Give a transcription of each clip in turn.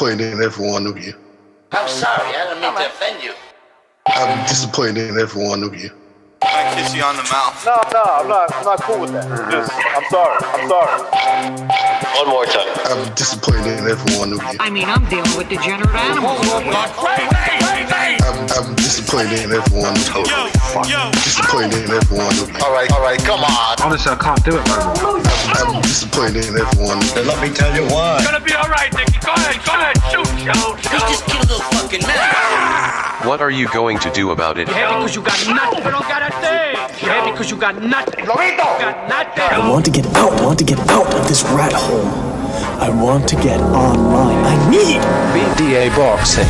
disappointed in every one of you. I'm sorry, I don't mean to offend you. I'm disappointed in every one of you. I kiss you on the mouth. No, I'm not cool with that. Just, I'm sorry. One more time. I'm disappointed in every one of you. I mean, I'm dealing with degenerate animals. I'm disappointed in every one of you. Disappointed in every one of you. All right, come on. Honestly, I can't do it no more. I'm disappointed in every one of you. Let me tell you why. It's gonna be all right, Nicky. Go ahead, shoot. You just killed a fucking man. What are you going to do about it? Yeah, because you got nothing. You don't got a thing. Yeah, because you got nothing. Lobito! Got nothing. I want to get out. I want to get out of this rat hole. I want to get online. I need BDA boxing.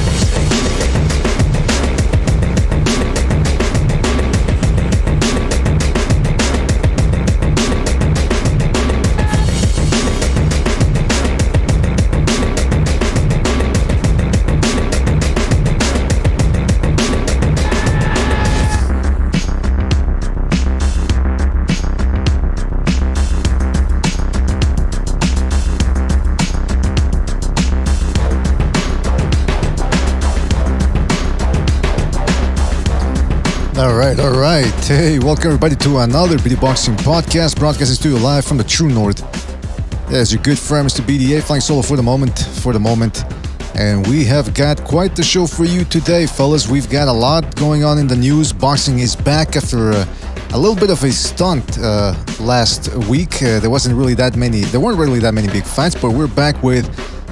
All right. Hey, welcome everybody to another BD Boxing podcast, broadcasting to you live from the True North. There's your good friend, Mr. BDA, flying solo for the moment. And we have got quite the show for you today, fellas. We've got a lot going on in the news. Boxing is back after a little bit of a stunt last week. There weren't really that many big fights, but we're back with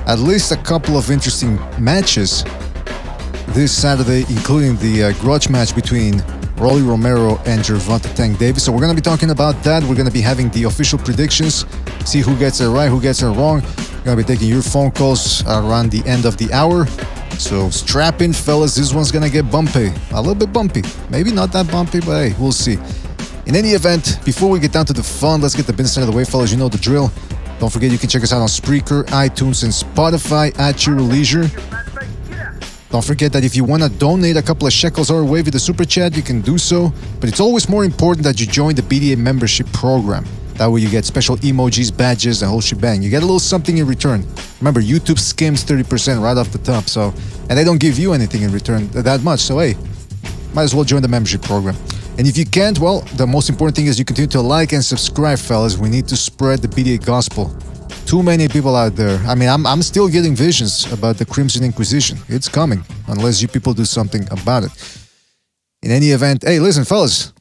at least a couple of interesting matches this Saturday, including the grudge match between Rolando Romero and Gervonta Tank Davis. So we're going to be talking about that. We're going to be having the official predictions, see who gets it right, who gets it wrong. We're going to be taking your phone calls around the end of the hour. So strap in, fellas. This one's going to get bumpy. A little bit bumpy. Maybe not that bumpy, but hey, we'll see. In any event, before we get down to the fun, let's get the business out of the way, fellas. You know the drill. Don't forget you can check us out on Spreaker, iTunes, and Spotify at your leisure. Don't forget that if you want to donate a couple of shekels our way with the super chat, you can do so. But it's always more important that you join the BDA membership program. That way you get special emojis, badges, the whole shebang. You get a little something in return. Remember, YouTube skims 30% right off the top, and they don't give you anything in return that much. So hey, might as well join the membership program. And if you can't, well, the most important thing is you continue to like and subscribe, fellas. We need to spread the BDA gospel. Too many people out there. I mean, I'm still getting visions about the Crimson Inquisition. It's coming, unless you people do something about it. In any event, hey, listen, fellas.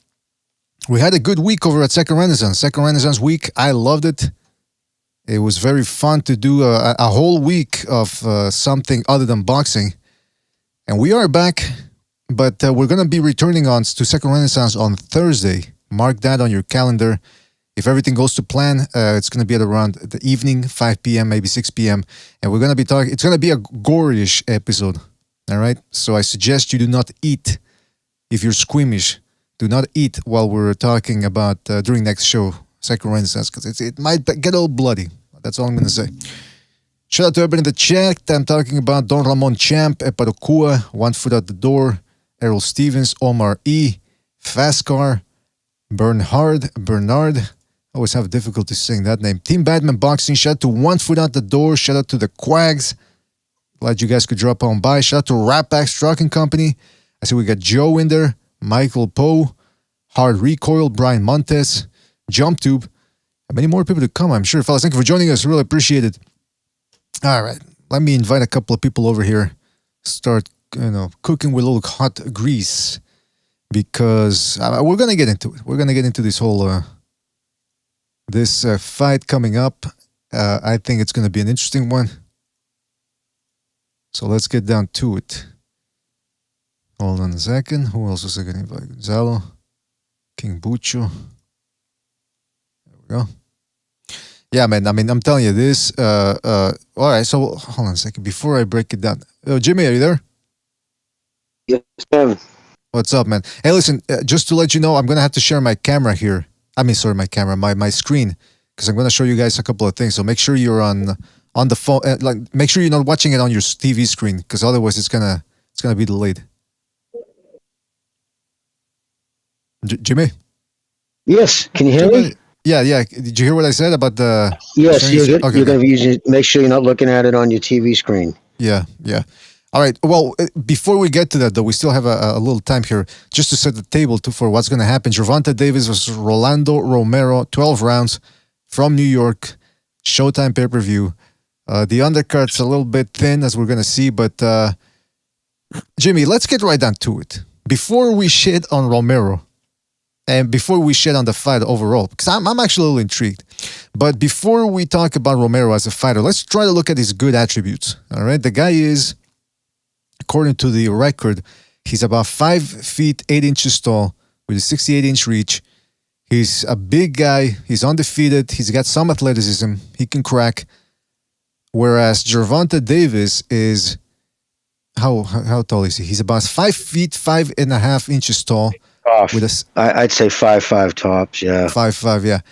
We had a good week over at Second Renaissance. Second Renaissance week, I loved it. It was very fun to do a whole week of something other than boxing. And we are back, but we're going to be returning to Second Renaissance on Thursday. Mark that on your calendar. If everything goes to plan, it's going to be at around the evening, 5 p.m., maybe 6 p.m. And we're going to be talking, it's going to be a gore-ish episode. All right? So I suggest you do not eat. If you're squeamish, do not eat while we're talking about, during next show, Second Renaissance, because it might get all bloody. That's all I'm going to say. Shout out to everybody in the chat. I'm talking about Don Ramon Champ, Eparokua, One Foot Out the Door, Errol Stevens, Omar E., Fastcar, Bernard. I always have difficulty saying that name. Team Batman Boxing. Shout out to One Foot Out the Door. Shout out to the Quags. Glad you guys could drop on by. Shout out to Ratbacks Trucking Company. I see we got Joe in there. Michael Poe. Hard Recoil. Brian Montes. JumpTube. And many more people to come, I'm sure. Fellas, thank you for joining us. Really appreciate it. All right. Let me invite a couple of people over here. Start, cooking with a little hot grease. Because we're going to get into it. We're going to get into this whole... This fight coming up, I think it's going to be an interesting one. So let's get down to it. Hold on a second. Who else was I going to invite? Gonzalo, King Bucho. There we go. Yeah, man. I mean, I'm telling you this. All right. So hold on a second. Before I break it down. Jimmy, are you there? Yes, ma'am. What's up, man? Hey, listen, just to let you know, I'm going to have to share my camera here. My camera, my screen, because I'm going to show you guys a couple of things. So make sure you're on the phone. Make sure you're not watching it on your TV screen, because otherwise it's gonna be delayed. Jimmy? Yes. Can you hear me? Yeah. Did you hear what I said about the? Yes, you're going to be using. Make sure you're not looking at it on your TV screen. Yeah, yeah. All right. Well, before we get to that, though, we still have a little time here just to set the table for what's going to happen. Gervonta Davis versus Rolando Romero, 12 rounds from New York, Showtime pay-per-view. The undercard's a little bit thin, as we're going to see, but Jimmy, let's get right down to it. Before we shit on Romero, and before we shit on the fight overall, because I'm actually a little intrigued. But before we talk about Romero as a fighter, let's try to look at his good attributes. All right, the guy is, according to the record, he's about 5 feet 8 inches tall with a 68-inch reach. He's a big guy. He's undefeated. He's got some athleticism. He can crack. Whereas Gervonta Davis is, how tall is he? He's about 5 feet 5.5 inches tall. With I'd say 5'5" tops, yeah. 5'5", yeah.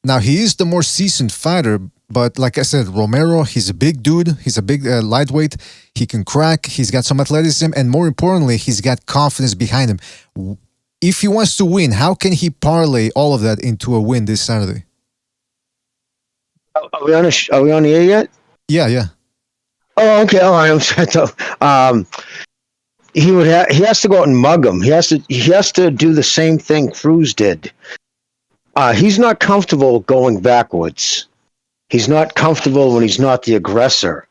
Now, he is the more seasoned fighter, but like I said, Romero, he's a big dude. He's a big lightweight. He can crack. He's got some athleticism. And more importantly, he's got confidence behind him. If he wants to win, how can he parlay all of that into a win this Saturday? Are we on the air yet? Yeah, yeah. Oh, okay. All right. I'm sorry. He has to go out and mug him. He has to do the same thing Cruz did. He's not comfortable going backwards. He's not comfortable when he's not the aggressor.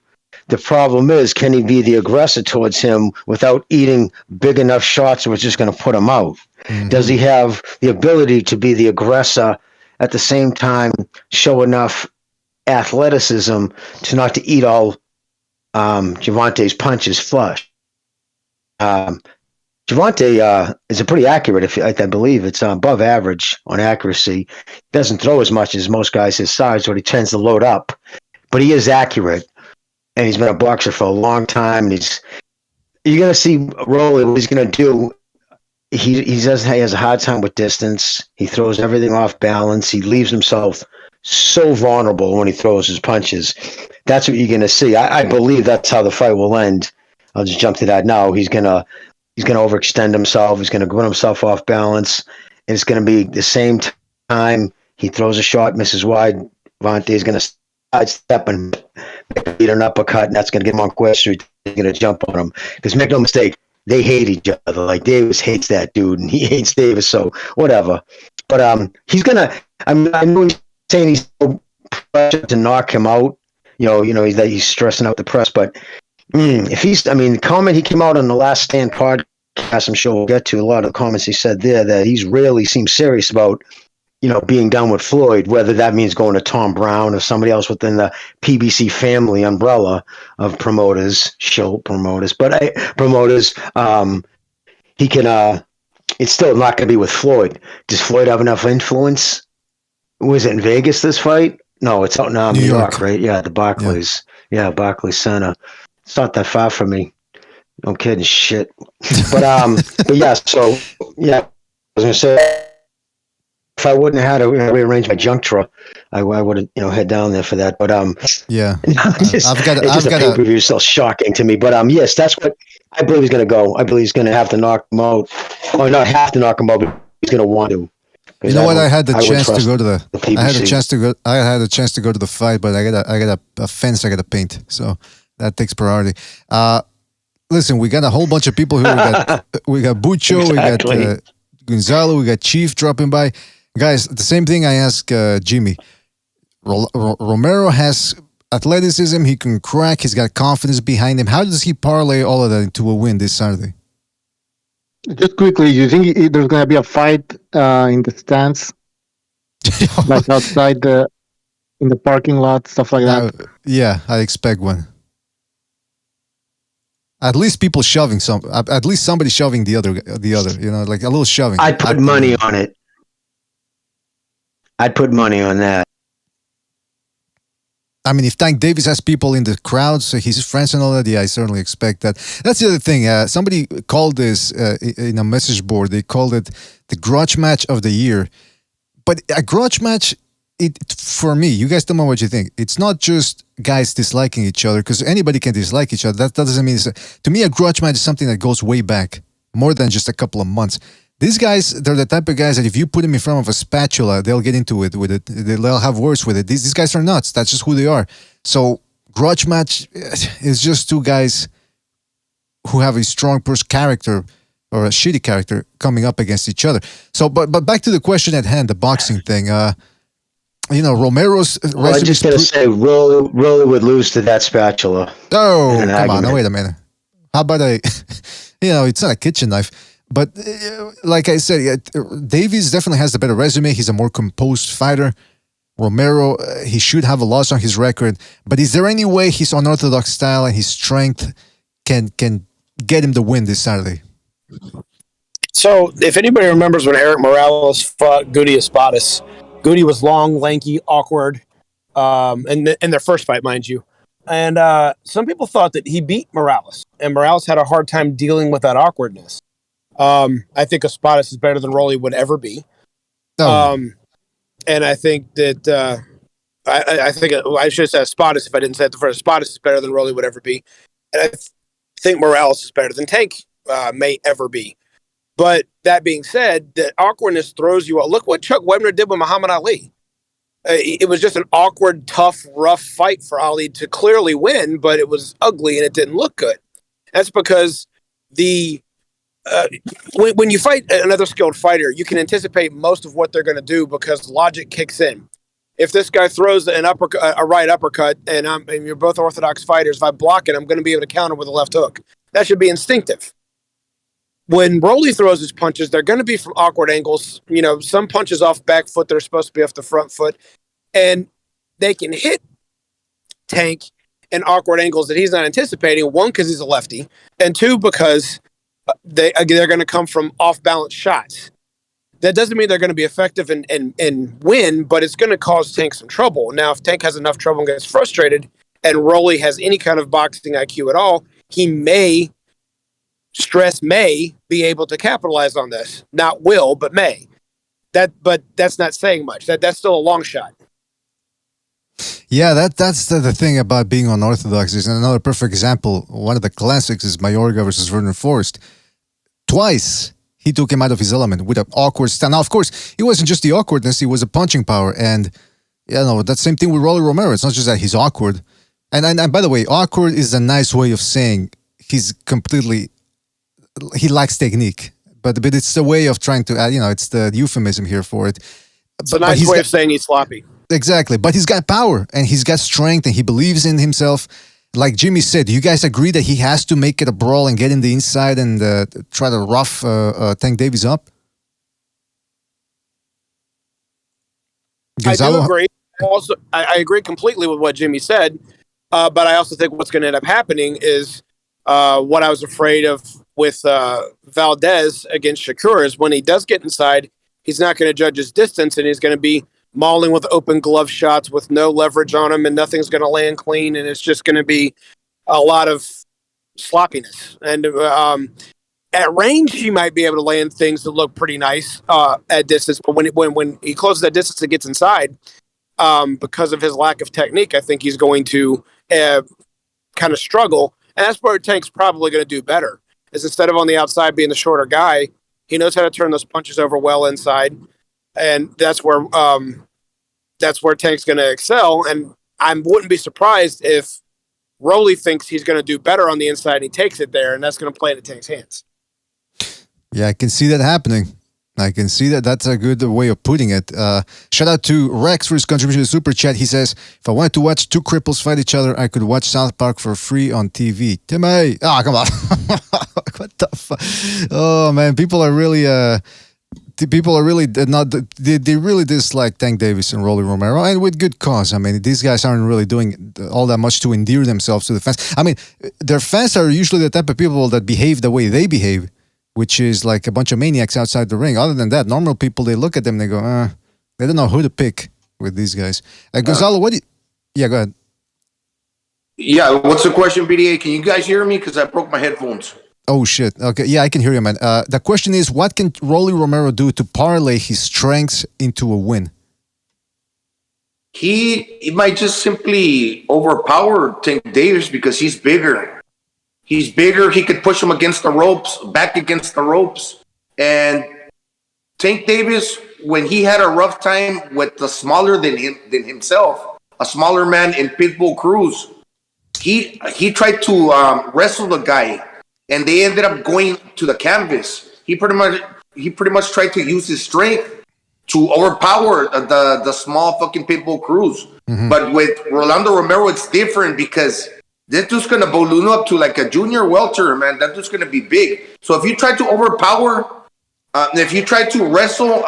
The problem is, can he be the aggressor towards him without eating big enough shots which is going to put him out? Mm-hmm. Does he have the ability to be the aggressor at the same time show enough athleticism to not to eat all Gervonta's punches flush? Gervonta is a pretty accurate. I believe it's above average on accuracy. He doesn't throw as much as most guys his size, but he tends to load up. But he is accurate, and he's been a boxer for a long time. And you're going to see Rolly what he's going to do. He has a hard time with distance. He throws everything off balance. He leaves himself so vulnerable when he throws his punches. That's what you're going to see. I believe that's how the fight will end. I'll just jump to that now. He's gonna overextend himself. He's gonna put himself off balance. And it's gonna be the same time he throws a shot, misses wide. Gervonta is gonna sidestep and beat an uppercut, and that's gonna get him on Quest Street. He's gonna jump on him. Because make no mistake, they hate each other. Like Davis hates that dude, and he hates Davis. So whatever. But he's gonna. I know he's saying he's so pressured to knock him out. He's stressing out the press, but. The comment he came out on the Last Stand podcast, I'm sure we'll get to a lot of the comments he said there, that he's really seems serious about, being done with Floyd, whether that means going to Tom Brown or somebody else within the PBC family umbrella of promoters, he can, it's still not going to be with Floyd. Does Floyd have enough influence? Was it in Vegas, this fight? No, it's out now in New York, right? Yeah, the Barclays. Yeah, Barclays Center. It's not that far from me. No kidding, shit. But yeah. So yeah, I was gonna say if I wouldn't have had to rearrange my junk drawer, I would have head down there for that. But yeah, I've got a pay-per-view. Still shocking to me. But yes, that's what I believe he's gonna go. I believe he's gonna have to knock him out, or not have to knock him out, but he's gonna want to. You know what? I had the chance to go to the. I had a chance to go to the fight, but I got a fence I got to paint. So. That takes priority. Listen, we got a whole bunch of people here. We got Bucho, exactly. We got Gonzalo, we got Chief dropping by. Guys, the same thing I asked Jimmy. Romero has athleticism. He can crack. He's got confidence behind him. How does he parlay all of that into a win this Saturday? Just quickly, you think there's going to be a fight in the stands? Like outside in the parking lot, stuff like that? Yeah, I expect one. At least people shoving at least somebody shoving the other, like a little shoving. I'd put money on it. I'd put money on that. I mean, if Tank Davis has people in the crowd, so his friends and all that, yeah, I certainly expect that. That's the other thing. Somebody called this in a message board. They called it the grudge match of the year. But a grudge match, for me, you guys tell me what you think. It's not just guys disliking each other, because anybody can dislike each other. That doesn't mean to me, a grudge match is something that goes way back, more than just a couple of months. These guys, they're the type of guys that if you put them in front of a spatula, they'll get into it with it. They'll have words with it. These guys are nuts. That's just who they are. So grudge match is just two guys who have a strong character or a shitty character coming up against each other. So, but back to the question at hand, the boxing thing. Romero's. Well, I just gotta say, Rolly would lose to that spatula. Oh, come on! Now, wait a minute. How about it's not a kitchen knife, but like I said, Davies definitely has the better resume. He's a more composed fighter. Romero, he should have a loss on his record, but is there any way his unorthodox style and his strength can get him the win this Saturday? So, if anybody remembers when Eric Morales fought Goody Espadas, Goody was long, lanky, awkward, in their first fight, mind you. And some people thought that he beat Morales, and Morales had a hard time dealing with that awkwardness. I think Espadas is better than Rolly would ever be. And I think that I should have said Espadas if I didn't say it the first. Espadas is better than Rolly would ever be. And I think Morales is better than Tank may ever be. But that being said, that awkwardness throws you out. Look what Chuck Webner did with Muhammad Ali. It was just an awkward, tough, rough fight for Ali to clearly win, but it was ugly and it didn't look good. That's because when you fight another skilled fighter, you can anticipate most of what they're going to do because logic kicks in. If this guy throws a right uppercut and you're both orthodox fighters, if I block it, I'm going to be able to counter with a left hook. That should be instinctive. When Rolly throws his punches, they're going to be from awkward angles. Some punches off back foot that are supposed to be off the front foot. And they can hit Tank in awkward angles that he's not anticipating. One, because he's a lefty. And two, because they're going to come from off-balance shots. That doesn't mean they're going to be effective and win, but it's going to cause Tank some trouble. Now, if Tank has enough trouble and gets frustrated, and Rolly has any kind of boxing IQ at all, he may be able to capitalize on this. Not will, but may. But that's not saying much. That's still a long shot. Yeah, that's the thing about being unorthodox. Is another perfect example. One of the classics is Mayorga versus Vernon Forrest. Twice he took him out of his element with an awkward stand. Now, of course, it wasn't just the awkwardness; it was a punching power, and that same thing with Rolly Romero. It's not just that he's awkward, and by the way, awkward is a nice way of saying he lacks technique, but it's the way of trying to it's the euphemism here for it. It's a nice way of saying he's sloppy. Exactly, but he's got power and he's got strength and he believes in himself. Like Jimmy said, do you guys agree that he has to make it a brawl and get in the inside and try to rough Tank Davies up? I do agree. Also, I agree completely with what Jimmy said, but I also think what's going to end up happening is what I was afraid of with Valdez against Shakur is when he does get inside, he's not going to judge his distance and he's going to be mauling with open glove shots with no leverage on him and nothing's going to land clean and it's just going to be a lot of sloppiness. And at range, he might be able to land things that look pretty nice at distance, but when he closes that distance and gets inside, because of his lack of technique, I think he's going to kind of struggle. And that's where Tank's probably going to do better. Is instead of on the outside being the shorter guy, he knows how to turn those punches over well inside, and that's where Tank's going to excel. And I wouldn't be surprised if Rolly thinks he's going to do better on the inside and he takes it there, and that's going to play into Tank's hands. Yeah, I can see that happening. I can see that. That's a good way of putting it. Shout out to Rex for his contribution to Super Chat. He says, if I wanted to watch two cripples fight each other, I could watch South Park for free on TV. Timmy! Come on. What the fuck? Oh, man. People are really not, they really dislike Tank Davis and Rolly Romero, and with good cause. I mean, these guys aren't really doing all that much to endear themselves to the fans. I mean, their fans are usually the type of people that behave the way they behave, which is like a bunch of maniacs outside the ring. Other than that, normal people, they look at them and they go, they don't know who to pick with these guys. Gonzalo, yeah, go ahead. Yeah, what's the question, BDA? Can you guys hear me? Because I broke my headphones. Oh, shit. Okay, yeah, I can hear you, man. The question is, what can Rolly Romero do to parlay his strengths into a win? He might just simply overpower Tank Davis because he's bigger. He's bigger. He could push him against the ropes, back against the ropes. And Tank Davis, when he had a rough time with the smaller than himself, a smaller man in Pitbull Cruz, he tried to wrestle the guy, and they ended up going to the canvas. He pretty much tried to use his strength to overpower the small fucking pitbull Cruz. But with Rolando Romero, it's different because this dude's gonna balloon up to like a junior welter, man. That dude's gonna be big. So if you try to overpower, if you try to wrestle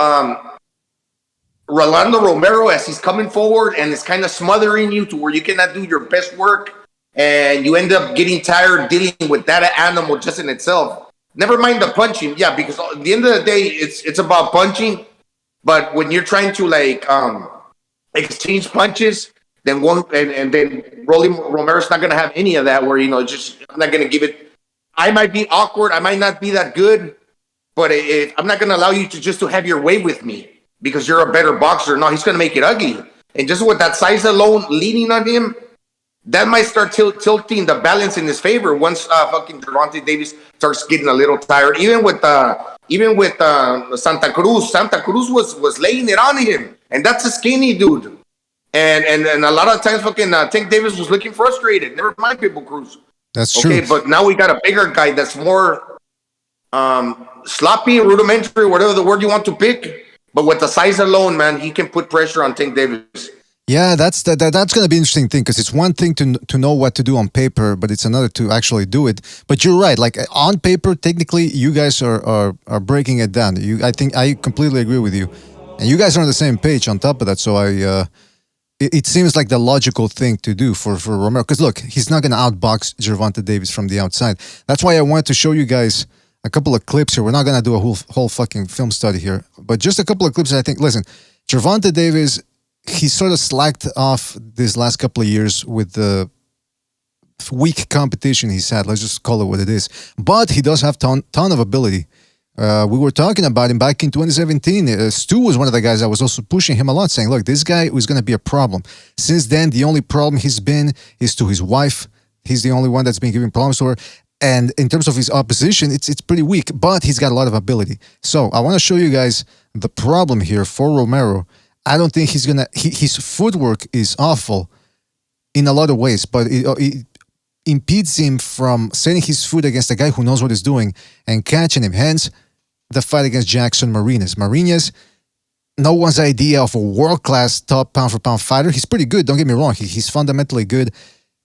Rolando Romero as he's coming forward and it's kind of smothering you to where you cannot do your best work, and you end up getting tired dealing with that animal just in itself. Never mind the punching, yeah, because at the end of the day, it's about punching. But when you're trying to like exchange punches, then then Romero's not gonna have any of that. Where I'm not gonna give it. I might be awkward. I might not be that good, but I'm not gonna allow you to have your way with me because you're a better boxer. No, he's gonna make it ugly. And just with that size alone leaning on him, that might start tilting the balance in his favor once fucking Gervonta Davis starts getting a little tired. Even with Santa Cruz was laying it on him, and that's a skinny dude. And a lot of times fucking Tank Davis was looking frustrated. Never mind Pitbull Cruz. That's true. Okay, but now we got a bigger guy that's more sloppy, rudimentary, whatever the word you want to pick. But with the size alone, man, he can put pressure on Tank Davis. Yeah, that's going to be an interesting thing because it's one thing to know what to do on paper, but it's another to actually do it. But you're right. Like on paper, technically, you guys are breaking it down. I think I completely agree with you, and you guys are on the same page. On top of that, so it seems like the logical thing to do for Romero. Because look, he's not going to outbox Gervonta Davis from the outside. That's why I wanted to show you guys a couple of clips here. We're not going to do a whole fucking film study here, but just a couple of clips. I think. Listen, Gervonta Davis. He sort of slacked off these last couple of years with the weak competition he's had. Let's just call it what it is. But he does have ton of ability. We were talking about him back in 2017. Stu was one of the guys that was also pushing him a lot, saying, look, this guy was going to be a problem. Since then, the only problem he's been is to his wife. He's the only one that's been giving problems to her. And in terms of his opposition, it's pretty weak, but he's got a lot of ability. So I want to show you guys the problem here for Romero. I don't think he's gonna. His footwork is awful in a lot of ways, but it impedes him from setting his foot against a guy who knows what he's doing and catching him. Hence, the fight against Jackson Mariñez. Mariñez, no one's idea of a world-class top pound-for-pound fighter. He's pretty good. Don't get me wrong. He's fundamentally good,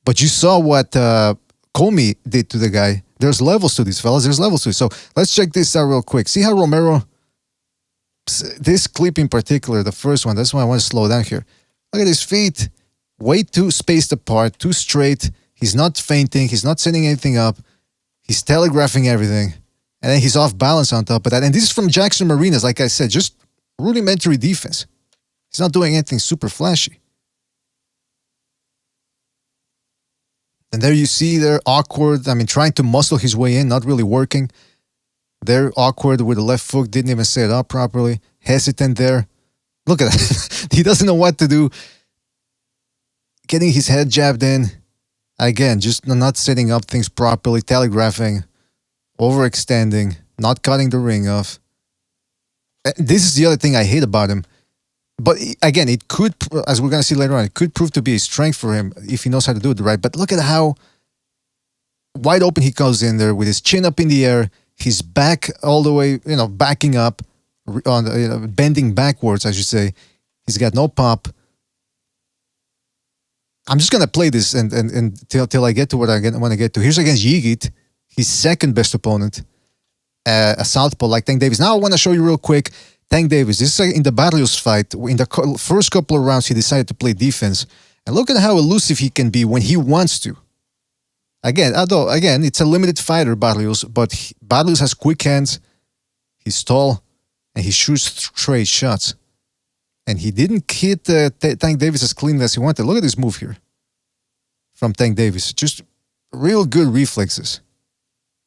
but you saw what Comey did to the guy. There's levels to these fellas. There's levels to it. So let's check this out real quick. See how Romero. This clip in particular, the first one, that's why I want to slow down here. Look at his feet. Way too spaced apart, too straight. He's not feinting. He's not setting anything up. He's telegraphing everything. And then he's off balance on top of that. And this is from Jackson Mariñez, like I said, just rudimentary defense. He's not doing anything super flashy. And there you see they're awkward. I mean, trying to muscle his way in, not really working. They're awkward with the left foot, didn't even set it up properly. Hesitant there. Look at that. He doesn't know what to do. Getting his head jabbed in. Again, just not setting up things properly, telegraphing, overextending, not cutting the ring off. This is the other thing I hate about him. But again, it could, as we're going to see later on, it could prove to be a strength for him if he knows how to do it right. But look at how wide open he goes in there with his chin up in the air. His back all the way, backing up, on bending backwards, I should say. He's got no pop. I'm just gonna play this and till I get to what I want to get to. Here's against Yigit, his second best opponent, a southpaw like Tank Davis. Now I want to show you real quick Tank Davis. This is in the Barrios fight. In the first couple of rounds, he decided to play defense, and look at how elusive he can be when he wants to. Again, it's a limited fighter, Barrios, but Barrios has quick hands, he's tall, and he shoots straight shots. And he didn't hit Tank Davis as clean as he wanted. Look at this move here from Tank Davis. Just real good reflexes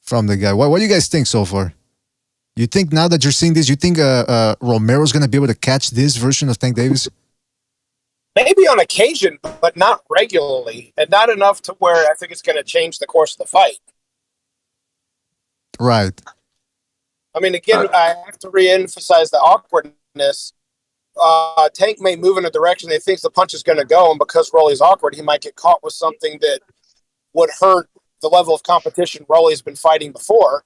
from the guy. What do you guys think so far? You think now that you're seeing this, you think Romero's going to be able to catch this version of Tank Davis? Maybe on occasion, but not regularly, and not enough to where I think it's going to change the course of the fight. Right. I mean, again, I have to re-emphasize the awkwardness. Tank may move in a direction he thinks the punch is going to go, and because Rolly's awkward, he might get caught with something that would hurt the level of competition Rolly's been fighting before.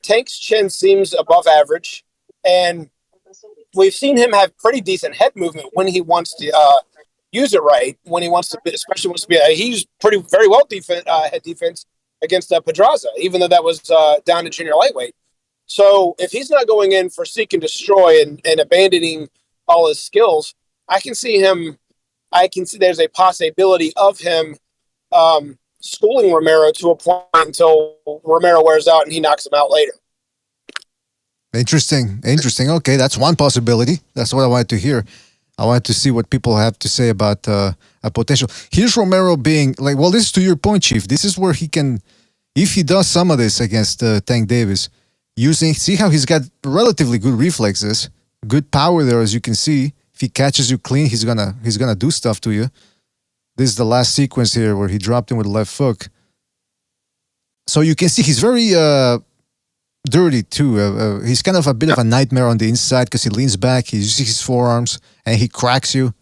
Tank's chin seems above average, and we've seen him have pretty decent head movement when he wants to use it right. When he wants to, especially wants to be, he's very well head defense against Pedraza, even though that was down to junior lightweight. So if he's not going in for seek and destroy and abandoning all his skills, I can see there's a possibility of him schooling Romero to a point until Romero wears out and he knocks him out later. Interesting. Okay, that's one possibility. That's what I wanted to hear. I wanted to see what people have to say about a potential. Here's Romero being like, well, this is to your point, Chief. This is where he can, if he does some of this against Tank Davis, see how he's got relatively good reflexes, good power there, as you can see. If he catches you clean, he's gonna do stuff to you. This is the last sequence here where he dropped him with a left hook. So you can see he's very dirty too. He's kind of a bit of a nightmare on the inside because he leans back, he uses his forearms, and he cracks you.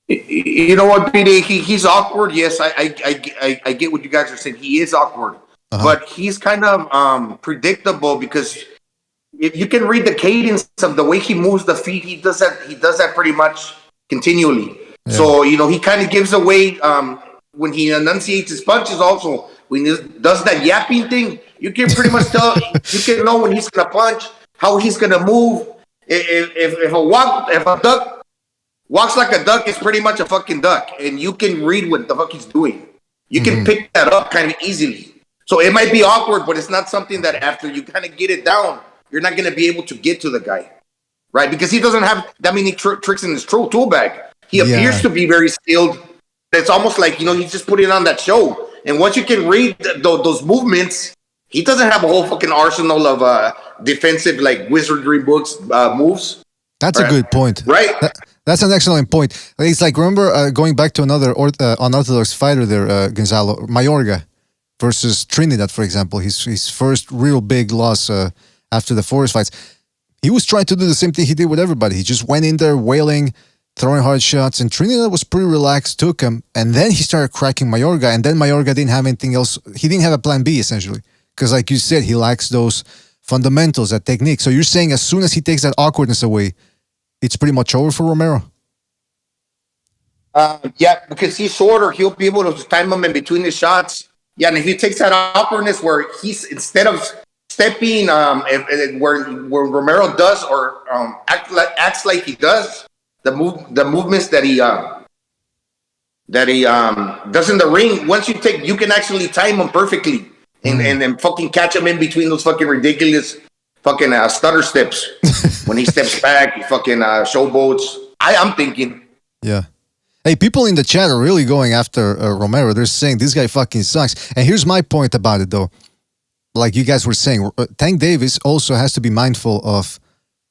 You know what, PD? He's awkward. Yes, I get what you guys are saying. He is awkward, but he's kind of predictable because if you can read the cadence of the way he moves the feet, he does that pretty much continually. Yeah. So he kind of gives away when he enunciates his punches. Also, when he does that yapping thing, you can pretty much tell. You can know when he's gonna punch, how he's gonna move. If a duck walks like a duck, it's pretty much a fucking duck, and you can read what the fuck he's doing. You can pick that up kind of easily. So it might be awkward, but it's not something that after you kind of get it down, you're not gonna be able to get to the guy, right? Because he doesn't have that many tricks in his tool bag. He appears to be very skilled. It's almost like he's just putting on that show. And once you can read those movements, he doesn't have a whole fucking arsenal of defensive like wizardry books moves. That's a good point. Right. That's an excellent point. It's like, remember going back to another unorthodox fighter there, Gonzalo, Mayorga versus Trinidad, for example, his first real big loss after the forest fights. He was trying to do the same thing he did with everybody. He just went in there wailing, throwing hard shots, and Trinidad was pretty relaxed, took him, and then he started cracking Mayorga, and then Mayorga didn't have anything else. He didn't have a plan B, essentially, because like you said, he lacks those fundamentals, that technique. So you're saying as soon as he takes that awkwardness away, it's pretty much over for Romero? Yeah, because he's shorter, he'll be able to time him in between his shots. Yeah, and if he takes that awkwardness where he's, instead of stepping where Romero does or acts like he does, the movements that he does in the ring, once you can actually time him perfectly and fucking catch him in between those fucking ridiculous fucking stutter steps. When he steps back, he fucking showboats. I'm thinking. Yeah. Hey, people in the chat are really going after Romero. They're saying this guy fucking sucks. And here's my point about it, though. Like you guys were saying, Tank Davis also has to be mindful of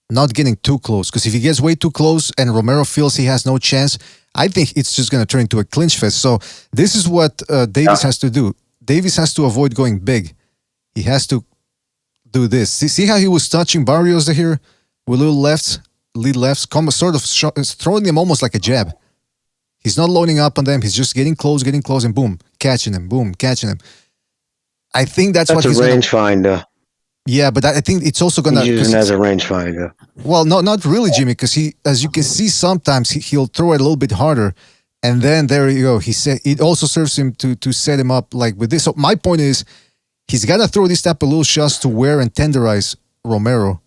not getting too close. Because if he gets way too close and Romero feels he has no chance, I think it's just going to turn into a clinch fest. So this is what Davis has to do. Davis has to avoid going big. He has to do this. See how he was touching Barrios here with little lefts, lead lefts, sort of throwing them almost like a jab. He's not loading up on them. He's just getting close, and boom, catching him, boom, catching him. I think that's what he's a rangefinder. Yeah, but I think it's also gonna use it as a rangefinder. Well, not really, Jimmy, because he, as you can see, sometimes he'll throw it a little bit harder, and then there you go. He said it also serves him to set him up like with this. So my point is, he's got to throw this type of little shots to wear and tenderize Romero,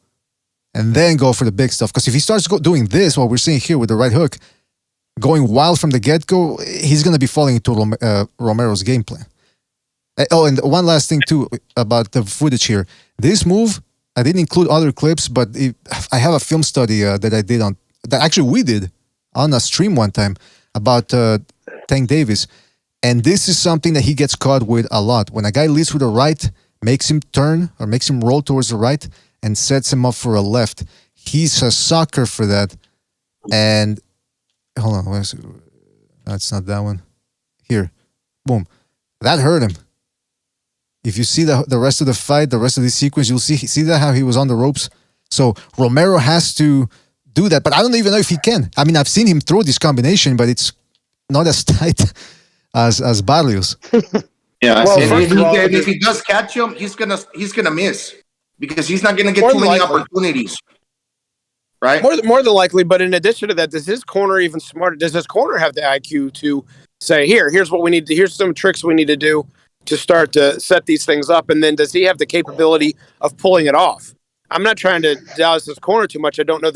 and then go for the big stuff. Because if he starts doing this, what we're seeing here with the right hook, going wild from the get-go, he's going to be falling into Romero's game plan. Oh, and one last thing, too, about the footage here. This move, I didn't include other clips, but I have a film study that I did that actually we did on a stream one time about Tank Davis. And this is something that he gets caught with a lot. When a guy leads with a right, makes him turn or makes him roll towards the right and sets him up for a left, he's a sucker for that. And hold on, that's not that one. Here, boom, that hurt him. If you see the rest of the fight, the rest of the sequence, you'll see that how he was on the ropes. So Romero has to do that, but I don't even know if he can. I mean, I've seen him throw this combination, but it's not as tight as Barrios. Yeah, Well, and first of all, if he does catch him, he's gonna miss because he's not gonna get More too than many likely. opportunities. Right? more than likely, but in addition to that, does his corner even smarter? Does his corner have the IQ to say, here's what we need to, here's some tricks we need to do to start to set these things up, and then does he have the capability of pulling it off? I'm not trying to douse his corner too much. I don't know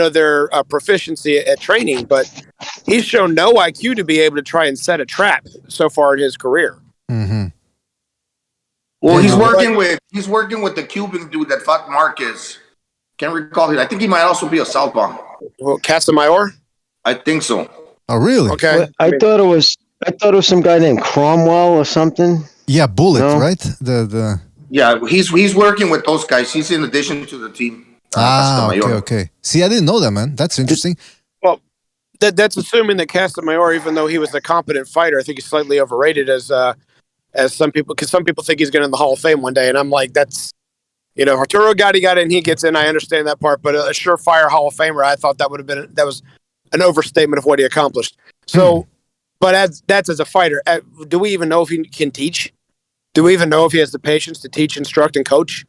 their proficiency at training, but he's shown no IQ to be able to try and set a trap so far in his career. Mm-hmm. Well, he's working with the Cuban dude that fought Marquez. Can't recall it. I think he might also be a southpaw. Well, Casamayor? I think so. Oh, really? Okay. Well, I thought it was some guy named Cromwell or something. Yeah, Bullet, No. right? The Yeah, he's working with those guys. He's in addition to the team. okay. See, I didn't know that, man. That's interesting. Well, that's assuming that Casamayor, even though he was a competent fighter, I think he's slightly overrated as some people, because some people think he's going to in the Hall of Fame one day, and I'm like, that's, Arturo Gatti got in, he gets in. I understand that part, but a surefire Hall of Famer, I thought that was an overstatement of what he accomplished. So, but that's as a fighter. Do we even know if he can teach? Do we even know if he has the patience to teach, instruct, and coach?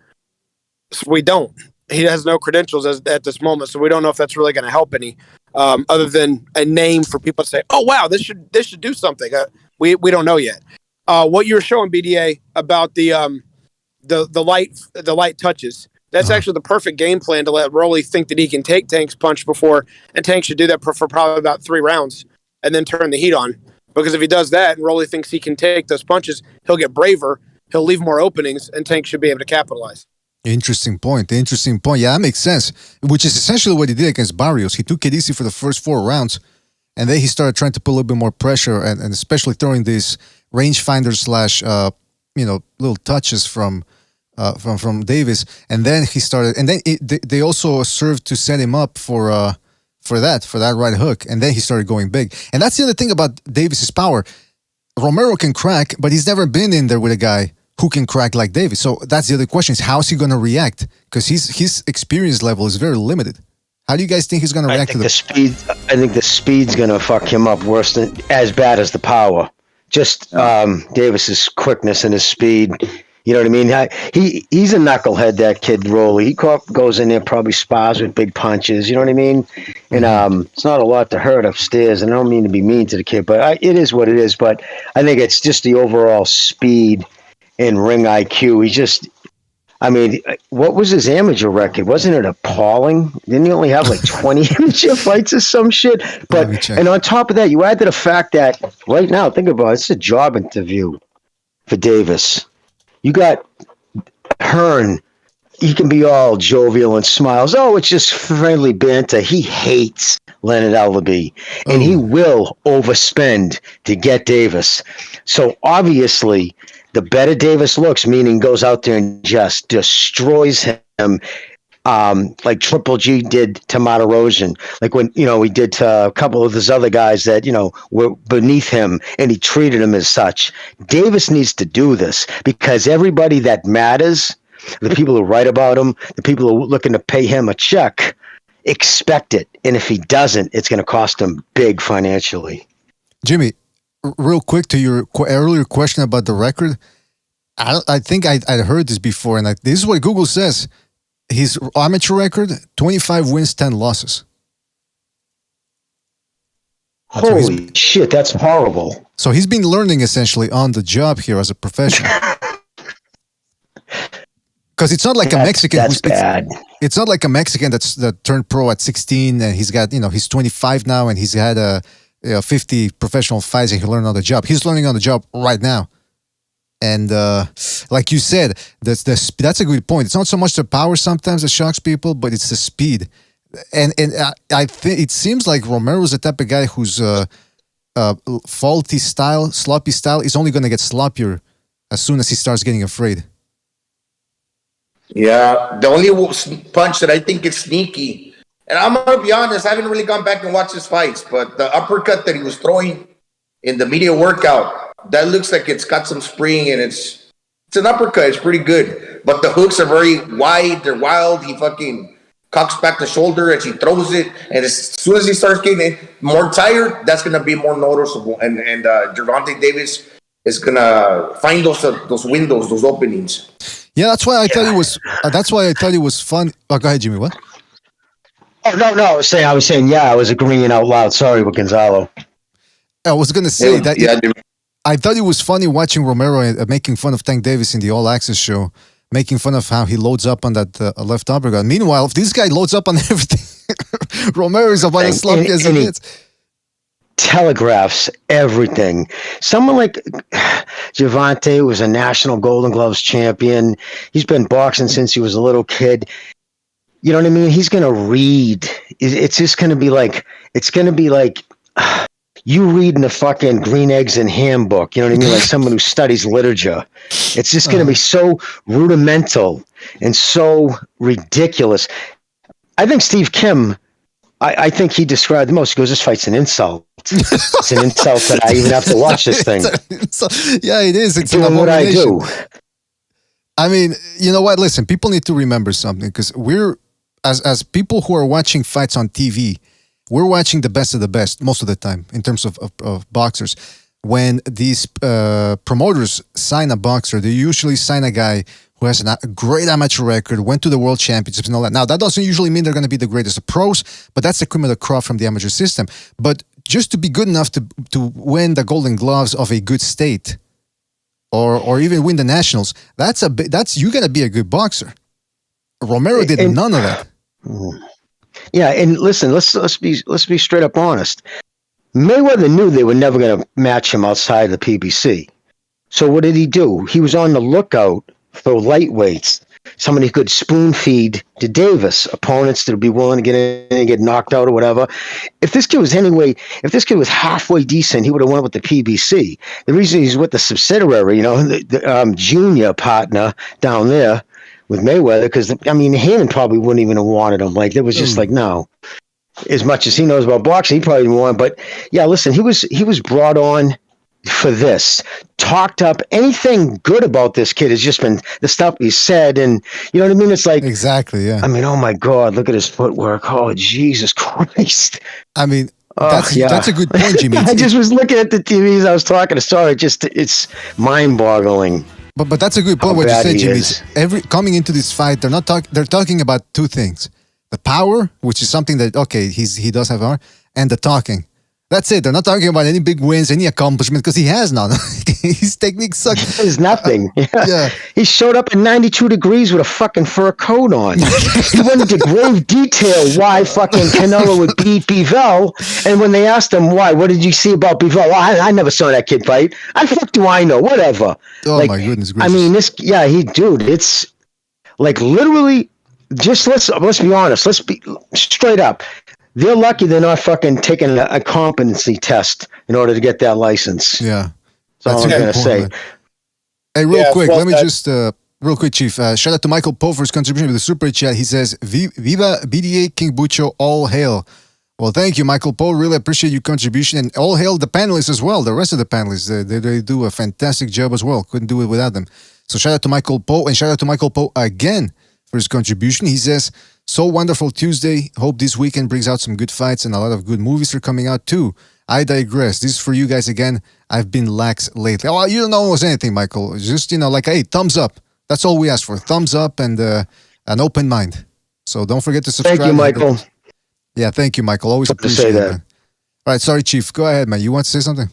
We don't. He has no credentials at this moment, so we don't know if that's really going to help any, other than a name for people to say, "Oh wow, this should do something." We don't know yet. What you were showing, BDA, about the light touches. That's actually the perfect game plan to let Rolly think that he can take Tank's punch before, and Tank should do that for probably about 3 rounds, and then turn the heat on. Because if he does that and Rolly thinks he can take those punches, he'll get braver, he'll leave more openings, and Tank should be able to capitalize. Interesting point. Yeah, that makes sense. Which is essentially what he did against Barrios. He took it easy for the first 4 rounds, and then he started trying to put a little bit more pressure, and especially throwing these rangefinder / little touches from Davis, and then he started, and then they also served to set him up for that right hook, and then he started going big. And that's the other thing about Davis's power. Romero can crack, but he's never been in there with a guy who can crack like Davis. So that's the other question: is how's he going to react? Because his experience level is very limited. How do you guys think he's going to react to the speed? I think the speed's going to fuck him up worse than as bad as the power. Just Davis's quickness and his speed. You know what I mean? He's a knucklehead, that kid Rolly. He goes in there, probably spars with big punches. You know what I mean? And it's not a lot to hurt upstairs. And I don't mean to be mean to the kid, but it is what it is. But I think it's just the overall speed and ring IQ. What was his amateur record? Wasn't it appalling? Didn't he only have like 20 amateur fights or some shit? But and on top of that, you add to the fact that right now, think about it, it's a job interview for Davis. You got Hearn. He can be all jovial and smiles. Oh, it's just friendly banter. He hates Leonard Ellerby, and he will overspend to get Davis. So obviously, the better Davis looks, meaning goes out there and just destroys him, like Triple G did to Martirosyan, like when he did to a couple of his other guys that were beneath him, and he treated him as such. Davis needs to do this because everybody that matters, the people who write about him, the people who are looking to pay him a check, expect it, and if he doesn't, it's going to cost him big financially. Jimmy, real quick to your earlier question about the record, I think I'd heard this before, and this is what Google says. His amateur record, 25 wins, 10 losses. Holy shit, that's horrible. So he's been learning essentially on the job here as a professional. Because it's not like a Mexican. That's bad. It's not like a Mexican that turned pro at 16 and he's got, he's 25 now and he's had 50 professional fights and he learned on the job. He's learning on the job right now. And like you said, that's a good point. It's not so much the power sometimes that shocks people, but it's the speed. And I think it seems like Romero's the type of guy whose faulty style, sloppy style, is only going to get sloppier as soon as he starts getting afraid. Yeah, the only punch that I think is sneaky, and I'm going to be honest, I haven't really gone back and watched his fights, but the uppercut that he was throwing in the media workout, that looks like it's got some spring, and it's an uppercut. It's pretty good, but the hooks are very wide. They're wild. cocks back the shoulder as he throws it, and as soon as he starts getting more tired, that's going to be more noticeable. And Gervonta Davis is going to find those windows, those openings. Yeah, that's why I thought it was. That's why I thought it was fun. Oh, go ahead, Jimmy. What? Oh no, I was saying, yeah, I was agreeing out loud. Sorry, with Gonzalo. I was gonna say that. Yeah, I thought it was funny watching Romero making fun of Tank Davis in the All Access show, making fun of how he loads up on that left uppercut. Meanwhile, if this guy loads up on everything, Romero is about as sloppy as he gets. Telegraphs everything. Someone like Gervonta was a national Golden Gloves champion. He's been boxing since he was a little kid. You know what I mean? He's going to read. It's just going to be like, you reading the fucking Green Eggs and Ham book. You know what I mean? Like someone who studies literature. It's just going to be so rudimental and so ridiculous. I think Steve Kim, I think he described the most. He goes, this fight's an insult. It's an insult that I even have to watch this thing. Yeah, it is. It's doing what I do. I mean, you know what? Listen, people need to remember something, because we're, as people who are watching fights on TV, we're watching the best of the best most of the time in terms of boxers. When these promoters sign a boxer, they usually sign a guy who has a great amateur record, went to the world championships and all that. Now, that doesn't usually mean they're going to be the greatest of pros, but that's the cream of the crop from the amateur system. But just to be good enough to win the Golden Gloves of a good state, or even win the nationals, that's you're going to be a good boxer. Romero did none of that. Yeah, and listen, let's be straight up honest. Mayweather knew they were never going to match him outside the PBC. So what did he do? He was on the lookout for lightweights, somebody who could spoon feed to Davis, opponents that would be willing to get in and get knocked out or whatever. If this kid was halfway decent, he would have went with the PBC. The reason he's with the subsidiary, the junior partner down there with Mayweather, because Heyman probably wouldn't even have wanted him. Like, it was just like, no. As much as he knows about boxing, he probably didn't want. But yeah, listen, he was brought on for this, talked up. Anything good about this kid has just been the stuff he said, and you know what I mean. It's like, exactly, yeah. Oh my God, look at his footwork. Oh, Jesus Christ. That's a good point, Jimmy. I just was looking at the TV as I was talking. Sorry, it's mind-boggling. But that's a good point. What you said, Jimmy. Coming into this fight, they're talking about two things: the power, which is something that he does have power, and the talking. That's it. They're not talking about any big wins, any accomplishment, because he has none. His technique sucks. There's nothing. Yeah. He showed up at 92 degrees with a fucking fur coat on. He went into grave detail why fucking Canelo would beat Bivol. And when they asked him why, what did you see about Bivol? I never saw that kid fight. How the fuck do I know? Whatever. Oh, my goodness gracious. It's like literally, just let's be honest. Let's be straight up. They're lucky they're not fucking taking a competency test in order to get that license. Yeah. That's all I'm going to say. Man. Hey, real quick, let me just, real quick, Chief. Shout out to Michael Poe for his contribution with the super chat. He says, Viva BDA King Bucho, all hail. Well, thank you, Michael Poe. Really appreciate your contribution. And all hail the panelists as well. The rest of the panelists, they do a fantastic job as well. Couldn't do it without them. So shout out to Michael Poe, and shout out to Michael Poe again for his contribution. He says, so wonderful Tuesday. Hope this weekend brings out some good fights, and a lot of good movies are coming out too. I digress. This is for you guys again. I've been lax lately. Oh, you don't know almost anything, Michael. Just, hey, thumbs up. That's all we ask for. Thumbs up and an open mind. So don't forget to subscribe. Thank you, Michael. Yeah, thank you, Michael. Always appreciate that. Man. All right, sorry, Chief. Go ahead, man. You want to say something?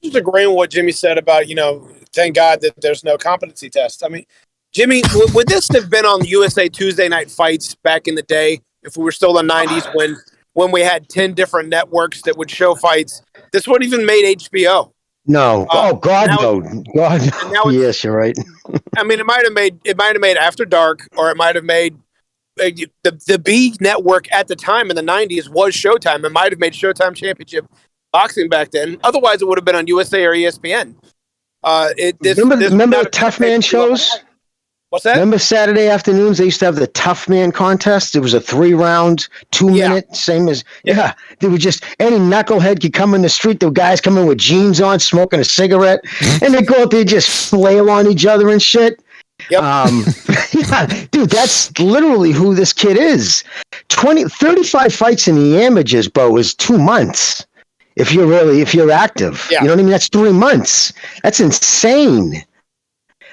Just agreeing with what Jimmy said about, thank God that there's no competency test. Jimmy, would this have been on USA Tuesday Night Fights back in the day, if we were still in the 90s when we had 10 different networks that would show fights? This wouldn't even made HBO. No. God, no. God. Yes, you're right. It might have made After Dark, or it might have made the B network at the time in the 90s was Showtime. It might have made Showtime Championship Boxing back then. Otherwise, it would have been on USA or ESPN. Remember the Tough Man shows? What's that? Remember Saturday afternoons, they used to have the Tough Man contest? It was a 3-round, 2-minute, same as, they were just, any knucklehead could come in the street. The guys come in with jeans on, smoking a cigarette, and they go out there just flail on each other and shit. Yep. Yeah, dude, that's literally who this kid is. 35 fights in the amateurs, bro, is 2 months. If you're active, Yeah. you know what I mean? That's 3 months. That's insane.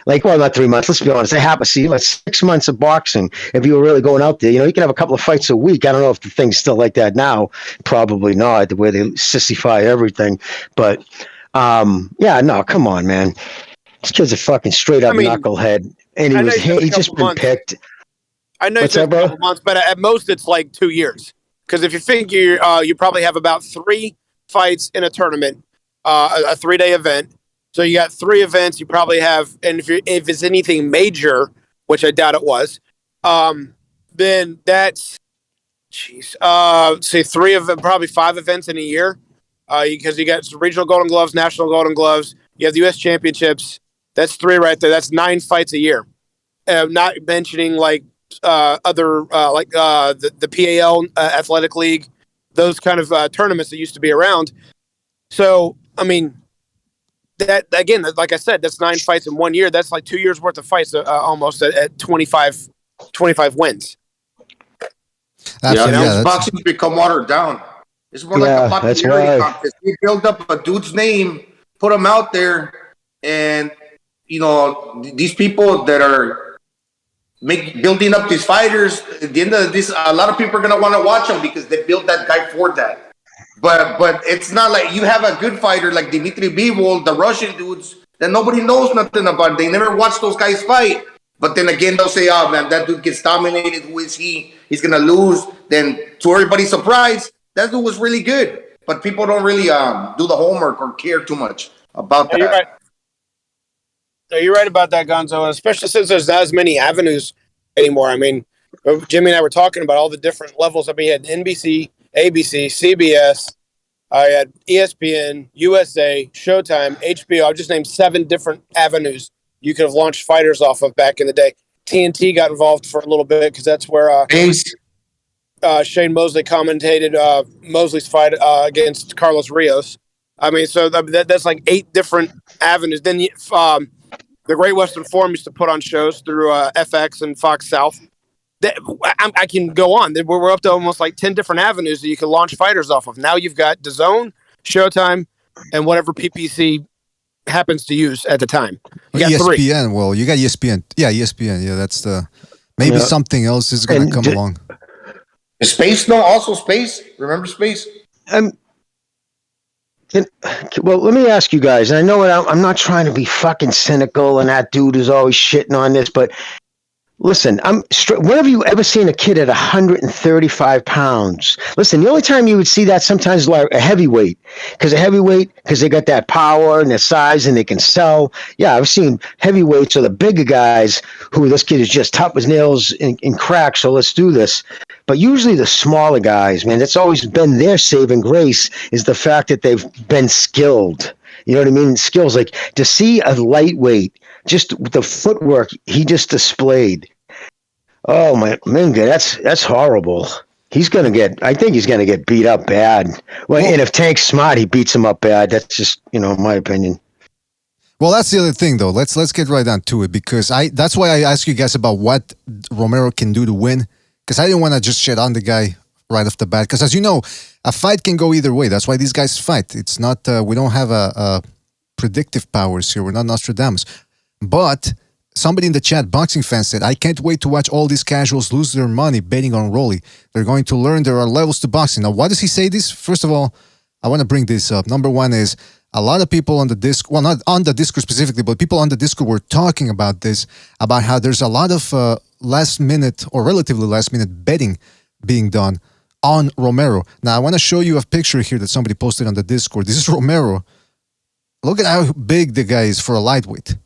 Like, well, not 3 months. Let's be honest. I have to see like 6 months of boxing. If you were really going out there, you can have a couple of fights a week. I don't know if the thing's still like that now. Probably not. The way they sissify everything. But yeah, no, come on, man. This kid's a fucking straight up knucklehead, and he just been picked. I know What's it's that, a bro? couple months, but at most it's like 2 years. Because if you think you probably have about 3 fights in a tournament, a 3-day event. So you got 3 events. You probably have, and if it's anything major, which I doubt it was, then that's, say 3 of them, probably 5 events in a year, because you got regional Golden Gloves, national Golden Gloves. You have the U.S. Championships. That's 3 right there. That's 9 fights a year. Not mentioning like other like the PAL Athletic League, those kind of tournaments that used to be around. So I mean, that again, like I said, that's 9 fights in 1 year. That's like 2 years worth of fights, almost at 25 wins. Boxing's become watered down. It's more like a popularity contest. You build up a dude's name, put him out there, and these people that are building up these fighters. At the end of this, a lot of people are gonna want to watch them because they built that guy for that. But it's not like you have a good fighter like Dmitry Bivol, the Russian dudes that nobody knows nothing about. They never watch those guys fight. But then again, they'll say, "Oh man, that dude gets dominated. Who is he? He's gonna lose." Then, to everybody's surprise, that dude was really good. But people don't really do the homework or care too much about that. You're right. No, you're right about that, Gonzo. Especially since there's not as many avenues anymore. I mean, Jimmy and I were talking about all the different levels. I mean, you had NBC, ABC, CBS. I had ESPN, USA, Showtime, HBO. I've just named 7 different avenues you could have launched fighters off of back in the day. TNT got involved for a little bit because that's where Shane Mosley commentated Mosley's fight against Carlos Rios. I mean, so that's like 8 different avenues. Then the Great Western Forum used to put on shows through FX and Fox South. I can go on. We're up to almost like 10 different avenues that you can launch fighters off of. Now you've got DAZN, Showtime, and whatever PPC happens to use at the time. You got ESPN. 3. Well, you got ESPN. Yeah, ESPN. Yeah, that's maybe something else is going to come along. Space, no, also Space. Remember Space? Well, let me ask you guys. And I know I'm not trying to be fucking cynical, and that dude is always shitting on this, but listen, when have you ever seen a kid at 135 pounds? Listen, the only time you would see that sometimes is like a heavyweight. Because they got that power and their size and they can sell. Yeah, I've seen heavyweights or the bigger guys who this kid is just tough as nails and crack, so let's do this. But usually the smaller guys, man, that's always been their saving grace is the fact that they've been skilled. You know what I mean? Skills, like to see a lightweight, just the footwork he just displayed. Oh my Minga, that's horrible. I think he's gonna get beat up bad. Well, and if Tank's smart, he beats him up bad. That's just, my opinion. Well, that's the other thing, though. Let's get right down to it because that's why I asked you guys about what Romero can do to win. Because I didn't want to just shit on the guy right off the bat. Because as you know, a fight can go either way. That's why these guys fight. It's not we don't have a predictive powers here. We're not Nostradamus. But somebody in the chat, Boxing Fan, said, I can't wait to watch all these casuals lose their money betting on Rolly. They're going to learn there are levels to boxing. Now, why does he say this? First of all, I want to bring this up. Number one is a lot of people on the Discord, well, not on the Discord specifically, but people on the Discord were talking about this, about how there's a lot of last minute or relatively last minute betting being done on Romero. Now, I want to show you a picture here that somebody posted on the Discord. This is Romero. Look at how big the guy is for a lightweight.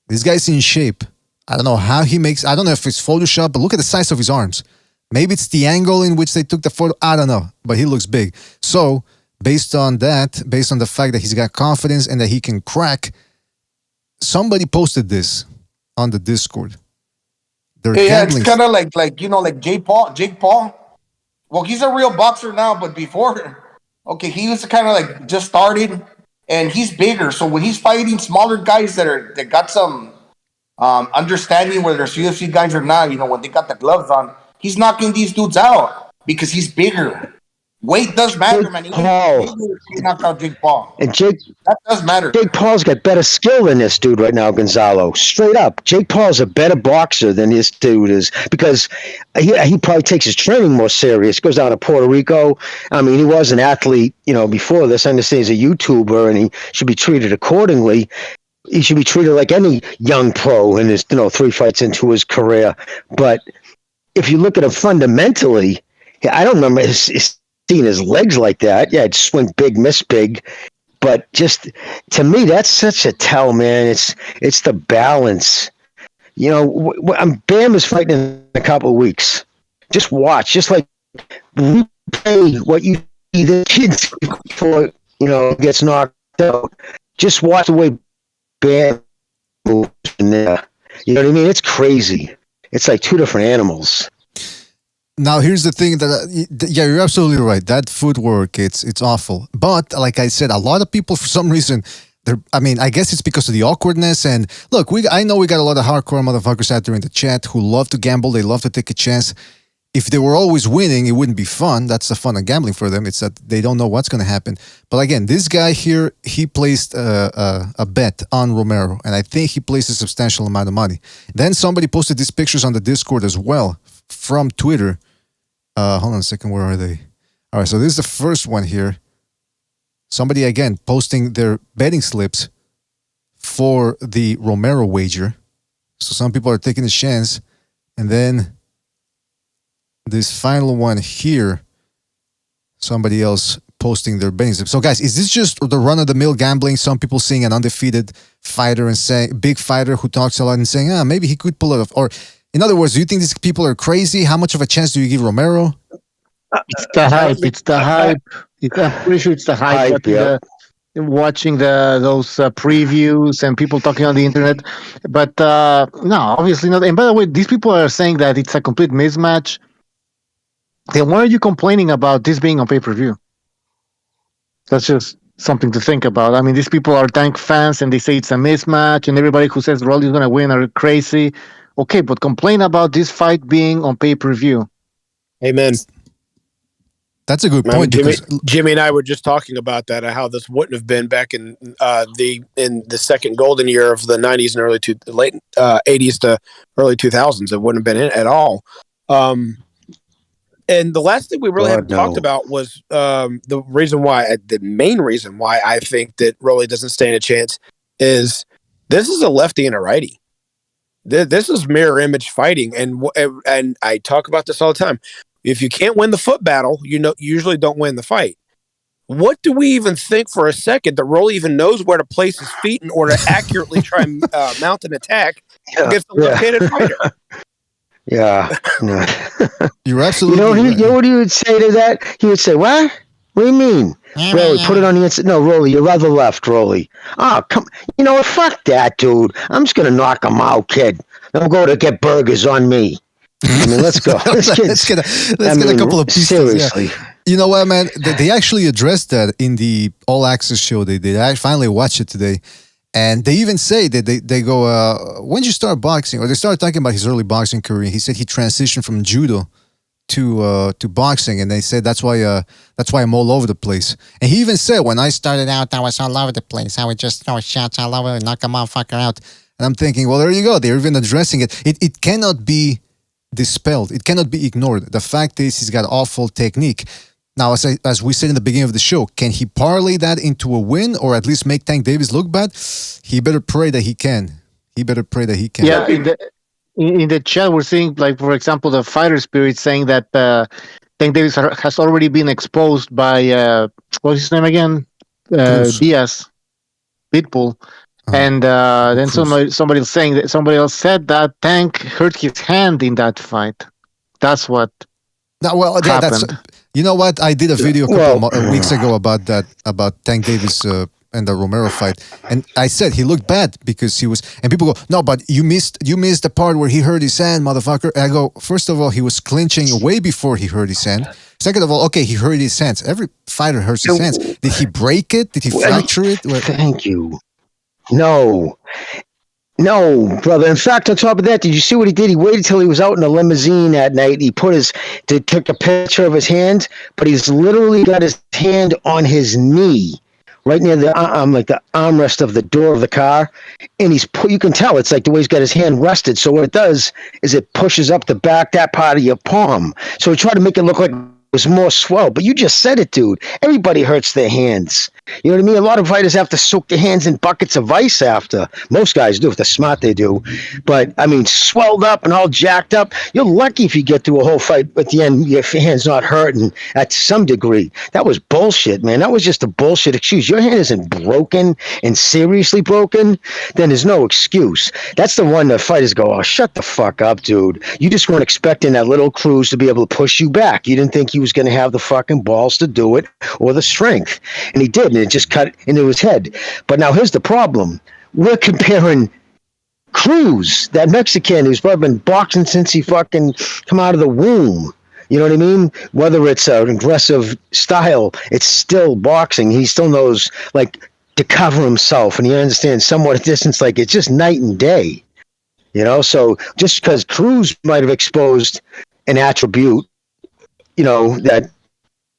This guy's in shape. I don't know how he makes, I don't know if it's Photoshop, but look at the size of his arms. Maybe it's the angle in which they took the photo. I don't know, but he looks big. So, based on that, based on the fact that he's got confidence and that he can crack, somebody posted this on the Discord. Yeah, it's kind of like Jake Paul. Well, he's a real boxer now, but before, okay, he was kind of like just started, and he's bigger. So when he's fighting smaller guys that got some understanding whether there's UFC guys or not, when they got the gloves on, he's knocking these dudes out because he's bigger. Weight does matter, man. Paul. He knocked out Jake Paul. And that does matter. Jake Paul's got better skill than this dude right now, Gonzalo. Straight up. Jake Paul's a better boxer than this dude is because he probably takes his training more serious. Goes down to Puerto Rico. I mean, he was an athlete, before this. I understand he's a YouTuber and he should be treated accordingly. He should be treated like any young pro in his, 3 fights into his career. But if you look at him fundamentally, I don't remember seeing his legs like that. Yeah, I'd swing big, miss big. But just to me, that's such a tell, man. It's the balance. Bam is fighting in a couple of weeks. Just watch. Just like replay what you see the kids before gets knocked out. Just watch the way Bam moves in there. You know what I mean? It's crazy. It's like two different animals. Now, here's the thing that, you're absolutely right. That footwork, it's awful. But like I said, a lot of people, for some reason, I guess it's because of the awkwardness. And look, I know we got a lot of hardcore motherfuckers out there in the chat who love to gamble. They love to take a chance. If they were always winning, it wouldn't be fun. That's the fun of gambling for them. It's that they don't know what's going to happen. But again, this guy here, he placed a bet on Romero. And I think he placed a substantial amount of money. Then somebody posted these pictures on the Discord as well from Twitter. Hold on a second. Where are they? All right. So this is the first one here. Somebody, again, posting their betting slips for the Romero wager. So some people are taking a chance. And then this final one here, somebody else posting their betting slips. So guys, is this just the run-of-the-mill gambling? Some people seeing an undefeated fighter and saying, big fighter who talks a lot and saying, maybe he could pull it off. Or in other words, do you think these people are crazy? How much of a chance do you give Romero? It's the hype. It's the hype. I'm pretty sure it's the hype. Watching those previews and people talking on the internet. But no, obviously not. And by the way, these people are saying that it's a complete mismatch. Then why are you complaining about this being on pay-per-view? That's just something to think about. I mean, these people are Tank fans and they say it's a mismatch, and everybody who says Rolly's going to win are crazy. Okay, but complain about this fight being on pay-per-view. Amen. That's a good point. Jimmy and I were just talking about that, how this wouldn't have been back in the second golden year of the 90s and late 80s to early 2000s. It wouldn't have been in at all. And the last thing we really haven't talked about was the main reason why I think that Rolly doesn't stand a chance is this is a lefty and a righty. This is mirror image fighting, and I talk about this all the time. If you can't win the foot battle, you usually don't win the fight. What do we even think for a second that Rolly even knows where to place his feet in order to accurately try and mount an attack against the left-handed fighter? Yeah, no. You're absolutely right. What he would say to that? He would say, "What? What do you mean, Rolly? Put it on the inside." No, Rolly, you're rather left, Rolly. Oh, come. You know what? Fuck that, dude. I'm just gonna knock him out, kid. Don't go to get burgers on me. I mean, let's go. Let's get a couple of pieces. Seriously. Yeah. You know what, man? They actually addressed that in the All Access show. I finally watched it today. And they even say that they go, when did you start boxing? Or they started talking about his early boxing career. He said he transitioned from judo to boxing, and they said that's why I'm all over the place. And he even said, when I started out, I was all over the place. I would just throw shots all over and knock a motherfucker out. And I'm thinking, well, there you go. They're even addressing it. It cannot be dispelled. It cannot be ignored. The fact is, he's got awful technique. Now, as we said in the beginning of the show, can he parlay that into a win or at least make Tank Davis look bad? He better pray that he can. Yeah, in the chat, we're seeing, like, for example, the Fighter Spirit saying that Tank Davis has already been exposed by, what's his name again? Diaz, Pitbull. And then somebody else said that Tank hurt his hand in that fight. That's what happened. You know what? I did a video a couple of weeks ago about that, about Tank Davis and the Romero fight, and I said he looked bad because he was. And people go, no, but you missed the part where he hurt his hand, motherfucker. And I go, first of all, he was clinching way before he hurt his hand. Second of all, okay, he hurt his hands. Every fighter hurts his hands. Did he break it? Did he fracture it? Thank you. No. No, brother. In fact, on top of that, did you see what he did? He waited till he was out in the limousine that night. He took a picture of his hand, but he's literally got his hand on his knee, right near the like the armrest of the door of the car, and you can tell it's like the way he's got his hand rested. So what it does is it pushes up the back, that part of your palm. So he tried to make it look like it was more swell, but you just said it, dude. Everybody hurts their hands. You know what I mean? A lot of fighters have to soak their hands in buckets of ice after. Most guys do. If they're smart, they do. But, I mean, swelled up and all jacked up. You're lucky if you get through a whole fight at the end, your hand's not hurting at some degree. That was bullshit, man. That was just a bullshit excuse. Your hand isn't broken and seriously broken, then there's no excuse. That's the one that fighters go, oh, shut the fuck up, dude. You just weren't expecting that little Cruz to be able to push you back. You didn't think he was going to have the fucking balls to do it or the strength. And he did, and it just cut into his head. But now here's the problem. We're comparing Cruz, that Mexican who's probably been boxing since he fucking come out of the womb. You know what I mean? Whether it's an aggressive style, it's still boxing. He still knows, like, to cover himself, and he understands somewhat a distance. Like, it's just night and day. You know? So just because Cruz might have exposed an attribute, you know, that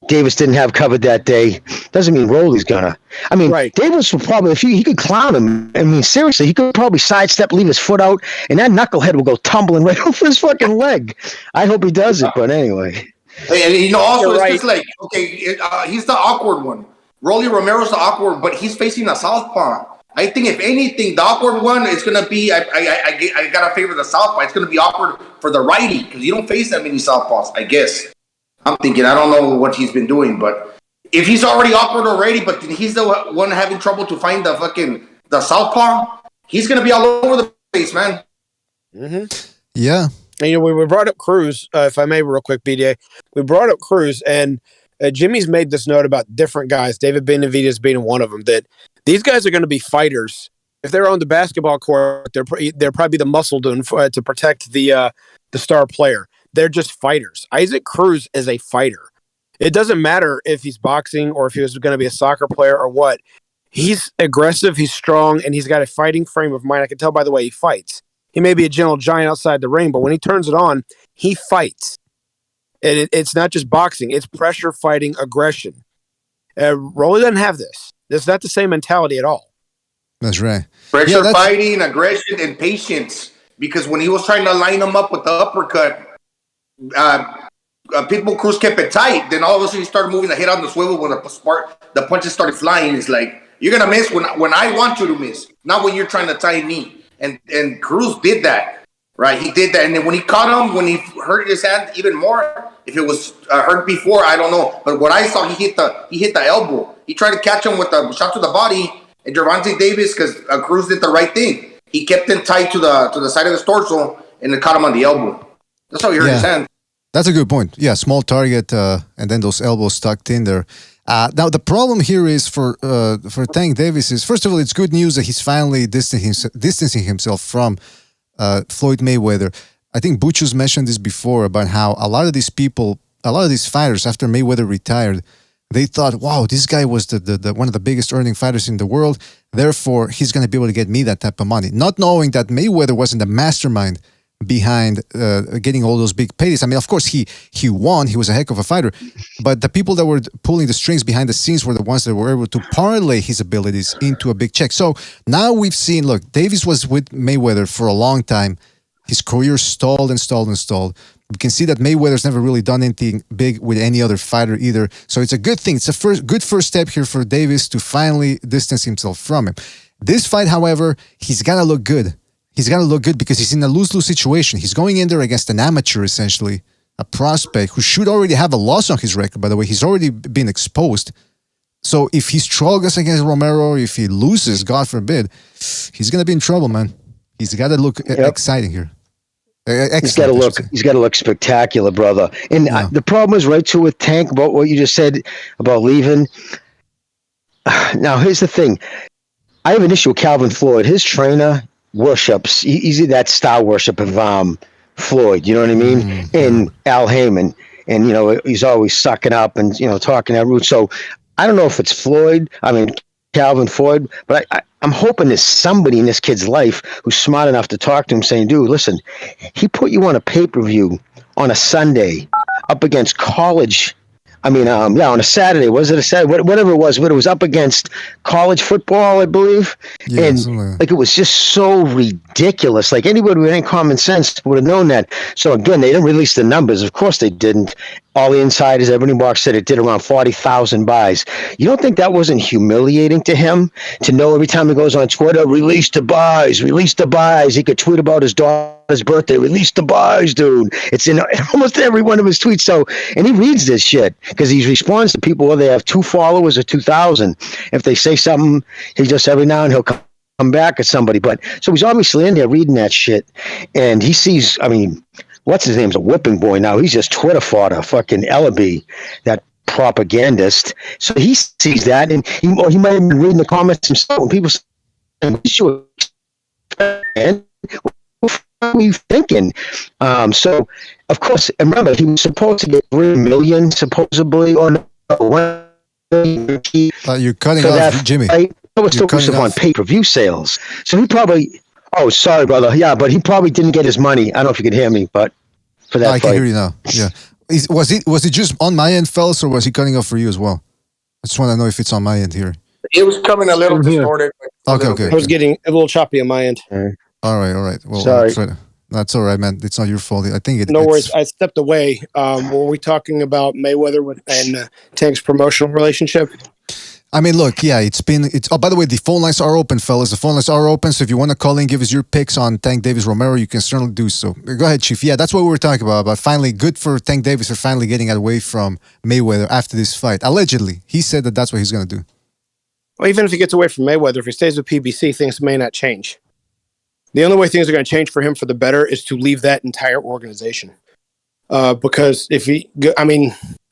Davis didn't have covered that day, doesn't mean Rolly's gonna. I mean, right. Davis would probably, if he could clown him, I mean, seriously, he could probably sidestep, leave his foot out, and that knucklehead will go tumbling right over his fucking leg. I hope he does it, but anyway. And you know, also, it's just like, okay, he's the awkward one. Rolly Romero's the awkward, but he's facing a southpaw. I think, if anything, the awkward one is going to be, I got to favor the southpaw. It's going to be awkward for the righty, because you don't face that many southpaws, I guess. I'm thinking, I don't know what he's been doing, but if he's already awkward already, but he's the one having trouble to find the southpaw, he's going to be all over the place, man. Mm-hmm. Yeah. And, you know, we brought up Cruz, if I may, real quick, BDA. We brought up Cruz, and Jimmy's made this note about different guys, David Benavidez being one of them, that these guys are going to be fighters. If they're on the basketball court, they're probably the muscle to protect the star player. They're just fighters. Isaac Cruz is a fighter. It doesn't matter if he's boxing or if he was going to be a soccer player or what. He's aggressive, he's strong, and he's got a fighting frame of mind. I can tell by the way he fights. He may be a gentle giant outside the ring, but when he turns it on, he fights. And it's not just boxing. It's pressure fighting, aggression. Rolly doesn't have this. It's not the same mentality at all. That's right. Pressure fighting, aggression, and patience. Because when he was trying to line him up with the uppercut, Pitbull Cruz kept it tight. Then all of a sudden he started moving the head on the swivel when the punches started flying. It's like, you're gonna miss when I want you to miss, not when you're trying to tie me. And Cruz did that, right? He did that, and then when he caught him, when he hurt his hand even more. If it was hurt before, I don't know. But what I saw, he hit the elbow. He tried to catch him with a shot to the body, and Gervonta Davis, because Cruz did the right thing. He kept him tight to the side of his torso, and it caught him on the elbow. That's how he hurt his hand. That's a good point. Yeah, small target, and then those elbows tucked in there. Now the problem here is for Tank Davis is, first of all, it's good news that he's finally distancing himself from Floyd Mayweather. I think Butchus mentioned this before about how a lot of these fighters, after Mayweather retired, they thought, wow, this guy was the one of the biggest earning fighters in the world. Therefore, he's going to be able to get me that type of money. Not knowing that Mayweather wasn't the mastermind behind getting all those big paydays. I mean, of course, he won. He was a heck of a fighter. But the people that were pulling the strings behind the scenes were the ones that were able to parlay his abilities into a big check. So now we've seen, look, Davis was with Mayweather for a long time. His career stalled and stalled and stalled. We can see that Mayweather's never really done anything big with any other fighter either. So it's a good thing. It's a good first step here for Davis to finally distance himself from him. This fight, however, he's got to look good. He's got to look good because he's in a lose-lose situation. He's going in there against an amateur, essentially, a prospect who should already have a loss on his record, by the way. He's already been exposed. So if he struggles against Romero, if he loses, God forbid, he's going to be in trouble, man. He's got to look exciting here. He's got to look spectacular, brother. And the problem is right too with Tank about what you just said about leaving. Now, here's the thing. I have an issue with Calvin Floyd. His trainer worships. He's that star worship of Floyd. You know what I mean? And Al Heyman. And, you know, he's always sucking up and, you know, talking that route. So I don't know if it's Floyd. I mean, Calvin Ford, but I'm hoping there's somebody in this kid's life who's smart enough to talk to him saying, dude, listen, he put you on a pay-per-view on a Sunday up against college. On a Saturday. Was it a Saturday? Whatever it was, but it was up against college football, I believe. Yeah, and it was just so ridiculous. Like anybody with any common sense would have known that. So again, they didn't release the numbers. Of course they didn't. All the insiders, everybody box said it did around 40,000 buys. You don't think that wasn't humiliating to him to know every time he goes on Twitter, release the buys, release the buys. He could tweet about his daughter's birthday, release the buys, dude. It's in almost every one of his tweets. So, and he reads this shit because he responds to people whether they have 2 followers or 2,000. If they say something, he just every now and he'll come back at somebody. But so he's obviously in there reading that shit, and he sees. What's his name's a whipping boy now. He's just Twitter fodder, fucking Ellaby, that propagandist. So he sees that, and he might have been reading the comments himself. And people say, what are you thinking? So, of course, and remember, he was supposed to get 3 million, supposedly, or no, 1 million. You're cutting off, Jimmy. I was focused on pay-per-view sales. So he probably... Oh, sorry, brother. Yeah, but he probably didn't get his money. I don't know if you can hear me, but for that I can hear you now. Yeah. Was it just on my end, fellas, or was he cutting off for you as well? I just want to know if it's on my end here. It was coming a little distorted. Okay. I was getting a little choppy on my end. All right. Well, sorry. That's all right, man. It's not your fault. I think No worries. I stepped away. Were we talking about Mayweather and Tank's promotional relationship? Look, yeah, oh, by the way, the phone lines are open, fellas. The phone lines are open, so if you want to call in, give us your picks on Tank Davis Romero, you can certainly do so. Go ahead, Chief. Yeah, that's what we were talking about finally, good for Tank Davis for finally getting away from Mayweather after this fight. Allegedly, he said that that's what he's going to do. Well, even if he gets away from Mayweather, if he stays with PBC, things may not change. The only way things are going to change for him for the better is to leave that entire organization. Because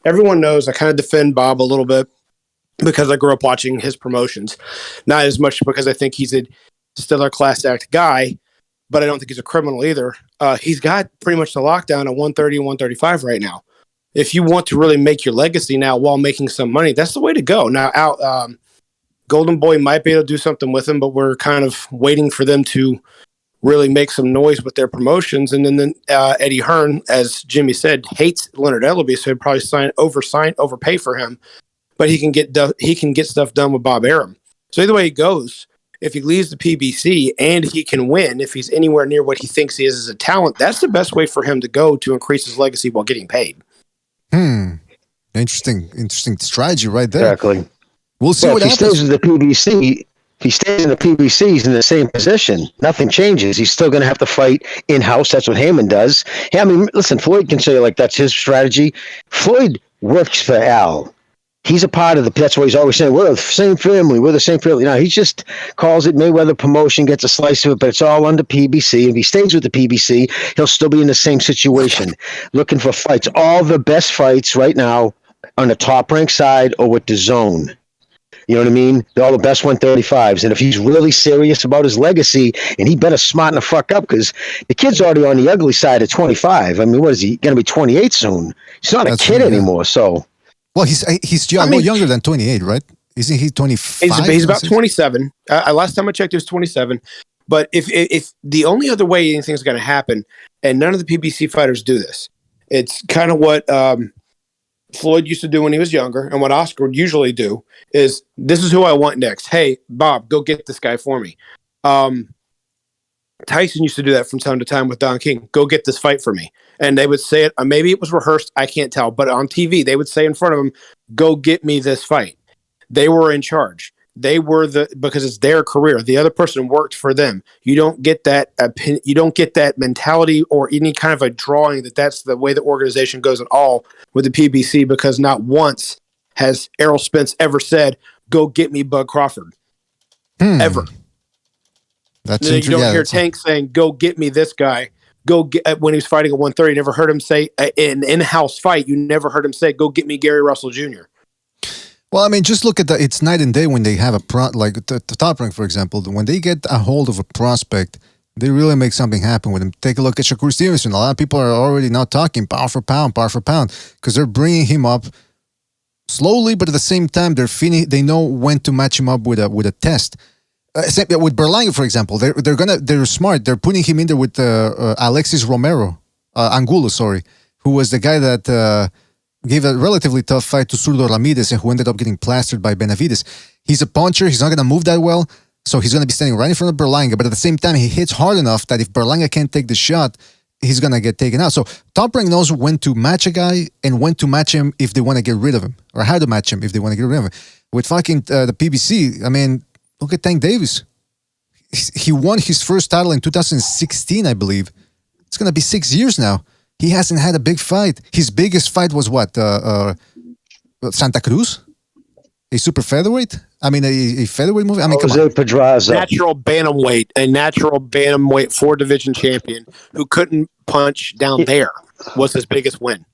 everyone knows I kind of defend Bob a little bit, because I grew up watching his promotions. Not as much because I think he's a stellar class act guy, but I don't think he's a criminal either. He's got pretty much the lockdown at 130 and 135 right now. If you want to really make your legacy now while making some money, that's the way to go. Now, Golden Boy might be able to do something with him, but we're kind of waiting for them to really make some noise with their promotions. And then Eddie Hearn, as Jimmy said, hates Leonard Ellaby, so he'd probably overpay for him. But he can get stuff done with Bob Arum. So either way he goes, if he leaves the PBC and he can win, if he's anywhere near what he thinks he is as a talent, that's the best way for him to go to increase his legacy while getting paid. Interesting strategy right there. Exactly. We'll see what happens. If he stays with the PBC, if he stays in the PBC, he's in the same position. Nothing changes. He's still going to have to fight in-house. That's what Heyman does. Hey, listen, Floyd can say that's his strategy. Floyd works for Al. He's a part of that's what he's always saying. We're the same family. We're the same family. Now, he just calls it Mayweather Promotion, gets a slice of it, but it's all under PBC. If he stays with the PBC, he'll still be in the same situation, looking for fights. All the best fights right now on the top rank side or with the zone. You know what I mean? They're all the best 135s. And if he's really serious about his legacy, and he better smarten the fuck up, because the kid's already on the ugly side at 25. What is he going to be 28 soon? He's not a kid anymore, so... Well, he's younger than 28, right? Isn't he 25? He's about 27. Last time I checked, he was 27. But if the only other way anything's going to happen, and none of the PBC fighters do this, it's kind of what Floyd used to do when he was younger, and what Oscar would usually do is, this is who I want next. Hey, Bob, go get this guy for me. Tyson used to do that from time to time with Don King. Go get this fight for me. And they would say it, maybe it was rehearsed, I can't tell, but on TV, they would say in front of him, go get me this fight. They were in charge. They were because it's their career. The other person worked for them. You don't get that mentality or any kind of a drawing that's the way the organization goes at all with the PBC, because not once has Errol Spence ever said, go get me Bud Crawford. Ever. That's you don't hear Tank saying, go get me this guy. Go get, when he was fighting at 130, you never heard him say, in an in-house fight, you never heard him say, go get me Gary Russell Jr. Well, just look at it's night and day when they have like the Top Rank, for example. When they get a hold of a prospect, they really make something happen with him. Take a look at Shakur Stevenson. A lot of people are already now talking pound for pound, because they're bringing him up slowly, but at the same time, they know when to match him up with a test. With Berlanga, for example, they're smart. They're putting him in there with Alexis Romero, Angulo, sorry, who was the guy that gave a relatively tough fight to Zurdo Ramirez and who ended up getting plastered by Benavides. He's a puncher. He's not going to move that well, so he's going to be standing right in front of Berlanga. But at the same time, he hits hard enough that if Berlanga can't take the shot, he's going to get taken out. So Top Rank knows when to match a guy and when to match him if they want to get rid of him, or how to match him if they want to get rid of him. With fucking the PBC, I mean, look at Tank Davis. He won his first title in 2016, I believe. It's going to be 6 years now. He hasn't had a big fight. His biggest fight was what? Santa Cruz? A super featherweight? I mean, a featherweight movie? I mean, come on. Pedraza. Natural bantamweight, a natural bantamweight 4-division champion who couldn't punch down there was his biggest win.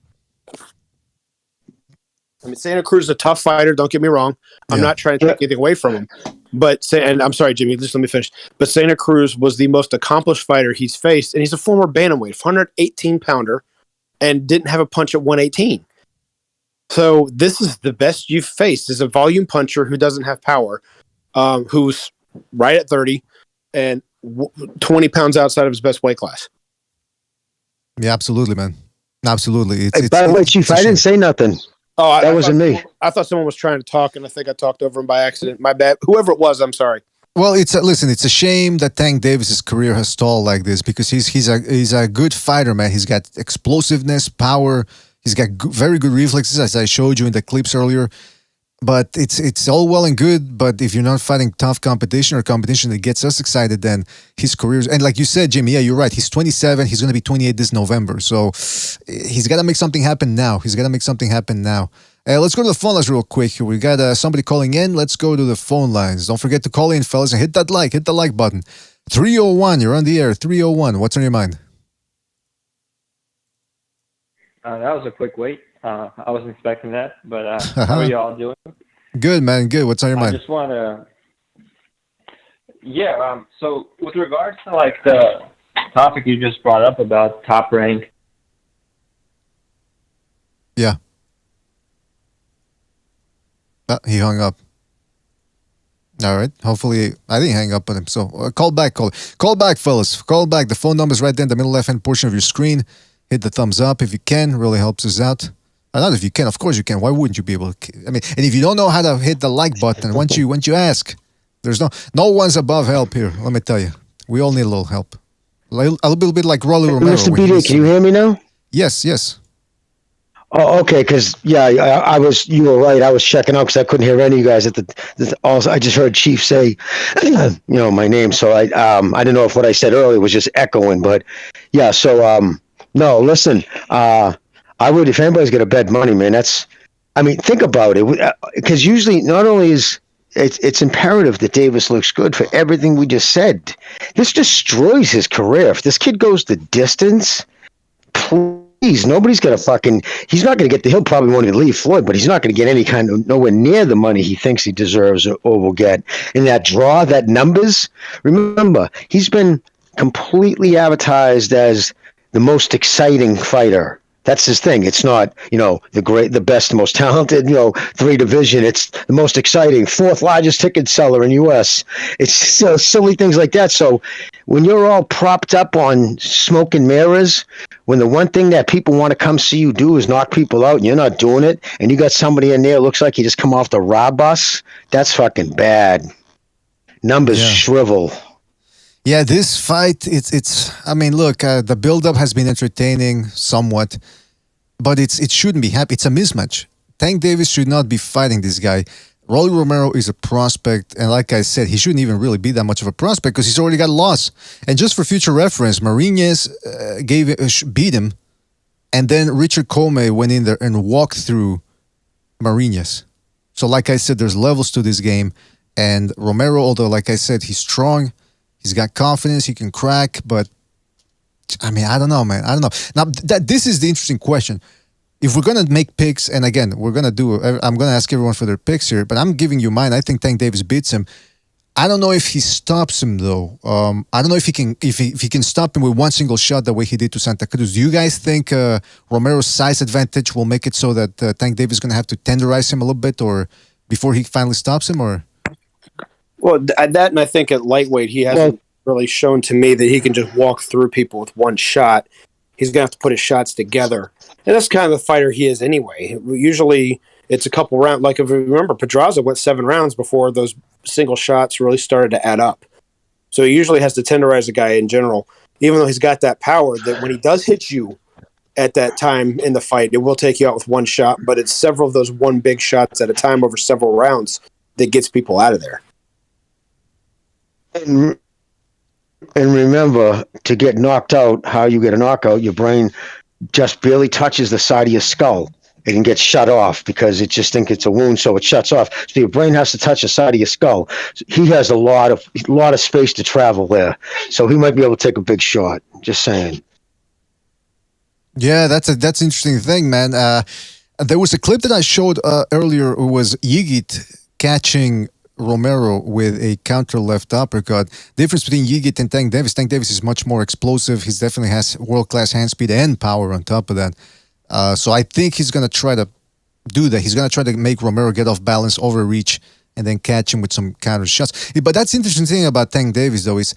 I mean, Santa Cruz is a tough fighter. Don't get me wrong. I'm not trying to take anything away from him. And I'm sorry, Jimmy, just let me finish. But Santa Cruz was the most accomplished fighter he's faced, and he's a former bantamweight, 118-pounder, and didn't have a punch at 118. So this is the best you've faced, is a volume puncher who doesn't have power, who's right at 30 and 20 pounds outside of his best weight class. Yeah, absolutely, man. Absolutely. By the way, Chief, I didn't say nothing. Oh, that wasn't me. I thought someone was trying to talk, and I think I talked over him by accident. My bad. Whoever it was, I'm sorry. Well, listen. It's a shame that Tank Davis's career has stalled like this because he's a good fighter, man. He's got explosiveness, power. He's got very good reflexes, as I showed you in the clips earlier. But it's all well and good. But if you're not fighting tough competition or competition that gets us excited, then his career's... And like you said, Jimmy, yeah, you're right. He's 27. He's going to be 28 this November. So he's got to make something happen now. Let's go to the phone lines real quick. We got somebody calling in. Let's go to the phone lines. Don't forget to call in, fellas, and hit the like button. 301, you're on the air. 301, what's on your mind? That was a quick wait. I wasn't expecting that, but how are y'all doing? Good, man. Good. What's on your mind? I just want to... Yeah, so with regards to like the topic you just brought up about Top Rank. Yeah. He hung up. All right. Hopefully, I didn't hang up on him. So call back, fellas. Call back. The phone number is right there in the middle left-hand portion of your screen. Hit the thumbs up if you can. Really helps us out. Not if you can. Of course you can. Why wouldn't you be able to? I mean, and if you don't know how to hit the like button, once you ask, there's no one's above help here. Let me tell you, we all need a little help. A little bit like Rolando Romero. Mr. BD, can you hear me now? Yes. Oh, okay. Because you were right. I was checking out because I couldn't hear any of you guys also, I just heard Chief say, my name. So I didn't know if what I said earlier was just echoing. But yeah. So no, listen. I would, if anybody's going to bet money, man. Think about it. Because usually, not only is it's imperative that Davis looks good for everything we just said. This destroys his career. If this kid goes the distance, please, nobody's going to he's not going to get he'll probably won't even leave Floyd, but he's not going to get any kind of, nowhere near the money he thinks he deserves or will get. In that draw, that numbers, remember, he's been completely advertised as the most exciting fighter. That's his thing. It's not, the best, the most talented, 3-division. It's the most exciting, 4th largest ticket seller in U.S. It's silly things like that. So when you're all propped up on smoke and mirrors, when the one thing that people want to come see you do is knock people out and you're not doing it, and you got somebody in there, looks like you just come off the rob bus, that's fucking bad. Numbers shrivel. Yeah, this fight, look, the buildup has been entertaining somewhat, but it shouldn't be happy. It's a mismatch. Tank Davis should not be fighting this guy. Rolando Romero is a prospect, and like I said, he shouldn't even really be that much of a prospect because he's already got a loss. And just for future reference, Marinez beat him, and then Richard Comey went in there and walked through Marinez. So like I said, there's levels to this game, and Romero, although like I said, he's strong, he's got confidence, he can crack, but I don't know, man. I don't know. Now, this is the interesting question. If we're going to make picks, and again, I'm going to ask everyone for their picks here, but I'm giving you mine. I think Tank Davis beats him. I don't know if he stops him though. I don't know if he can stop him with one single shot the way he did to Santa Cruz. Do you guys think Romero's size advantage will make it so that Tank Davis is going to have to tenderize him a little bit, or before he finally stops him, or? Well, that, and I think at lightweight he hasn't really shown to me that he can just walk through people with one shot. He's going to have to put his shots together, and that's kind of the fighter he is anyway. Usually, it's a couple rounds. Like if you remember, Pedraza went 7 rounds before those single shots really started to add up. So he usually has to tenderize a guy in general, even though he's got that power that when he does hit you at that time in the fight, it will take you out with one shot, but it's several of those one big shots at a time over several rounds that gets people out of there. And remember, to get knocked out, how you get a knockout, your brain just barely touches the side of your skull. It can get shut off because it just thinks it's a wound, so it shuts off. So your brain has to touch the side of your skull. He has a lot of space to travel there, so he might be able to take a big shot. Just saying. Yeah, that's an interesting thing, man. There was a clip that I showed earlier. It was Yigit catching Romero with a counter left uppercut. Difference between Yigit and Tank Davis. Tank Davis is much more explosive. He definitely has world-class hand speed and power on top of that. So I think he's going to try to do that. He's going to try to make Romero get off balance, overreach, and then catch him with some counter shots. But that's the interesting thing about Tank Davis, though, is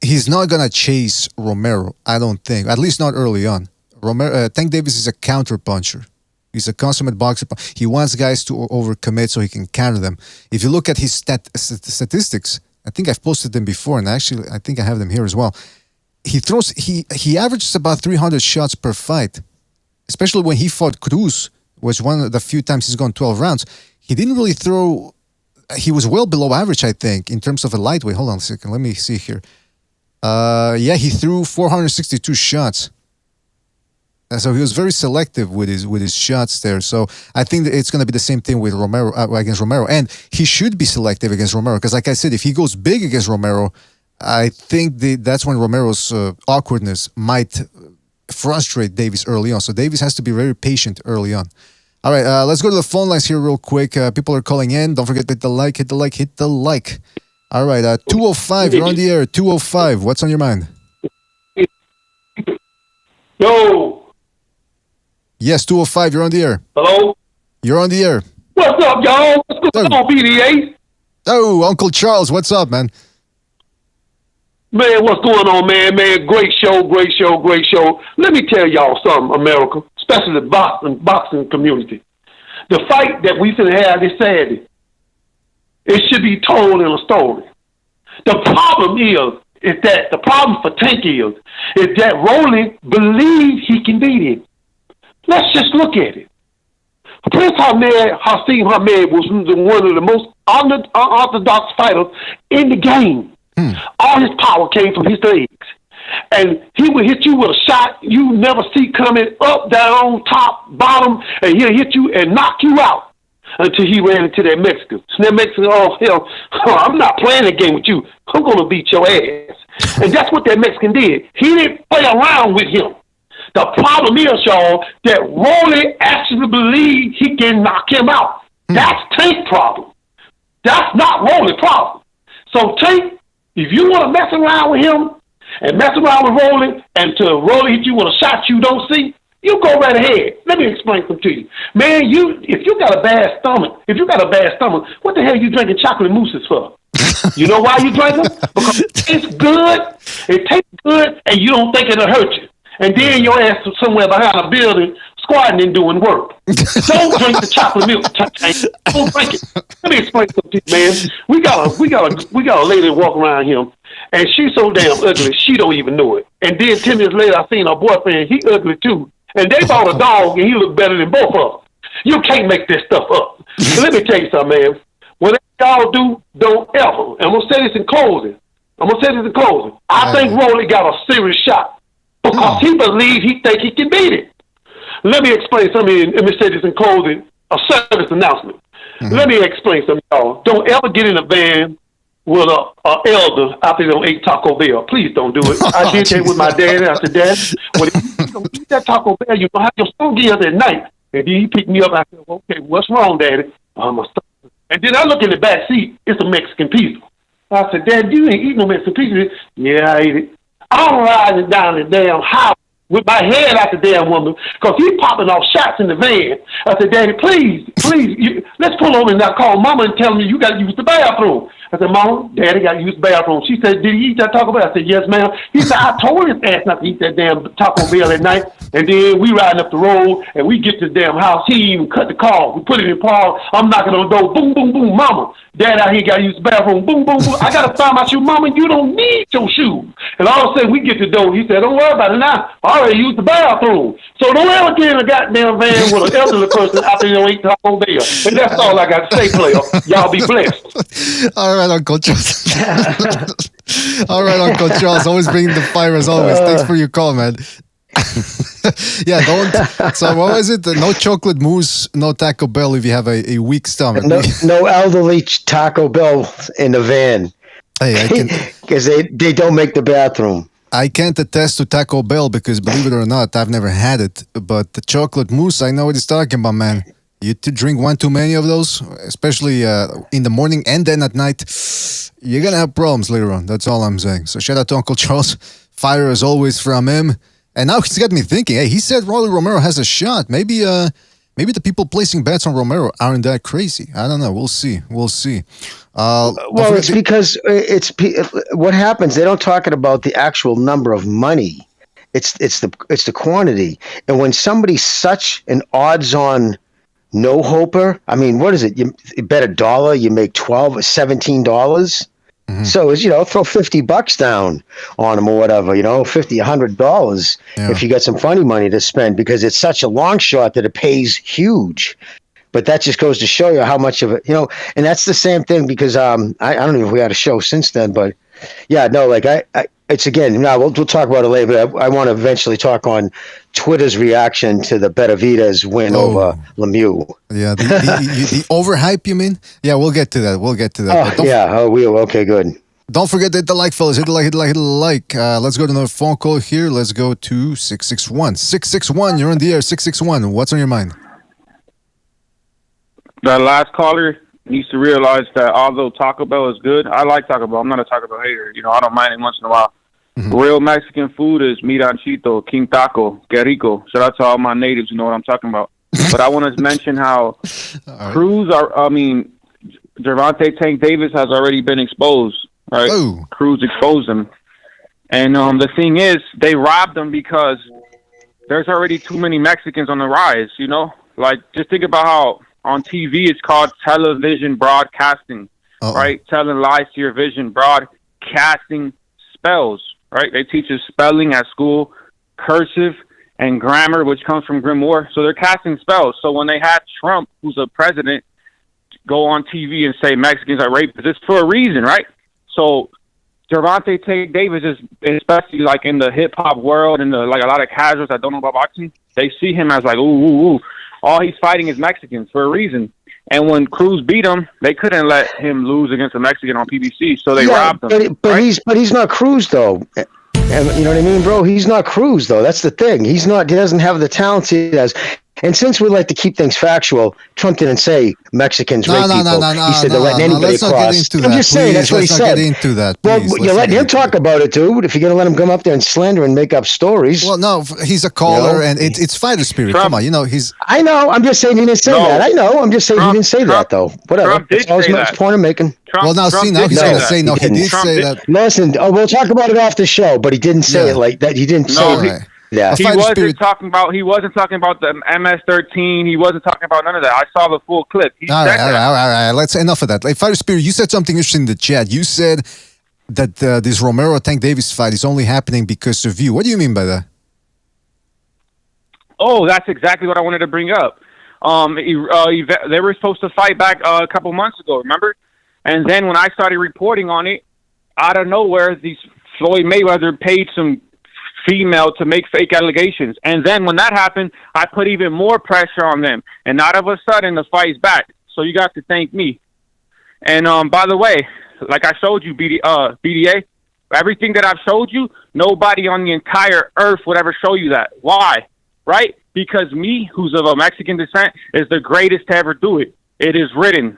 he's not going to chase Romero, I don't think. At least not early on. Tank Davis is a counter puncher. He's a consummate boxer. He wants guys to overcommit so he can counter them. If you look at his statistics, I think I've posted them before, and actually I think I have them here as well. He averages about 300 shots per fight. Especially when he fought Cruz, was one of the few times he's gone 12 rounds. He didn't really throw. He was well below average, I think, in terms of a lightweight. Hold on a second. Let me see here. He threw 462 shots. So he was very selective with his shots there. So I think that it's going to be the same thing with Romero against Romero, and he should be selective against Romero because, like I said, if he goes big against Romero, I think that's when Romero's awkwardness might frustrate Davis early on. So Davis has to be very patient early on. All right, let's go to the phone lines here real quick. People are calling in. Don't forget to hit the like. All right, 205, you're on the air. 205, what's on your mind? Yo. Yes, 205, you're on the air. Hello? You're on the air. What's up, y'all? What's going on, BDA? Oh, Uncle Charles, what's up, man? Man, what's going on, man? Great show. Let me tell y'all something, America, especially the boxing community. The fight that we finna have this Saturday, it should be told in a story. The problem is the problem for Tank is that Rolly believes he can beat him. Let's just look at it. Prince Hassim Hamed was one of the most unorthodox fighters in the game. All his power came from his legs. And he would hit you with a shot you never see coming up, down, top, bottom, and he'll hit you and knock you out until he ran into that Mexican. So that Mexican, oh, hell, I'm not playing a game with you. I'm going to beat your ass. And that's what that Mexican did. He didn't play around with him. The problem is, y'all, that Rolly actually believes he can knock him out. That's Tank's problem. That's not Rolly's problem. So Tank, if you want to mess around with him and mess around with Rolly and to Rolly hit you with a shot you don't see, you go right ahead. Let me explain something to you. Man, if you got a bad stomach, what the hell are you drinking chocolate mousses for? You know why you drink them? Because it tastes good, and you don't think it'll hurt you. And then your ass is somewhere behind a building squatting and doing work. Don't drink the chocolate milk. Don't drink it. Let me explain something to you, man. We got a lady that walk around him, and she's so damn ugly she don't even know it. And then 10 minutes later, I seen her boyfriend. He ugly too. And they bought a dog, and he looked better than both of them. You can't make this stuff up. So let me tell you something, man. Whatever y'all do, don't ever. And I'm gonna say this in closing. I think Rolly got a serious shot. Because he believes he think he can beat it. Let me explain something. Let me say this in closing. A service announcement. Let me explain something, y'all. Don't ever get in a van with a elder after they don't eat Taco Bell. Please don't do it. I did that with my dad. I said, Dad, when you don't eat that Taco Bell, you don't have your stomach at night. And then he picked me up. I said, okay, what's wrong, Daddy? My stomach. And then I look in the back seat. It's a Mexican pizza. I said, Dad, you ain't eating no Mexican pizza. Yeah, I ate it. I'm riding down the damn house with my head out the damn woman because he's popping off shots in the van. I said, Daddy, please, let's pull over and now call Mama and tell me you got to use the bathroom. I said, Mama, Daddy got to use the bathroom. She said, did he eat that Taco Bell? I said, yes, ma'am. He said, I told his ass not to eat that damn Taco Bell at night. And then we riding up the road and we get to the damn house. He even cut the car. We put it in park. I'm knocking on the door. Boom, boom, boom. Mama, Dad out here got to use the bathroom. Boom, boom, boom. I got to find my shoe. Mama, you don't need your shoes. And all of a sudden we get to the door. He said, don't worry about it now. I already used the bathroom. So don't ever get in a goddamn van with an elderly person after you don't eat Taco Bell. And that's all I got to say, player. Y'all be blessed. All right, Uncle Charles. All right, Uncle Charles. Always bringing the fire as always. Thanks for your call, man. Yeah, don't. So what was it? No chocolate mousse, no Taco Bell if you have a weak stomach. No elderly Taco Bell in the van. Hey, I can because they don't make the bathroom. I can't attest to Taco Bell because, believe it or not, I've never had it. But the chocolate mousse, I know what he's talking about, man. You to drink one too many of those, especially in the morning and then at night, you're gonna have problems later on. That's all I'm saying. So shout out to Uncle Charles. Fire as always from him. And now he's got me thinking. Hey, he said Rolando Romero has a shot. Maybe the people placing bets on Romero aren't that crazy. I don't know. We'll see. Well, it's because it's what happens. They don't talk about the actual number of money. It's the quantity. And when somebody's such an odds-on no-hoper, I mean, what is it? You bet $1, you make $12 or $17. Mm-hmm. So it's, throw $50 down on them or whatever, $50, $100 if you got some funny money to spend, because it's such a long shot that it pays huge. But that just goes to show you how much of it, and that's the same thing because I don't know if we had a show since then, but yeah, no, like it's again, we'll talk about it later, but I want to eventually talk on Twitter's reaction to the Benavidez win over Lemieux. Yeah, the overhype, you mean? Yeah, we'll get to that. Okay, good. Don't forget to hit the like, fellas. Hit the like. Let's go to another phone call here. Let's go to 661. 661, you're on the air. 661, what's on your mind? That last caller needs to realize that although Taco Bell is good, I like Taco Bell. I'm not a Taco Bell hater. I don't mind it once in a while. Mm-hmm. Real Mexican food is miranchito, king taco, que rico. Shout out to all my natives, you know what I'm talking about. But I want to mention how Gervonta Tank Davis has already been exposed, right? Ooh. Cruz exposed him. And the thing is, they robbed him because there's already too many Mexicans on the rise, Like, just think about how on TV it's called television broadcasting, right? Telling lies to your vision, broadcasting spells, right? They teach us spelling at school, cursive, and grammar, which comes from Grimoire. So they're casting spells. So when they had Trump, who's a president, go on TV and say Mexicans are rapists, it's for a reason, right? So Gervonta Tank Davis is, especially like in the hip hop world and like a lot of casuals that don't know about boxing, they see him as like, ooh. All he's fighting is Mexicans for a reason. And when Cruz beat him, they couldn't let him lose against a Mexican on PBC, so they robbed him. But he's not Cruz though. And you know what I mean, bro? He's not Cruz though. That's the thing. He doesn't have the talent he has. And since we like to keep things factual, Trump didn't say Mexicans rape people. He said they're letting anybody cross. I'm just saying that's what he said. Get into that. Well, you're letting him talk about it, dude. If you're going to let him come up there and slander and make up stories. Well, no, he's a caller, and it's fighter spirit. Trump. Come on, he's. I know. I'm just saying he didn't say that. I know. I'm just saying he didn't say that, though. Whatever. Trump did say that. Point I'm making. Well, now see, now he's going to say no. He did say that. Listen, we'll talk about it off the show, but he didn't say it like that. He didn't say it. Yeah. He wasn't talking about the MS-13. He wasn't talking about none of that. I saw the full clip. All right. Let's enough of that. Like, Fighter Spirit, you said something interesting in the chat. You said that this Romero Tank Davis fight is only happening because of you. What do you mean by that? Oh, that's exactly what I wanted to bring up. They were supposed to fight back a couple months ago, remember? And then when I started reporting on it, out of nowhere, Floyd Mayweather paid some female to make fake allegations. And then when that happened, I put even more pressure on them. And out of a sudden, the fight's back. So you got to thank me. And by the way, like I showed you, BDA, everything that I've showed you, nobody on the entire earth would ever show you that. Why? Right? Because me, who's of a Mexican descent, is the greatest to ever do it. It is written.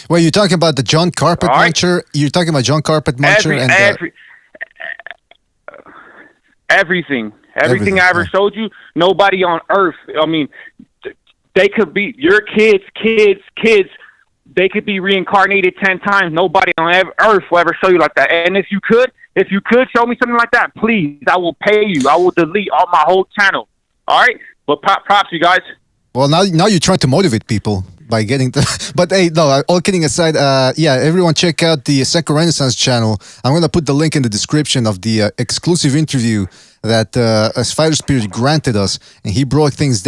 Well, you're talking about the John Carpet Muncher. You're talking about John Carpet Muncher everything I ever showed you. Nobody on earth. I mean, they could be your kids. They could be reincarnated 10 times. Nobody on earth will ever show you like that. And if you could show me something like that, please, I will pay you. I will delete all my whole channel. All right, but props, you guys. Well, now you're trying to motivate people by getting the. But hey, no, all kidding aside, everyone check out the Second Renaissance channel. I'm going to put the link in the description of the exclusive interview that Fighter Spirit granted us, and he broke things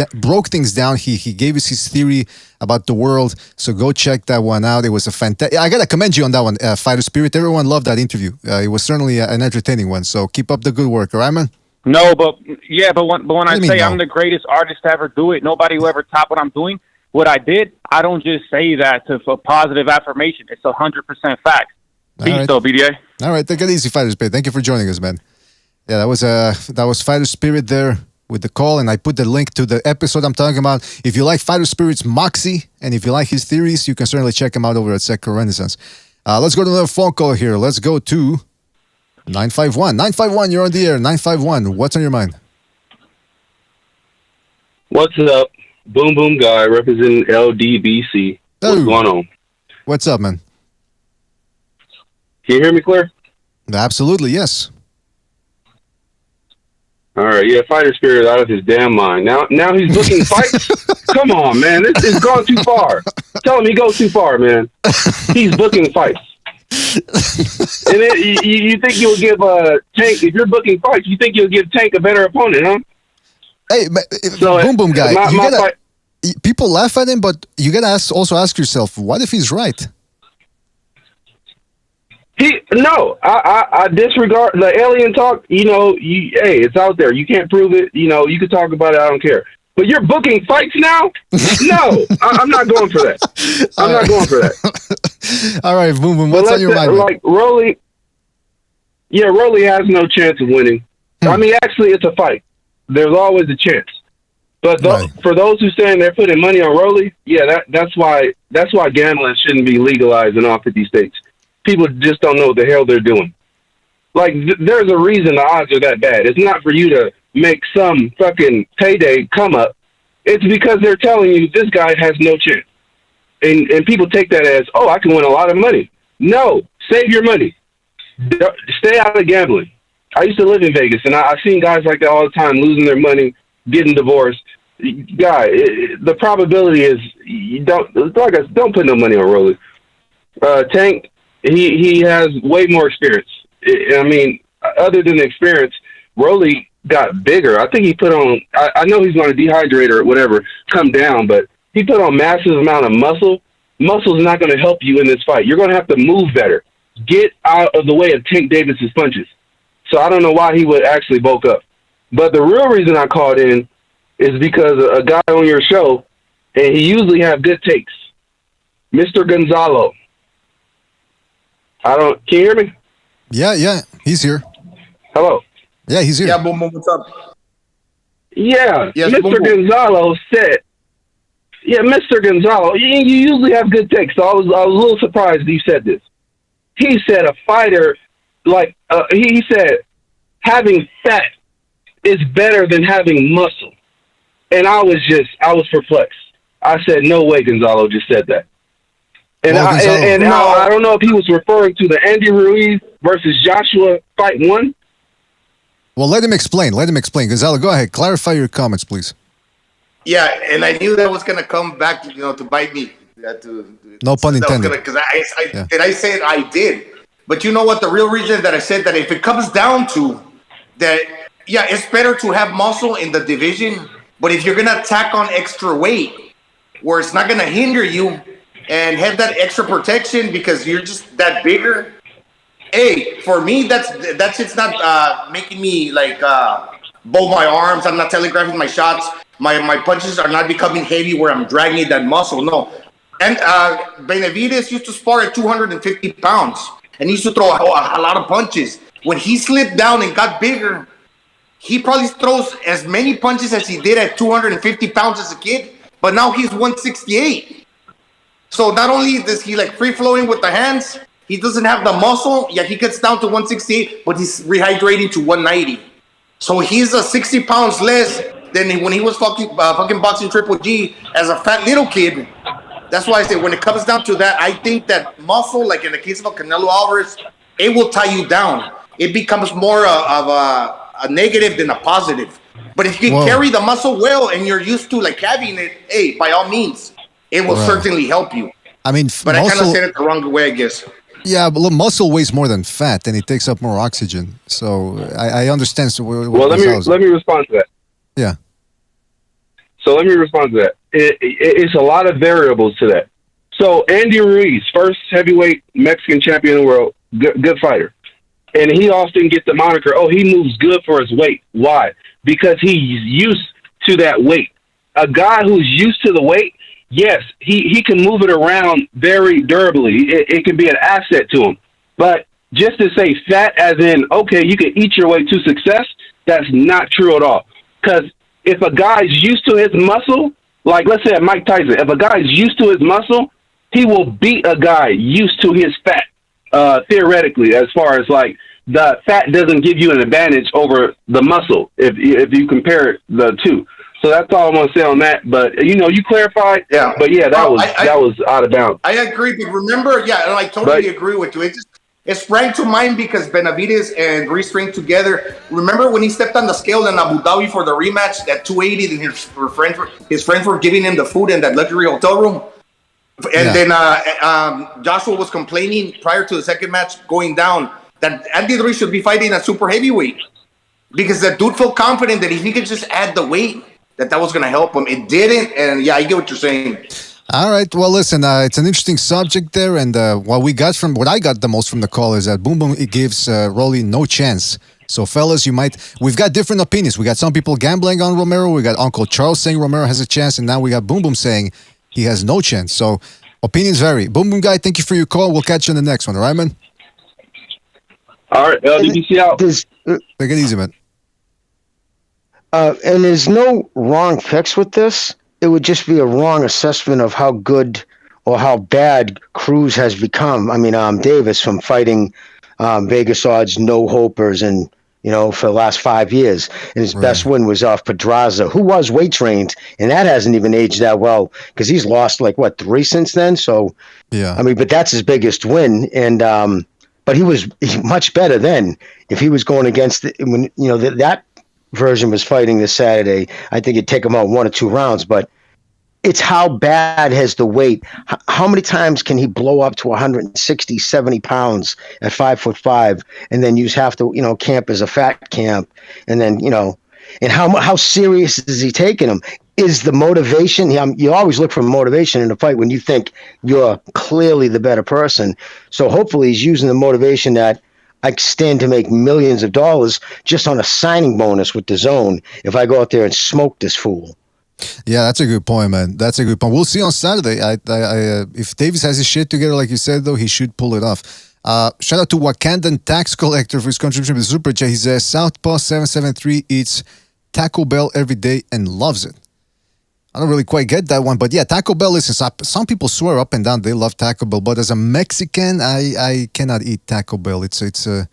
down. He gave us his theory about the world. So go check that one out. It was a fantastic. I gotta commend you on that one, Fighter Spirit. Everyone loved that interview. It was certainly an entertaining one. So keep up the good work, all right, man? No, but when I say I'm the greatest artist to ever do it, nobody will ever top what I'm doing. What I did, I don't just say that for positive affirmation. It's 100% fact. Peace, though, BDA. All right, take it easy, Fighter Spirit. Thank you for joining us, man. Yeah, that was Fighter Spirit there with the call, and I put the link to the episode I'm talking about. If you like Fighter Spirit's moxie, and if you like his theories, you can certainly check him out over at Second Renaissance. Let's go to another phone call here. Let's go to 951. 951, you're on the air. 951, what's on your mind? What's up? Boom Boom Guy representing LDBC. What's going on? What's up, man? Can you hear me clear? Absolutely, yes. All right, yeah, Fighter Spirit out of his damn mind. Now he's booking fights? Come on, man. It's gone too far. Tell him he goes too far, man. He's booking fights. And then you think you'll give Tank, if you're booking fights, you think you'll give Tank a better opponent, huh? Hey, so, Boom Boom Guy, people laugh at him, but you gotta also ask yourself, what if he's right? I disregard the alien talk. Hey, it's out there. You can't prove it. You can talk about it. I don't care. But you're booking fights now? No, I'm not going for that. I'm not going for that. All right, Boom Boom, what's on your mind? Like Rolly has no chance of winning. I mean, actually, it's a fight. There's always a chance. But for those who saying they're putting money on Rolly, that's why gambling shouldn't be legalized in all 50 states. People just don't know what the hell they're doing. Like, there's a reason the odds are that bad. It's not for you to make some fucking payday come up. It's because they're telling you this guy has no chance. And people take that as, oh, I can win a lot of money. No, save your money. Stay out of gambling. I used to live in Vegas, and I've seen guys like that all the time losing their money, getting divorced. The probability is don't put no money on Rolly. Tank, he has way more experience. I mean, other than the experience, Rolly got bigger. I think he put on. I know he's going to dehydrate or whatever, come down, but he put on massive amount of muscle. Muscle is not going to help you in this fight. You're going to have to move better. Get out of the way of Tank Davis's punches. So I don't know why he would actually bulk up. But the real reason I called in is because a guy on your show, and he usually have good takes, Mr. Gonzalo. Can you hear me? Yeah, he's here. Hello. Yeah, he's here. Yeah, Boom Boom, what's up? Yeah, yes, Mr. Boom Boom. Gonzalo said, Mr. Gonzalo, you usually have good takes, so I was a little surprised you said this. He said a fighter, he said having fat is better than having muscle. And I was perplexed. I said, no way Gonzalo just said that. And I don't know if he was referring to the Andy Ruiz versus Joshua fight one. Well, let him explain. Gonzalo, go ahead. Clarify your comments, please. Yeah, and I knew that was going to come back, to bite me. No pun intended. Because did I say it? I did. But you know what? The real reason that I said that, if it comes down to that, it's better to have muscle in the division. But if you're going to tack on extra weight, where it's not going to hinder you, and have that extra protection because you're just that bigger. Hey, for me, that's it's not making me bow my arms. I'm not telegraphing my shots. My punches are not becoming heavy where I'm dragging that muscle. No. And Benavidez used to spar at 250 pounds and he used to throw a lot of punches. When he slipped down and got bigger, he probably throws as many punches as he did at 250 pounds as a kid, but now he's 168. So not only does he like free flowing with the hands, he doesn't have the muscle. Yeah, he gets down to 168, but he's rehydrating to 190. So he's 60 pounds less than when he was fucking boxing Triple G as a fat little kid. That's why I say when it comes down to that, I think that muscle, like in the case of Canelo Alvarez, it will tie you down. It becomes more of a negative than a positive. But if you can carry the muscle well and you're used to like having it, hey, by all means, it will certainly help you. I mean, but I kind of said it the wrong way, I guess. Yeah, but muscle weighs more than fat, and it takes up more oxygen. So I understand. So well, let me respond to that. Yeah. So let me respond to that. It's a lot of variables to that. So Andy Ruiz, first heavyweight Mexican champion in the world, good fighter. And he often gets the moniker, oh, he moves good for his weight. Why? Because he's used to that weight. A guy who's used to the weight, yes, he can move it around very durably. It can be an asset to him. But just to say fat as in, okay, you can eat your way to success, that's not true at all. Because if a guy's used to his muscle, like let's say Mike Tyson, if a guy's used to his muscle, he will beat a guy used to his fat, theoretically, as far as like the fat doesn't give you an advantage over the muscle if you compare the two. So that's all I want to say on that. But you clarified. Yeah. But yeah, that was out of bounds. I agree. But remember, and I totally agree with you. It sprang to mind because Benavidez and Reese trained together. Remember when he stepped on the scale in Abu Dhabi for the rematch at 280, and his friends were giving him the food in that luxury hotel room. And then Joshua was complaining prior to the second match going down that Andy Ruiz should be fighting at super heavyweight because the dude felt confident that if he could just add the weight, that was going to help him. It didn't, and yeah, I get what you're saying. All right. Well, listen, it's an interesting subject there, and what I got the most from the call is that Boom Boom gives Rolly no chance. So, fellas, we've got different opinions. We got some people gambling on Romero. We got Uncle Charles saying Romero has a chance, and now we got Boom Boom saying he has no chance. So, opinions vary. Boom Boom guy, thank you for your call. We'll catch you in the next one. All right, man? All right. LDBC out. Take it easy, man. And there's no wrong fix with this. It would just be a wrong assessment of how good or how bad Cruz has become. I mean, Davis from fighting Vegas odds, no hopers, and for the last 5 years, and his best win was off Pedraza, who was weight trained, and that hasn't even aged that well because he's lost 3 since then. So yeah, I mean, but that's his biggest win, and but he was much better then. If he was going against that version was fighting this Saturday, I think it'd take him out 1 or 2 rounds, but it's how bad has the weight. How many times can he blow up to 160, 70 pounds at 5'5", and then use half the, camp as a fat camp. And then, and how serious is he taking him? Is the motivation, you always look for motivation in a fight when you think you're clearly the better person. So hopefully he's using the motivation that I stand to make millions of dollars just on a signing bonus with the zone if I go out there and smoke this fool. Yeah, that's a good point, man. That's a good point. We'll see on Saturday. If Davis has his shit together, like you said, though, he should pull it off. Shout out to Wakandan Tax Collector for his contribution to the Super Chat. He says, Southpaw 773 eats Taco Bell every day and loves it. I don't really quite get that one, but yeah, Taco Bell, listen, some people swear up and down they love Taco Bell, but as a Mexican, I cannot eat Taco Bell. It's an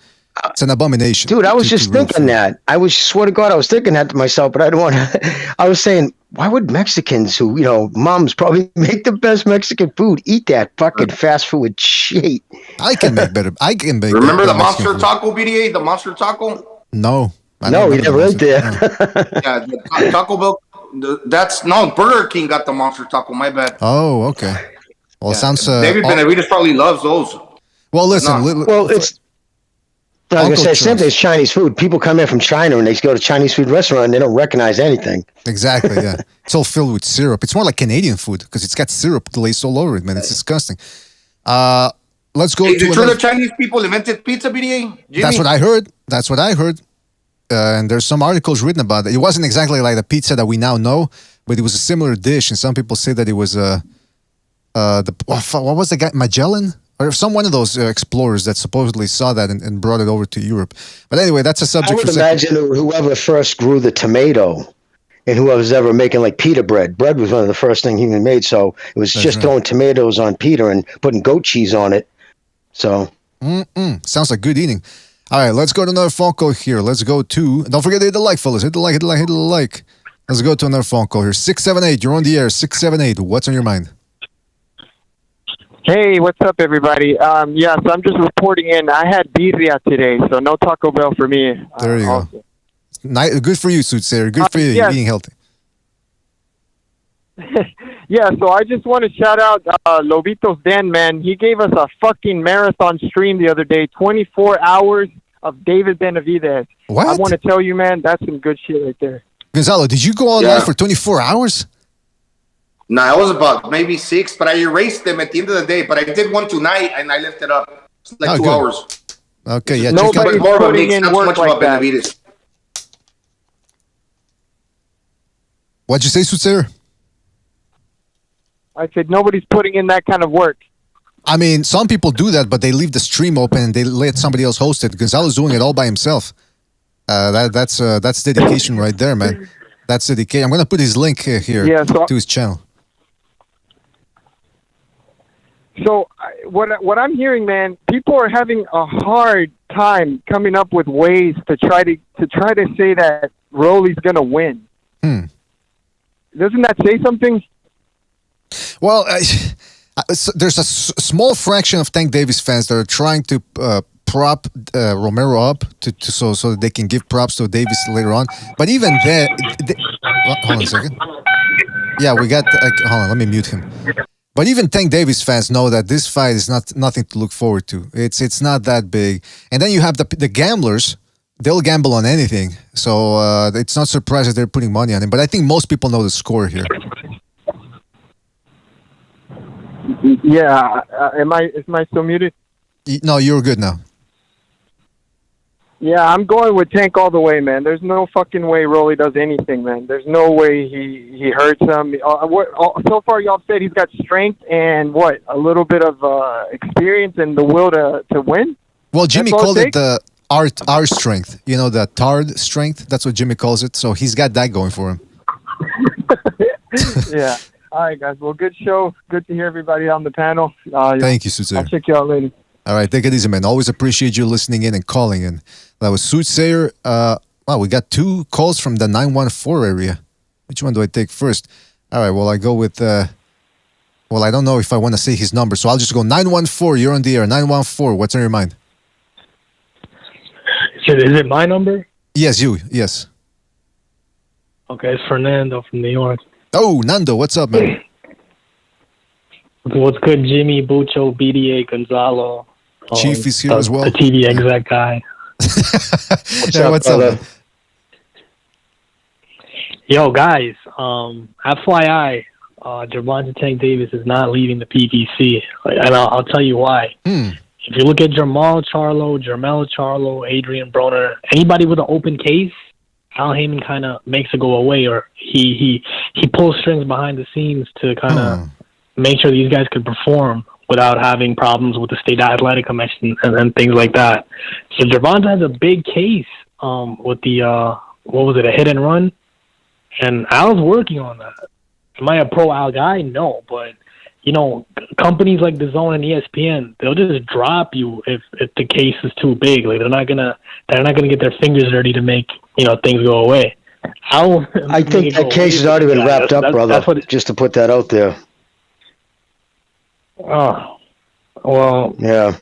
abomination. Dude, I was just thinking that. Swear to God, I was thinking that to myself, but I don't want to. I was saying, why would Mexicans who, moms probably make the best Mexican food eat that fucking fast food shit? I can make better. Remember the Monster Taco, BDA? The Monster Taco? No. No, we never ate there. Yeah, the Taco Bell. Burger King got the Monster Taco. My bad. Oh, okay. Well, sounds. David Benavidez probably loves those. Well, listen. It's. I was going to say, simply it's Chinese food. People come in from China and they go to Chinese food restaurant and they don't recognize anything. Exactly, yeah. It's all filled with syrup. It's more like Canadian food because it's got syrup glazed all over it, man. It's disgusting. Let's go to the true Chinese people invented pizza, BDA? Jimmy? That's what I heard. And there's some articles written about it. It wasn't exactly like the pizza that we now know, but it was a similar dish. And some people say that it was what was the guy? Magellan? Or one of those explorers that supposedly saw that and brought it over to Europe. But anyway, that's a subject I would imagine whoever first grew the tomato and who was ever making like pita bread. Bread was one of the first things human made, so it was That's just right. throwing tomatoes on pita and putting goat cheese on it. So sounds like good eating. All right, let's go to another phone call here. Let's go to, don't forget to hit the like, fellas. Hit the like, hit the like, hit the like. Let's go to another phone call here. 678, you're on the air. 678, what's on your mind? Hey, what's up, everybody? So I'm just reporting in. I had birria today, so no Taco Bell for me. There you go. Good for you, Soothsayer. Good for you. yes. You're eating healthy. So I just want to shout out Lobito's Den, man. He gave us a fucking marathon stream the other day, 24 hours of David Benavidez. What? I want to tell you, man, that's some good shit right there. Gonzalo, did you go online for 24 hours? No, I was about maybe 6, but I erased them at the end of the day. But I did one tonight, and I left it up. It's like 2 good. hours. Okay, yeah. But more of a mix, not so work much like about that. Benavidez. What'd you say, Soothsayer? I said nobody's putting in that kind of work. I mean, some people do that, but they leave the stream open and they let somebody else host it. Gonzalo's doing it all by himself. That's dedication right there, man. That's dedication. I'm gonna put his link here to his channel. So what I'm hearing, man, people are having a hard time coming up with ways to try to say that Rolly's gonna win. Doesn't that say something? Well, there's a small fraction of Tank Davis fans that are trying to prop Romero up so that they can give props to Davis later on. But even there, hold on a second. Yeah, we got. Hold on, let me mute him. But even Tank Davis fans know that this fight is nothing to look forward to. It's not that big. And then you have the gamblers. They'll gamble on anything. So it's not surprising they're putting money on him. But I think most people know the score here. Yeah. Am I still muted? No, you're good now. Yeah, I'm going with Tank all the way, man. There's no fucking way Rolly does anything, man. There's no way he hurts him. So far, y'all said he's got strength and a little bit of experience and the will to win. Well, Jimmy called it the R strength. You know, the tard strength. That's what Jimmy calls it. So he's got that going for him. Yeah. All right, guys. Well, good show. Good to hear everybody on the panel. Thank you, Soothsayer. I'll check you out later. All right, take it easy, man. Always appreciate you listening in and calling in. That was Soothsayer. We got 2 calls from the 914 area. Which one do I take first? All right, well, I go with... I don't know if I want to say his number, so I'll just go 914. You're on the air. 914. What's on your mind? Is it my number? Yes, you. Yes. Okay, it's Fernando from New York. Oh, Nando, what's up, man? What's good, Jimmy, Bucho, BDA, Gonzalo? Chief is here as well. The TV exec guy. What's up, man? Yo, guys, FYI, Gervonta Tank Davis is not leaving the PBC. And I'll tell you why. If you look at Jermell Charlo, Adrian Broner, anybody with an open case, Al Heyman kind of makes it go away, or he pulls strings behind the scenes to kind of make sure these guys could perform without having problems with the state athletic commission and things like that. So Gervonta has a big case with the a hit and run, and Al's working on that. Am I a pro Al guy? No, but companies like DAZN and ESPN, they'll just drop you if the case is too big. Like they're not gonna get their fingers dirty to make things go away. I think that case has already been wrapped up, brother. Just to put that out there. Oh, well. Yeah.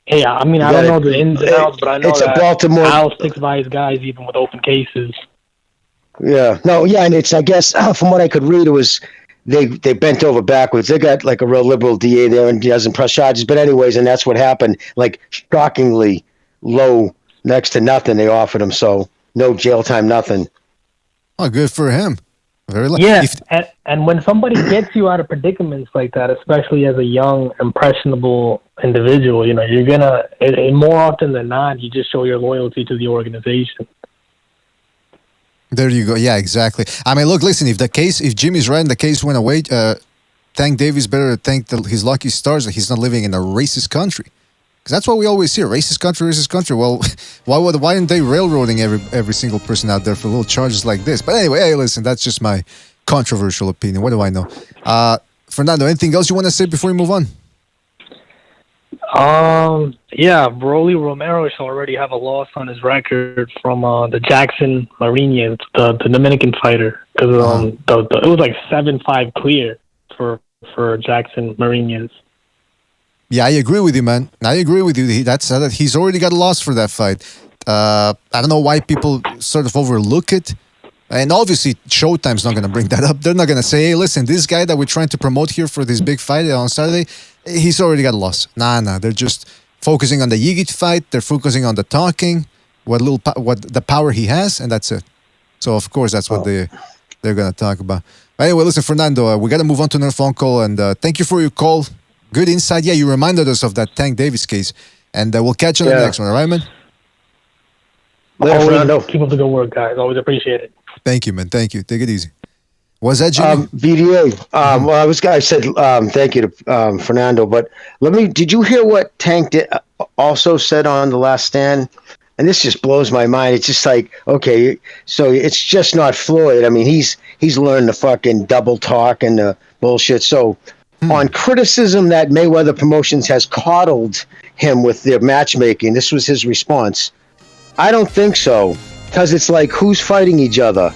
Hey, I mean, I don't know the ins and outs, but I know it's that a Baltimore. Al sticks by his guys even with open cases. Yeah. No. Yeah, and it's, I guess, from what I could read, it was they bent over backwards. They got like a real liberal DA there, and he doesn't press charges. But anyways, and that's what happened. Like shockingly low, next to nothing. They offered him, so no jail time, nothing. Oh, good for him. Yeah, and when somebody gets you out of predicaments like that, especially as a young, impressionable individual, you're gonna, more often than not, you just show your loyalty to the organization. There you go. Yeah, exactly. I mean, look, listen, if Jimmy's right and the case went away, Tank Davis better thank his lucky stars that he's not living in a racist country. Because that's what we always hear: racist country. Well, why aren't they railroading every single person out there for little charges like this? But anyway, hey, listen, that's just my controversial opinion. What do I know? Fernando, anything else you want to say before we move on? Yeah, Rolando Romero should already have a loss on his record from the Jackson Marines, the Dominican fighter, because it was like 7-5 clear for Jackson Marines. Yeah, I agree with you, man. I agree with you. He's already got a loss for that fight. I don't know why people sort of overlook it. And obviously, Showtime's not going to bring that up. They're not going to say, hey, listen, this guy that we're trying to promote here for this big fight on Saturday, he's already got a loss. Nah. They're just focusing on the Yigit fight. They're focusing on the talking, what the power he has, and that's it. So, of course, that's what they're going to talk about. But anyway, listen, Fernando, we got to move on to another phone call. And thank you for your call. Good insight. Yeah, you reminded us of that Tank Davis case. And we'll catch you on the next one, all right, man? Later, Fernando. Keep up the good work, guys. Always appreciate it. Thank you, man. Thank you. Take it easy. Was that Jimmy? BDA. Well, I said thank you to Fernando, but did you hear what Tank also said on The Last Stand? And this just blows my mind. It's just like, okay, so it's just not Floyd. I mean, he's learned the fucking double talk and the bullshit. So on criticism that Mayweather Promotions has coddled him with their matchmaking, this was his response. I don't think so. Because it's like, who's fighting each other?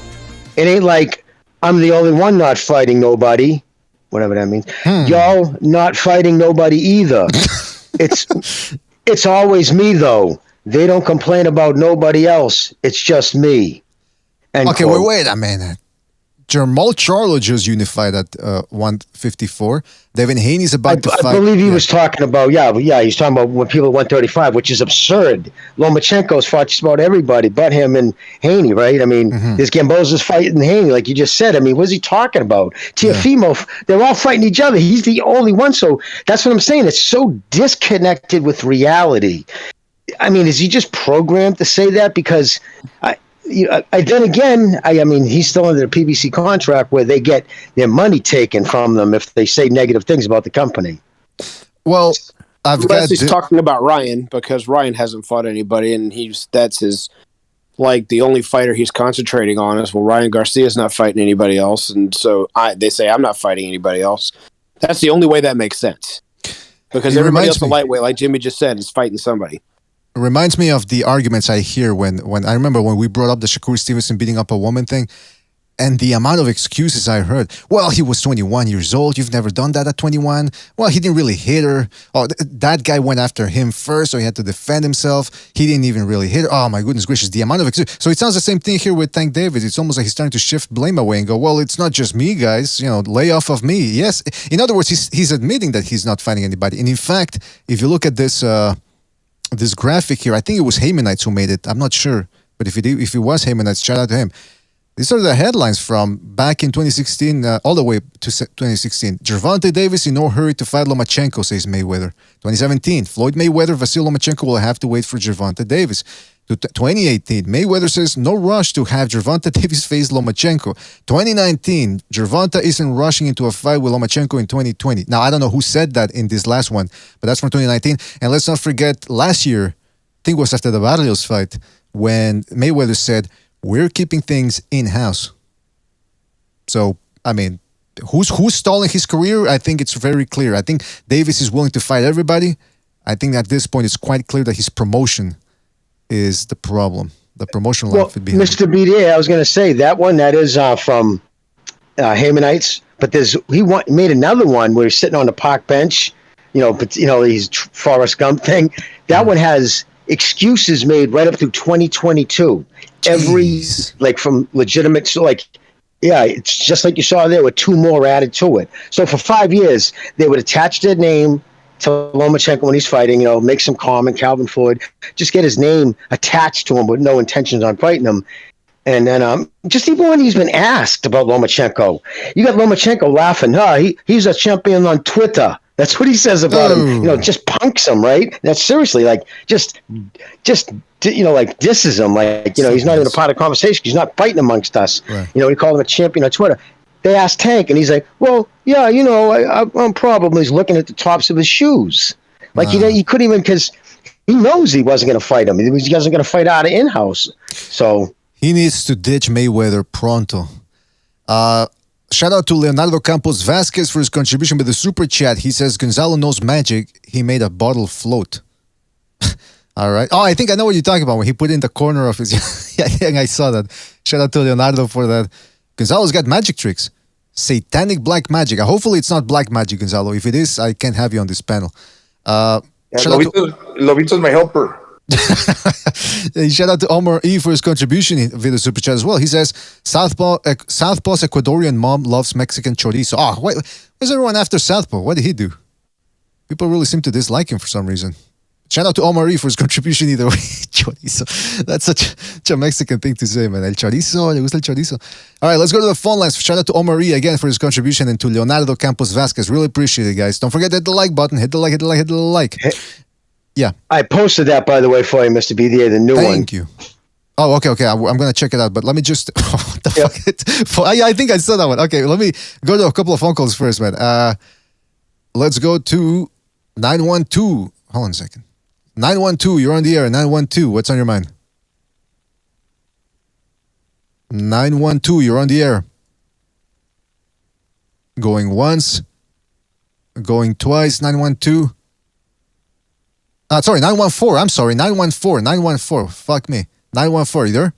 It ain't like, I'm the only one not fighting nobody. Whatever that means. Y'all not fighting nobody either. It's always me, though. They don't complain about nobody else. It's just me. Okay, wait a minute. Jamal Charlo just unified at 154. Devin Haney's about to fight. I believe he was talking about, he's talking about when people at 135, which is absurd. Lomachenko's fought just about everybody but him and Haney, right? I mean, this Gamboa's fighting Haney, like you just said. I mean, what is he talking about? Teofimo, they're all fighting each other. He's the only one. So that's what I'm saying. It's so disconnected with reality. I mean, is he just programmed to say that? Because then again, I mean, he's still under the PBC contract where they get their money taken from them if they say negative things about the company. Well, unless he's talking about Ryan, because Ryan hasn't fought anybody, and that's his, like, the only fighter he's concentrating on is, well, Ryan Garcia's not fighting anybody else, and so they say I'm not fighting anybody else. That's the only way that makes sense, because everybody else, the lightweight, like Jimmy just said, is fighting somebody. It reminds me of the arguments I hear when I remember when we brought up the Shakur Stevenson beating up a woman thing, and the amount of excuses I heard. Well, he was 21 years old. You've never done that at 21. Well, he didn't really hit her. Oh, that guy went after him first, so he had to defend himself. He didn't even really hit her. Oh, my goodness gracious, the amount of excuses. So it sounds the same thing here with Tank Davis. It's almost like he's starting to shift blame away and go, well, it's not just me, guys. Lay off of me. Yes. In other words, he's admitting that he's not fighting anybody. And in fact, if you look at this graphic here, I think it was Haymanites who made it. I'm not sure, but if it was Haymanites, shout out to him. These are the headlines from back in 2016, all the way to 2016. Gervonta Davis in no hurry to fight Lomachenko, says Mayweather. 2017, Floyd Mayweather, Vasyl Lomachenko will have to wait for Gervonta Davis. 2018, Mayweather says no rush to have Gervonta Davis face Lomachenko. 2019, Gervonta isn't rushing into a fight with Lomachenko in 2020. Now, I don't know who said that in this last one, but that's from 2019. And let's not forget last year, I think it was after the Barrios fight, when Mayweather said, we're keeping things in-house. So, I mean, who's stalling his career? I think it's very clear. I think Davis is willing to fight everybody. I think at this point it's quite clear that his promotion is the problem. The promotional outfit behind Mr. BDA, I was going to say that one, that is from Haymanites, but he made another one where he's sitting on the park bench, he's Forrest Gump thing. That one has excuses made right up through 2022. From legitimate, it's just like you saw there with 2 more added to it. So for 5 years, they would attach their name to Lomachenko when he's fighting, make some comment, Calvin Floyd, just get his name attached to him with no intentions on fighting him. And then just even when he's been asked about Lomachenko, you got Lomachenko laughing, he's a champion on Twitter. That's what he says about him. Just punks him, right? That's seriously like just like disses him. Like, he's not even a part of the conversation. He's not fighting amongst us. Right. He called him a champion on Twitter. They asked Tank, and he's like, well, yeah, I'm probably looking at the tops of his shoes. Like, he couldn't even, because He knows he wasn't going to fight him. He wasn't going to fight out of in-house. So he needs to ditch Mayweather pronto. Shout out to Leonardo Campos Vasquez for his contribution with the super chat. He says Gonzalo knows magic. He made a bottle float. All right. Oh, I think I know what you're talking about when he put it in the corner of his. Yeah, I saw that. Shout out to Leonardo for that. Gonzalo's got magic tricks. Satanic black magic. Hopefully it's not black magic, Gonzalo. If it is, I can't have you on this panel. Lobito's my helper. Shout out to Omar E for his contribution via the super chat as well. He says Southpaw's Ecuadorian mom loves Mexican chorizo. Oh, wait, where's everyone after Southpaw? What did he do? People really seem to dislike him for some reason. Shout out to Omar E for his contribution either way. Chorizo. That's such a Mexican thing to say, man. El chorizo, le gusta el chorizo. All right, let's go to the phone lines. Shout out to Omar E again for his contribution and to Leonardo Campos Vasquez. Really appreciate it, guys. Don't forget to hit the like button. Hit the like. Yeah. I posted that, by the way, for you, Mr. BDA, the new one. Thank you. Oh, okay. I'm going to check it out, but let me just... what the fuck? I think I saw that one. Okay, let me go to a couple of phone calls first, man. Let's go to 912. Hold on a second. 912, you're on the air. 912, what's on your mind? 912, you're on the air. Going once. Going twice. 912. Sorry, 914. I'm sorry, 914. 914. Fuck me. 914, you there?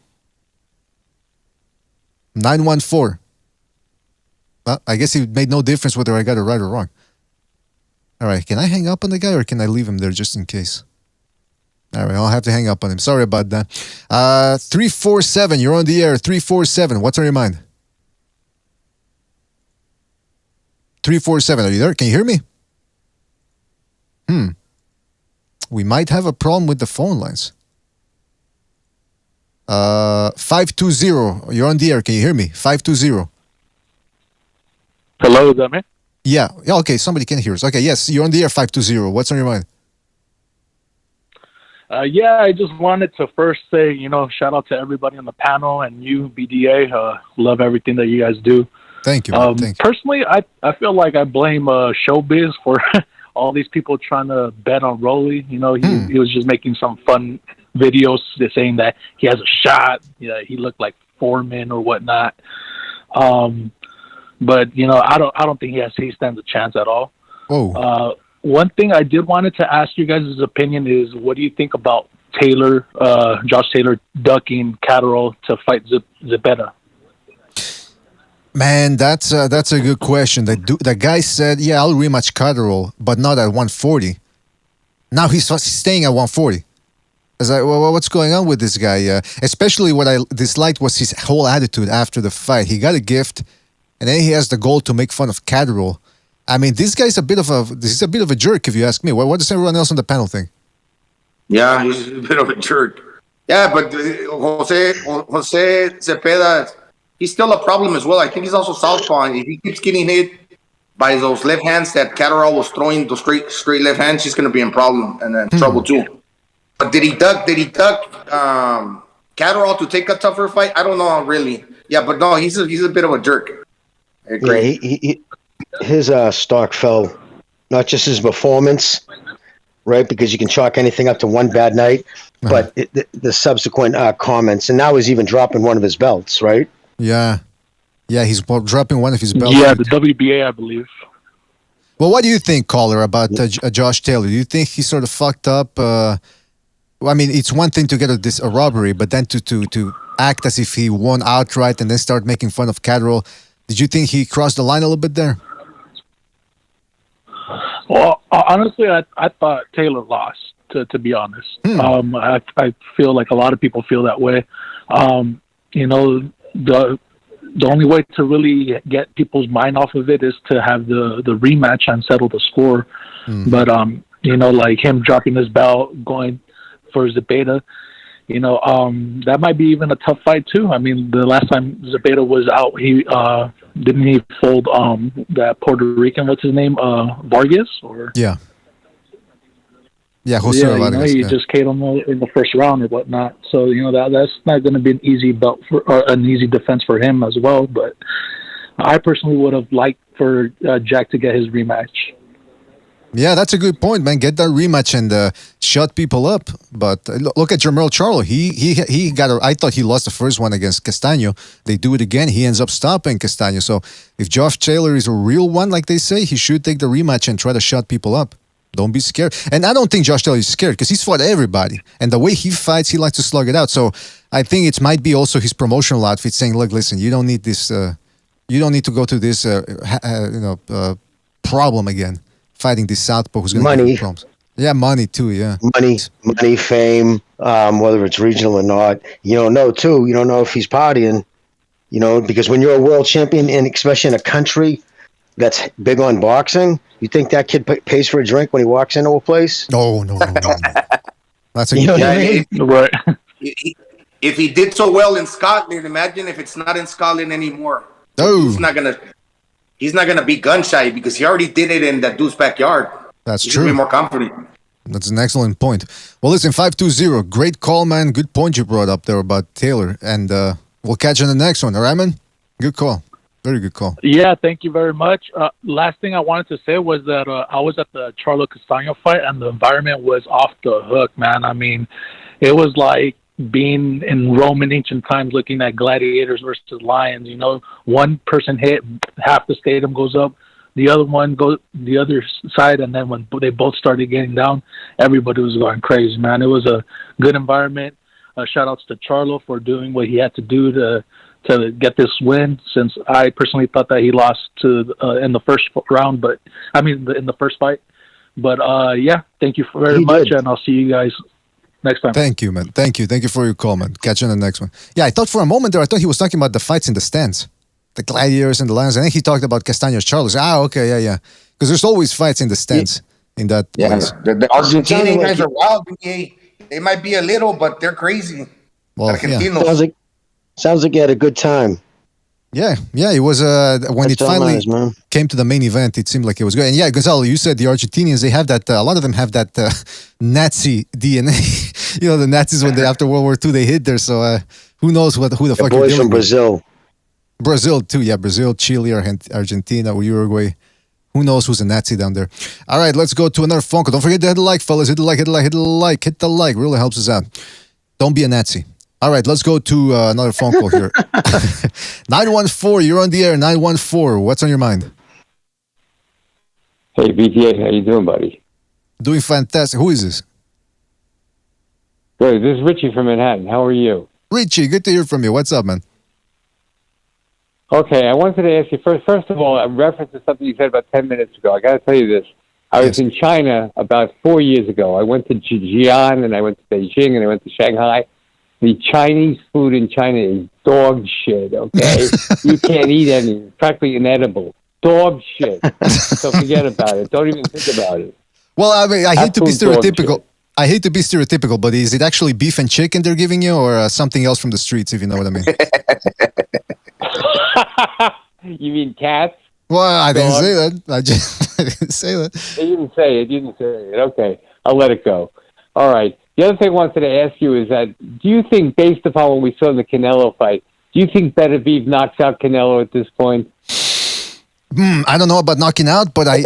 914. Well, I guess it made no difference whether I got it right or wrong. All right, can I hang up on the guy or can I leave him there just in case? All right, I'll have to hang up on him. Sorry about that. 347, you're on the air. 347, what's on your mind? 347, are you there? Can you hear me? We might have a problem with the phone lines. 520, you're on the air. Can you hear me? 520. Hello, is that me? Yeah, okay, somebody can hear us. Okay, yes, you're on the air, 520. What's on your mind? Yeah, I just wanted to first say, shout out to everybody on the panel and you, BDA. Love everything that you guys do. Thank you. Thank you. Personally, I feel like I blame showbiz for all these people trying to bet on Rolly. He was just making some fun videos saying that he has a shot. He looked like Foreman or whatnot. But I don't think he stands a chance at all. Oh. One thing I did wanted to ask you guys' opinion is, what do you think about Josh Taylor ducking Catterall to fight Zepeda? Man, that's a good question. The guy said, yeah, I'll rematch Catterall, but not at 140. Now he's staying at 140. I was like, well, what's going on with this guy? Especially what I disliked was his whole attitude after the fight. He got a gift, and then he has the goal to make fun of Catterall. I mean, this guy's a bit of a jerk, if you ask me. What does everyone else on the panel think? Yeah, he's a bit of a jerk. Yeah, but Jose Zepeda, he's still a problem as well. I think he's also southpaw. If he keeps getting hit by those left hands that Catterall was throwing, those straight left hands, he's going to be in problem and in trouble too. But did he duck Catterall to take a tougher fight? I don't know, really. Yeah, but no, he's a bit of a jerk. I agree. Yeah, his stock fell, not just his performance, right? Because you can chalk anything up to one bad night, but the subsequent comments. And now he's even dropping one of his belts, right? Yeah. Yeah, he's dropping one of his belts. Yeah, the WBA, I believe. Well, what do you think, caller, about Josh Taylor? Do you think he sort of fucked up? I mean, it's one thing to get a robbery, but then to act as if he won outright and then start making fun of Catterall. Did you think he crossed the line a little bit there? Well, honestly, I thought Taylor lost, to be honest. I feel like a lot of people feel that way. The only way to really get people's mind off of it is to have the rematch and settle the score. But, like him dropping his belt, going for Zepeda, that might be even a tough fight too. I mean, the last time Zepeda was out, he didn't he fold that Puerto Rican, what's his name, Vargas, or Jose Vargas. He just KO'd him in the first round or whatnot. So that's not going to be an easy belt or an easy defense for him as well. But I personally would have liked for Jack to get his rematch. Yeah, that's a good point, man. Get that rematch and shut people up. But look at Jermell Charlo. He got. I thought he lost the first one against Castaño. They do it again. He ends up stopping Castaño. So if Josh Taylor is a real one, like they say, he should take the rematch and try to shut people up. Don't be scared. And I don't think Josh Taylor is scared because he's fought everybody. And the way he fights, he likes to slug it out. So I think it might be also his promotional outfit saying, "Look, listen, you don't need this. You don't need to go to this, problem again." Fighting this southpaw who's going to give you problems. Yeah, money too. Yeah, money, fame, whether it's regional or not. You don't know too. You don't know if he's partying. You know, because when you're a world champion, and especially in a country that's big on boxing, you think that kid pays for a drink when he walks into a place? No. That's a you know what I mean? Right. If he did so well in Scotland, imagine if it's not in Scotland anymore. Oh, He's not gonna be gun shy because he already did it in that dude's backyard. That's He's true. gonna be more confident. That's an excellent point. Well, listen, 520, great call, man. Good point you brought up there about Taylor, and we'll catch you on the next one. All right, man. Good call. Very good call. Yeah, thank you very much. Last thing I wanted to say was that I was at the Charlo Castaño fight, and the environment was off the hook, man. I mean, it was like being in Rome in ancient times looking at gladiators versus lions. You know, one person hit, half the stadium goes up, the other one goes the other side, and then when they both started getting down, everybody was going crazy, man. It was a good environment. Shout outs to Charlo for doing what he had to do to get this win, since I personally thought that he lost to in the first round, but I mean in the first fight. But yeah, thank you very much, and I'll see you guys next time. Thank you, man. Thank you for your call, man. Catch you on the next one. Yeah, I thought for a moment there, I thought he was talking about the fights in the stands, the gladiators and the lions. I think he talked about Castaño's Charles. Okay, yeah. Because there's always fights in the stands in that place. The Argentinian guys are wild. They might be a little, but they're crazy. Well, Sounds like you had a good time. Yeah, it was when it finally came to the main event, it seemed like it was good. And yeah, Gonzalo, you said the Argentinians, they have that, a lot of them have that Nazi DNA. You know, the Nazis, when after World War II, they hid there. So who knows who the fuck you're dealing from Brazil. With. Brazil too, yeah. Brazil, Chile, Argentina, or Uruguay. Who knows who's a Nazi down there. All right, let's go to another phone call. Don't forget to hit the like, fellas. Hit the like. Really helps us out. Don't be a Nazi. All right, let's go to another phone call here. 914, you're on the air. 914, what's on your mind? Hey, BTA, how you doing, buddy? Doing fantastic. Who is this? Good. This is Richie from Manhattan. How are you? Richie, good to hear from you. What's up, man? Okay, I wanted to ask you first of all, a reference to something you said about 10 minutes ago. I got to tell you this. I was in China about 4 years ago. I went to Xi'an, and I went to Beijing, and I went to Shanghai. The Chinese food in China is dog shit, okay? You can't eat any. It's practically inedible. Dog shit. So forget about it. Don't even think about it. Well, I mean, I hate to be stereotypical, but is it actually beef and chicken they're giving you, or something else from the streets, if you know what I mean? You mean cats? Well, I didn't say that. I didn't say that. You didn't say it. Okay, I'll let it go. All right. The other thing I wanted to ask you is that, do you think, based upon what we saw in the Canelo fight, do you think Beterbiev knocks out Canelo at this point? I don't know about knocking out, but I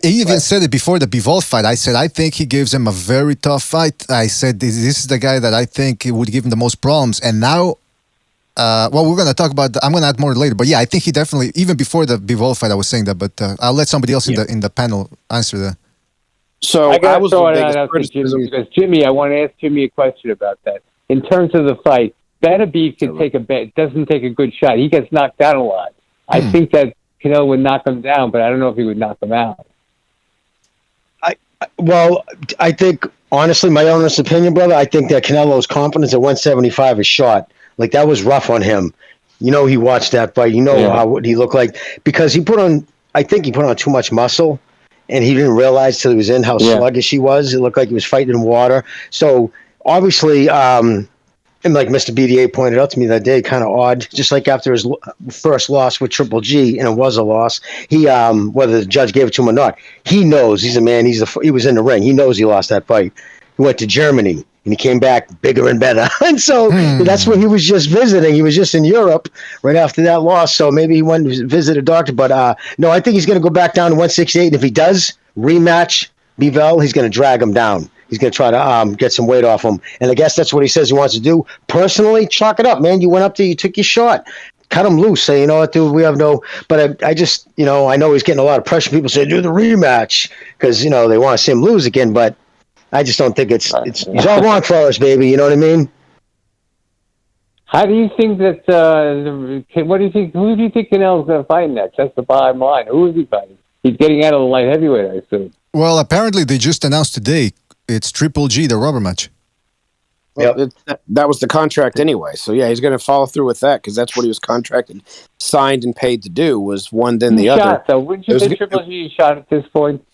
even said it before the Bivol fight. I said I think he gives him a very tough fight. I said this is the guy that I think would give him the most problems. And now, we're going to talk about. I'm going to add more later. But yeah, I think he definitely, even before the Bivol fight, I was saying that. But I'll let somebody else in the panel answer that. So I was throw it out to Jimmy, because Jimmy, I want to ask Jimmy a question about that. In terms of the fight, Beterbiev doesn't take a good shot. He gets knocked down a lot. I think that Canelo would knock him down, but I don't know if he would knock him out. I think, honestly, my honest opinion, brother, I think that Canelo's confidence at 175 is shot. Like, that was rough on him. You know, he watched that fight. You know what he looked like, because he put on too much muscle. And he didn't realize till he was in how sluggish he was. It looked like he was fighting in water. So obviously, and like Mr. BDA pointed out to me that day, kind of odd. Just like after his first loss with Triple G, and it was a loss. He, whether the judge gave it to him or not, he knows he's a man. He was in the ring. He knows he lost that fight. He went to Germany. And he came back bigger and better. And so that's where he was just visiting. He was just in Europe right after that loss. So maybe he went to visit a doctor. But no, I think he's going to go back down to 168. And if he does, rematch Bivol, he's going to drag him down. He's going to try to get some weight off him. And I guess that's what he says he wants to do. Personally, chalk it up, man. You went up there, you took your shot. Cut him loose. Say, you know what, dude, we have no... But I just, I know he's getting a lot of pressure. People say, do the rematch. Because, they want to see him lose again. But I just don't think it's all wrong for us, baby. You know what I mean? How do you think that... what do you think? Who do you think Canelo's going to fight next? That's the bottom line. Who is he fighting? He's getting out of the light heavyweight, I assume. Well, apparently they just announced today it's Triple G, the rubber match. Well, that was the contract anyway. So, yeah, he's going to follow through with that because that's what he was contracted, signed, and paid to do was one, then the other. So wouldn't you say Triple G shot at this point?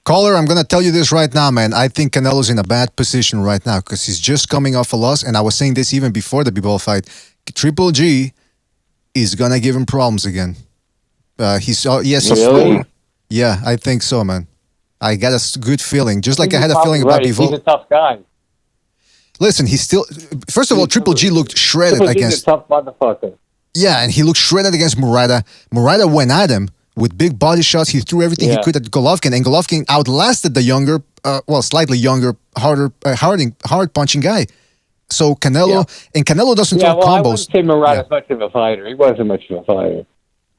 Caller, I'm going to tell you this right now, man. I think Canelo's in a bad position right now because he's just coming off a loss, and I was saying this even before the Bivol fight. Triple G is going to give him problems again. Really? Yeah, I think so, man. I got a good feeling, just like I had a feeling about Bivol. He's a tough guy. Listen, he's still... First of all, Triple G looked shredded against... He's a tough motherfucker. Yeah, and he looked shredded against Murata. Murata went at him with big body shots. He threw everything he could at Golovkin, and Golovkin outlasted the younger, slightly younger, hard-punching guy. So Canelo... And Canelo doesn't throw combos. I wouldn't say Murata's much of a fighter. He wasn't much of a fighter.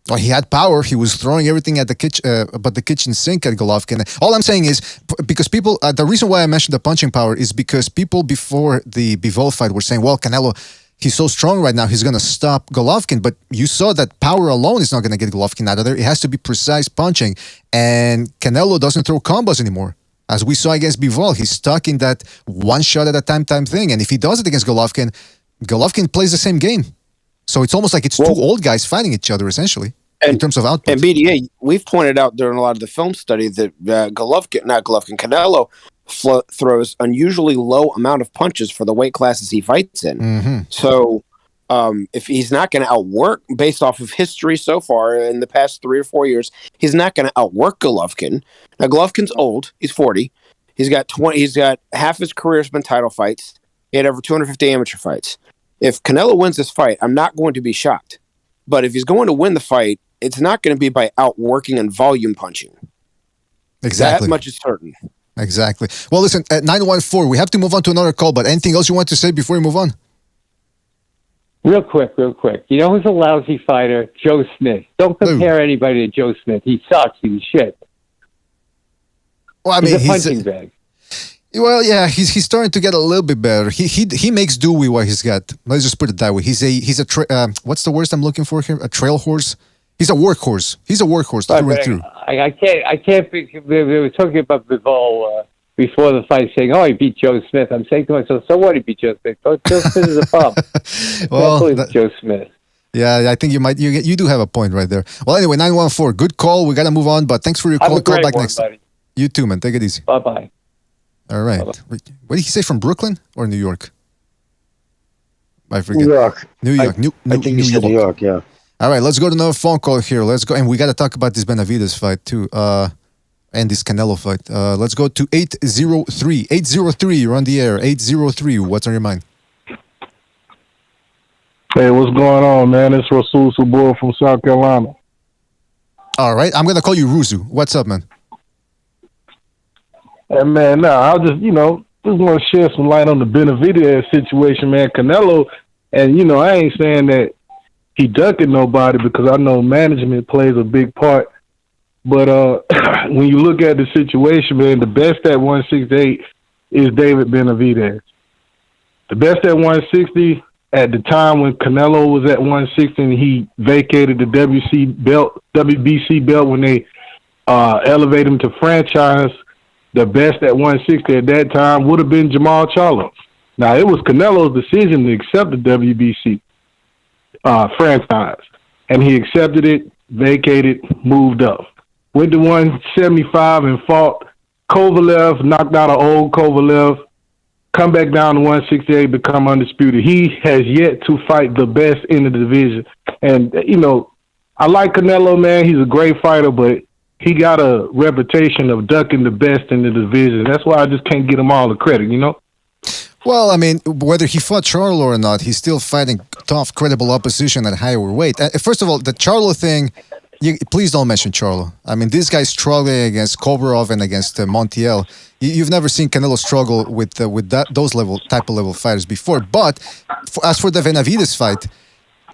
Well, he had power. He was throwing everything at the kitchen sink at Golovkin. All I'm saying is, because people, the reason why I mentioned the punching power is because people before the Bivol fight were saying, well, Canelo, he's so strong right now, he's going to stop Golovkin. But you saw that power alone is not going to get Golovkin out of there. It has to be precise punching. And Canelo doesn't throw combos anymore. As we saw against Bivol, he's stuck in that one shot at a time thing. And if he does it against Golovkin, Golovkin plays the same game. So it's almost like it's two old guys fighting each other, essentially, in terms of output. And BDA, we've pointed out during a lot of the film study that Canelo throws unusually low amount of punches for the weight classes he fights in. Mm-hmm. So if he's not going to outwork, based off of history so far in the past 3 or 4 years, he's not going to outwork Golovkin. Now, Golovkin's old. He's 40. He's got half his career has been title fights. He had over 250 amateur fights. If Canelo wins this fight, I'm not going to be shocked. But if he's going to win the fight, it's not going to be by outworking and volume punching. Exactly. That much is certain. Exactly. Well, listen, at 914, we have to move on to another call, but anything else you want to say before we move on? Real quick. You know who's a lousy fighter? Joe Smith. Don't compare anybody to Joe Smith. He sucks. He's shit. Well, I mean, he's a punching bag. Well, yeah, he's starting to get a little bit better. He makes do with what he's got. Let's just put it that way. He's a what's the word I'm looking for here? A trail horse. He's a workhorse. He's a workhorse through and through. I can't. We were talking about Bivol before the fight, saying, "Oh, he beat Joe Smith." I'm saying to myself, "So what? He beat Joe Smith. Joe Smith is a bum." Well, Joe Smith. Yeah, I think you do have a point right there. Well, anyway, 914, good call. We got to move on, but thanks for your call. Call back next time. You too, man. Take it easy. Bye-bye. All right. Bye-bye. What did he say, from Brooklyn or New York? I forget. New York. New York. I think he said New York, yeah. All right, let's go to another phone call here. Let's go. And we got to talk about this Benavidez fight too, and this Canelo fight. Let's go to 803. 803, you're on the air. 803, what's on your mind? Hey, what's going on, man? It's Rasul Sabur from South Carolina. All right, I'm going to call you Ruzu. What's up, man? Hey, man, I'll just, just want to shed some light on the Benavidez situation, man. Canelo, and, I ain't saying that he ducking nobody because I know management plays a big part. But when you look at the situation, man, the best at 168 is David Benavidez. The best at 160 at the time when Canelo was at 160 and he vacated the WBC belt when they elevated him to franchise, the best at 160 at that time would have been Jamal Charlo. Now, it was Canelo's decision to accept the WBC franchise, and he accepted it, vacated, moved up. Went to 175 and fought Kovalev, knocked out an old Kovalev, come back down to 168, become undisputed. He has yet to fight the best in the division. And, I like Canelo, man. He's a great fighter, but he got a reputation of ducking the best in the division. That's why I just can't get him all the credit, Well, I mean, whether he fought Charlo or not, he's still fighting tough, credible opposition at higher weight. First of all, the Charlo thing, Please don't mention Charlo. I mean, this guy's struggling against Kovrov and against Montiel. You've never seen Canelo struggle with those type of level fighters before. But as for the Benavidez fight,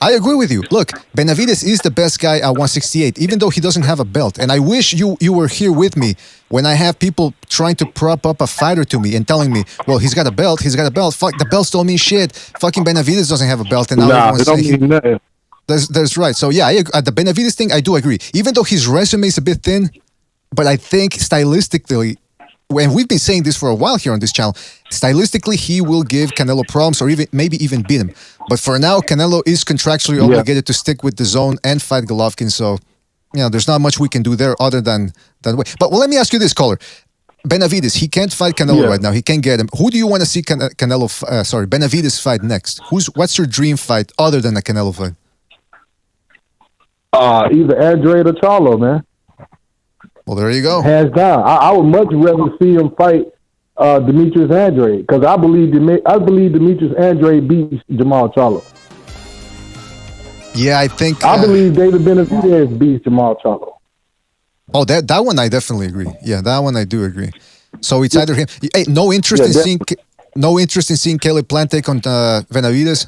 I agree with you. Look, Benavidez is the best guy at 168, even though he doesn't have a belt. And I wish you were here with me when I have people trying to prop up a fighter to me and telling me, well, he's got a belt. Fuck, the belts don't mean shit. Fucking Benavidez doesn't have a belt. And now everyone's saying that's right. So yeah, the Benavidez thing, I do agree. Even though his resume is a bit thin, but I think stylistically, and we've been saying this for a while here on this channel, stylistically he will give Canelo problems or maybe even beat him. But for now, Canelo is contractually obligated to stick with the zone and fight Golovkin. So, there's not much we can do there other than wait. But let me ask you this, caller. Benavidez, he can't fight Canelo right now. He can't get him. Who do you want to see Benavidez fight next? What's your dream fight other than a Canelo fight? Either Andrade or Charlo, man. Well, there you go. Hands down. I would much rather see him fight Demetrius Andrade because I believe Demetrius Andrade beats Jamal Charlo. Yeah, I think I believe David Benavidez beats Jamal Charlo. Oh, that one I definitely agree. Yeah, that one I do agree. So it's either him. Hey, no interest in seeing Caleb Plant take on Benavidez.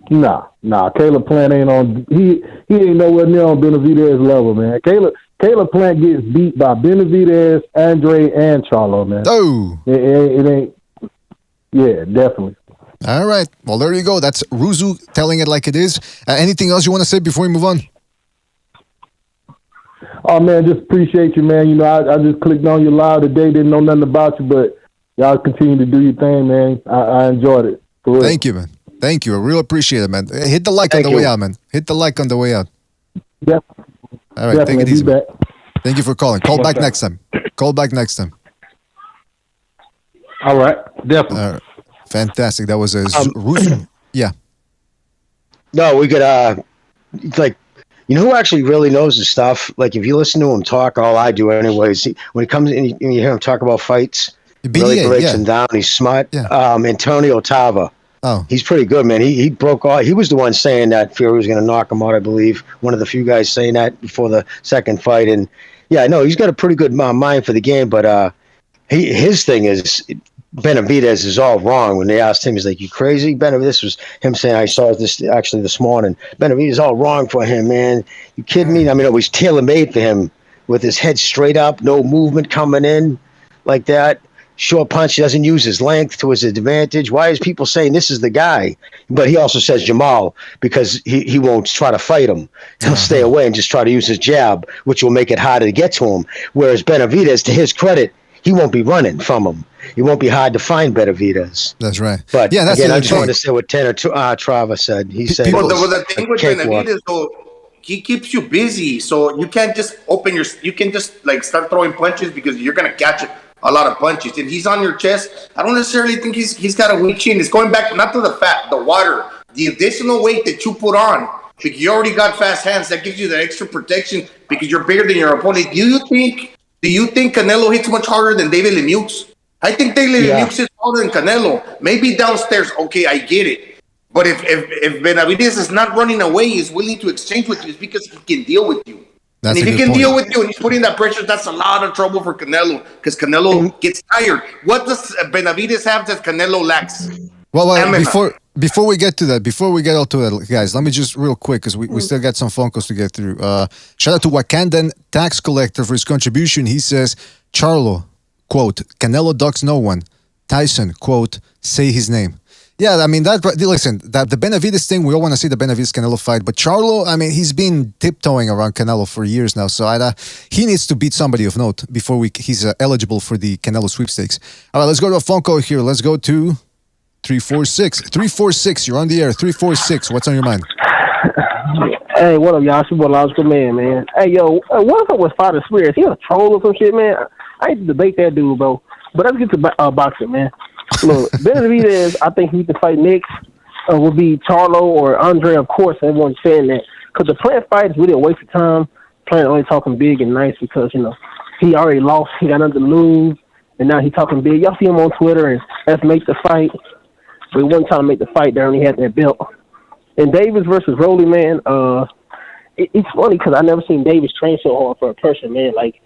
Nah. Caleb Plant ain't on. He ain't nowhere near on Benavidez level, man. Caleb Plant gets beat by Benavidez, Andre, and Charlo, man. Oh, it ain't. Yeah, definitely. All right. Well, there you go. That's Ruzu telling it like it is. Anything else you want to say before we move on? Oh man, just appreciate you, man. I just clicked on you live today. Didn't know nothing about you, but y'all continue to do your thing, man. I enjoyed it. Thank you, man. Thank you. I really appreciate it, man. Hit the like on the way out, man. Hit the like on the way out. Yep. All right, take it easy. Thank you for calling. Call back next time. Call back next time. All right, definitely. All right. Fantastic. That was a yeah. No, we could who actually really knows his stuff? Like if you listen to him talk, all I do anyways, when he comes in and you hear him talk about fights, really breaks him down. He's smart. Yeah. Antonio Tava. Oh, he's pretty good, man. He broke all. He was the one saying that Fury was going to knock him out, I believe. One of the few guys saying that before the second fight. And yeah, I know he's got a pretty good mind for the game. But his thing is Benavidez is all wrong. When they asked him, he's like, "You crazy?" Benavidez was him saying, "I saw this actually this morning. Benavidez is all wrong for him, man. You kidding me? I mean, it was tailor made for him with his head straight up, no movement coming in like that." Short punch, he doesn't use his length to his advantage. Why is people saying this is the guy? But he also says Jamal because he won't try to fight him. He'll stay away and just try to use his jab, which will make it harder to get to him. Whereas Benavidez, to his credit, he won't be running from him. It won't be hard to find Benavidez. That's right. But yeah, that's again, I just wanted to say what Trava said. He said, the thing with Benavidez, though, he keeps you busy, so you can't just you can just like start throwing punches because you're gonna catch a lot of punches. And he's on your chest. I don't necessarily think he's got a weak chin. It's going back not to the fat, the water, the additional weight that you put on. Because you already got fast hands, that gives you the extra protection because you're bigger than your opponent. Do you think Canelo hits much harder than David Lemieux? I think David Lemieux hits harder than Canelo. Maybe downstairs, okay, I get it. But if Benavidez is not running away, he's willing to exchange with you, it's because he can deal with you. And if he can deal with you and he's putting that pressure, that's a lot of trouble for Canelo because Canelo gets tired. What does Benavidez have that Canelo lacks? Well, before we get to that, before we get all to that, guys, let me just real quick because we still got some phone calls to get through. Shout out to Wakandan Tax Collector for his contribution. He says, Charlo, quote, Canelo ducks no one. Tyson, quote, say his name. Yeah, I mean, listen, the Benavidez thing, we all want to see the Benavidez-Canelo fight, but Charlo, I mean, he's been tiptoeing around Canelo for years now, so he needs to beat somebody of note before he's eligible for the Canelo sweepstakes. All right, let's go to a phone call here. Let's go to 346. 346, you're on the air. 346, what's on your mind? Hey, what up, y'all? It's your boy Logical Man. Hey, yo, what's up with Father Spear? Is he a troll or some shit, man? I hate to debate that dude, bro. But let's get to boxing, man. Look, Benavidez, I think he can fight next. Will be Charlo or Andre, of course. Everyone's saying that because the Plant fight is really a waste of time. Plant only talking big and nice because he already lost. He got nothing to lose, and now he's talking big. Y'all see him on Twitter and let's make the fight. But he wasn't trying to make the fight there, and he had that belt. And Davis versus Rolly, man. it's funny because I never seen Davis train so hard for a person, man. Like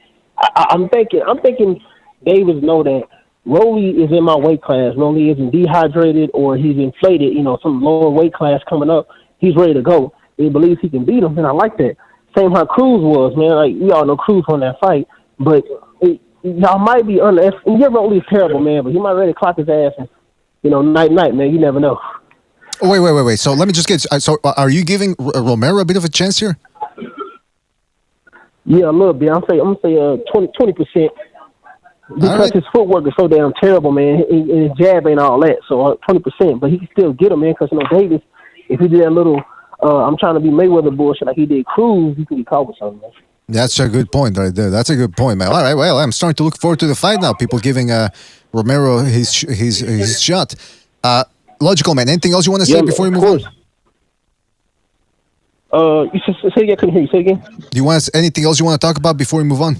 I'm thinking Davis know that Rolly is in my weight class. Rolly isn't dehydrated or he's inflated. You know, some lower weight class coming up. He's ready to go. He believes he can beat him, and I like that. Same how Cruz was, man. Like we all know Cruz won that fight, but y'all might be underestimating. Your Rolly is terrible, man, but he might ready to clock his ass and night, man. You never know. Oh, wait. So let me just get. So are you giving Romero a bit of a chance here? Yeah, a little bit. I'm gonna say 20%. Because his footwork is so damn terrible, man. And his jab ain't all that. So 20%, but he can still get him, man. Because Davis, if he did that little, I'm trying to be Mayweather bullshit like he did Cruz, he could be caught with something, man. That's a good point right there. That's a good point, man. All right, well, I'm starting to look forward to the fight now. People giving Romero his shot. Logical, man. Anything else you want to say before we move on? You say again. Couldn't hear you. Say again. Do you want anything else you want to talk about before we move on?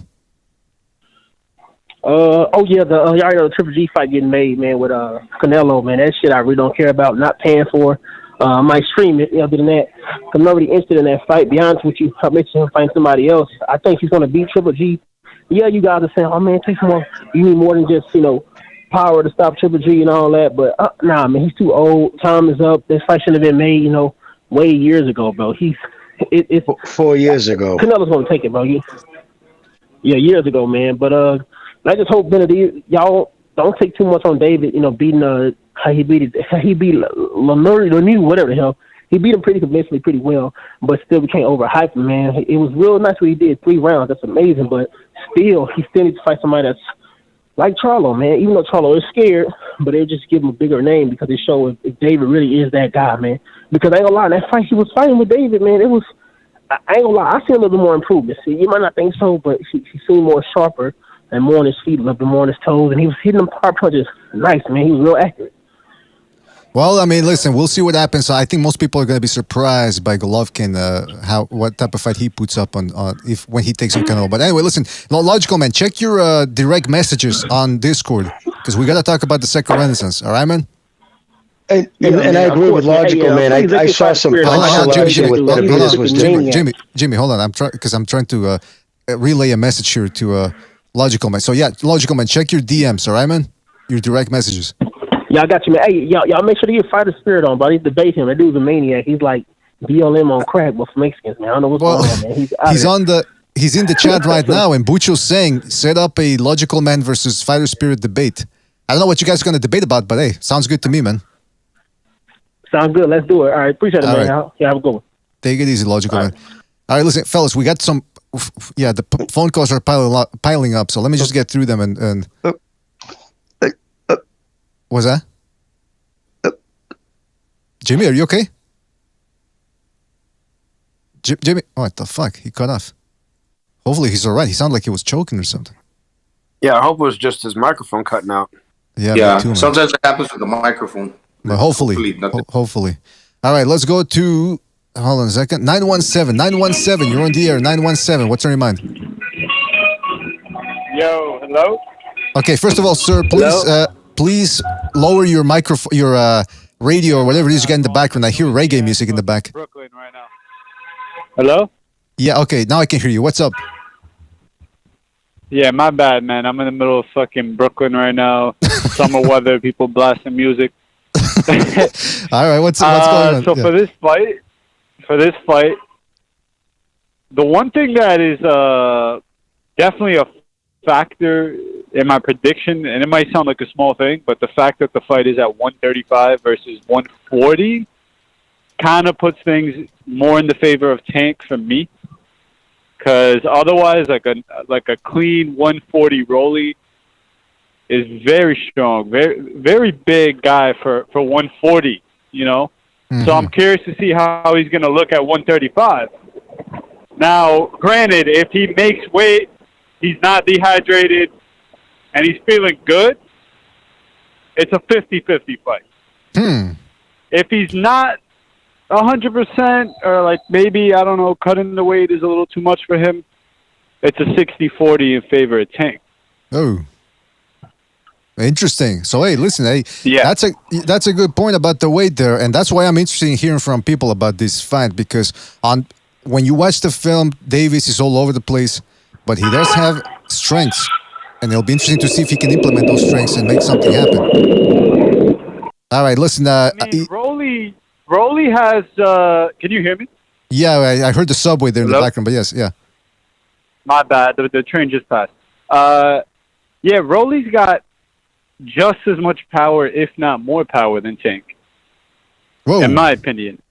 The Triple G fight getting made, man, with Canelo, man. That shit I really don't care about. Not paying for. I might stream it. Other than that, I'm not really interested in that fight. Be honest with you, I mentioned him fighting somebody else. I think he's going to beat Triple G. Yeah, you guys are saying, oh man, take some more. You need more than just power to stop Triple G and all that. But nah, man, he's too old. Time is up. This fight should have been made, way years ago, bro. It's 4 years ago. Canelo's going to take it, bro. Yeah, years ago, man. But I just hope Benavidez, y'all don't take too much on David. Beating how he beat Lemieux, whatever the hell. He beat him pretty convincingly, pretty well. But still, we can't overhype him, man. It was real nice what he did, 3 rounds. That's amazing. But still, he still needs to fight somebody that's like Charlo, man. Even though Charlo is scared, but they just give him a bigger name because they show if David really is that guy, man. Because I ain't gonna lie, that fight he was fighting with David, man, it was. I ain't gonna lie, I see a little bit more improvement. See, you might not think so, but he seemed more sharper and more on his feet, a little bit more on his toes, and he was hitting them hard punches nice, man. He was real accurate. Well, I mean, listen, we'll see what happens. I think most people are going to be surprised by Golovkin, what type of fight he puts up on when he takes on Canelo. But anyway, listen, Logical Man, check your direct messages on Discord because we got to talk about the second Renaissance. All right, man? And I agree with Logical, man. I saw some punch selection with Benavidez was different. Jimmy, hold on. I'm trying to relay a message here to Logical Man. So yeah, Logical Man, check your DMs, all right, man? Your direct messages. Yeah, I got you, man. Hey, y'all make sure to get Fighter Spirit on, buddy. Debate him. That dude's a maniac. He's like BLM on crack, but for Mexicans, man. I don't know what's going on, man. He's in the chat right now, and Bucho's saying, set up a Logical Man versus Fighter Spirit debate. I don't know what you guys are going to debate about, but hey, sounds good to me, man. Sounds good. Let's do it. All right. Appreciate it, man. Right. Yeah, have a good one. Take it easy, Logical Man. All right, listen, fellas, we got some... Yeah, the phone calls are piling up, so let me just get through them and... What's that? Jimmy, are you okay? Jimmy, what the fuck? He cut off. Hopefully he's all right. He sounded like he was choking or something. Yeah, I hope it was just his microphone cutting out. Yeah, me too, sometimes it happens with the microphone. But hopefully. All right, let's go to... Hold on a second. 917, you're on the air. 917, what's on your mind? Yo, hello? Okay, first of all, sir, please lower your microphone, your radio or whatever it is you get in the background. I hear reggae music in the back. Brooklyn right now. Hello? Yeah, okay, now I can hear you. What's up? Yeah, my bad, man. I'm in the middle of fucking Brooklyn right now. Summer weather, people blasting music. All right, what's going on? So for this fight, the one thing that is definitely a factor in my prediction, and it might sound like a small thing, but the fact that the fight is at 135 versus 140 kind of puts things more in the favor of Tank for me. Because otherwise, like a clean 140 Rolly is very strong, very big guy for 140. Mm-hmm. So I'm curious to see how he's going to look at 135. Now, granted, if he makes weight, he's not dehydrated, and he's feeling good, it's a 50-50 fight. If he's not 100%, or like maybe, I don't know, cutting the weight is a little too much for him, it's a 60-40 in favor of Tank. Oh. Interesting. So hey, listen, that's a good point about the weight there, and that's why I'm interested in hearing from people about this fight, because when you watch the film, Davis is all over the place, but he does have strengths, and it'll be interesting to see if he can implement those strengths and make something happen. All right, listen. Rolly has. Can you hear me? Yeah, I heard the subway there in the background, but yes, yeah. My bad. The train just passed. Yeah, Rolly's got just as much power, if not more power, than Tank. Whoa. In my opinion.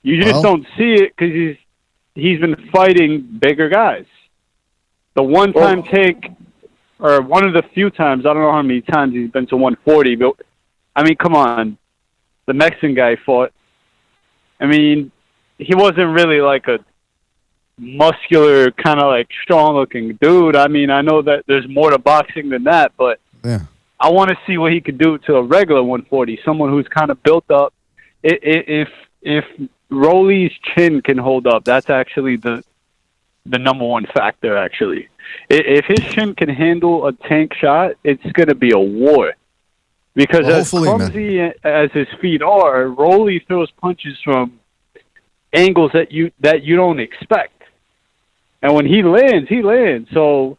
You just don't see it because he's been fighting bigger guys. The one time Tank, or one of the few times, I don't know how many times he's been to 140, but I mean, come on. The Mexican guy fought. I mean, he wasn't really like a muscular, kind of like strong-looking dude. I mean, I know that there's more to boxing than that, but I want to see what he could do to a regular 140, someone who's kind of built up. If Rolly's chin can hold up, that's actually the number one factor, actually. If his chin can handle a Tank shot, it's going to be a war. Because as clumsy as his feet are, Rolly throws punches from angles that you don't expect. And when he lands. So,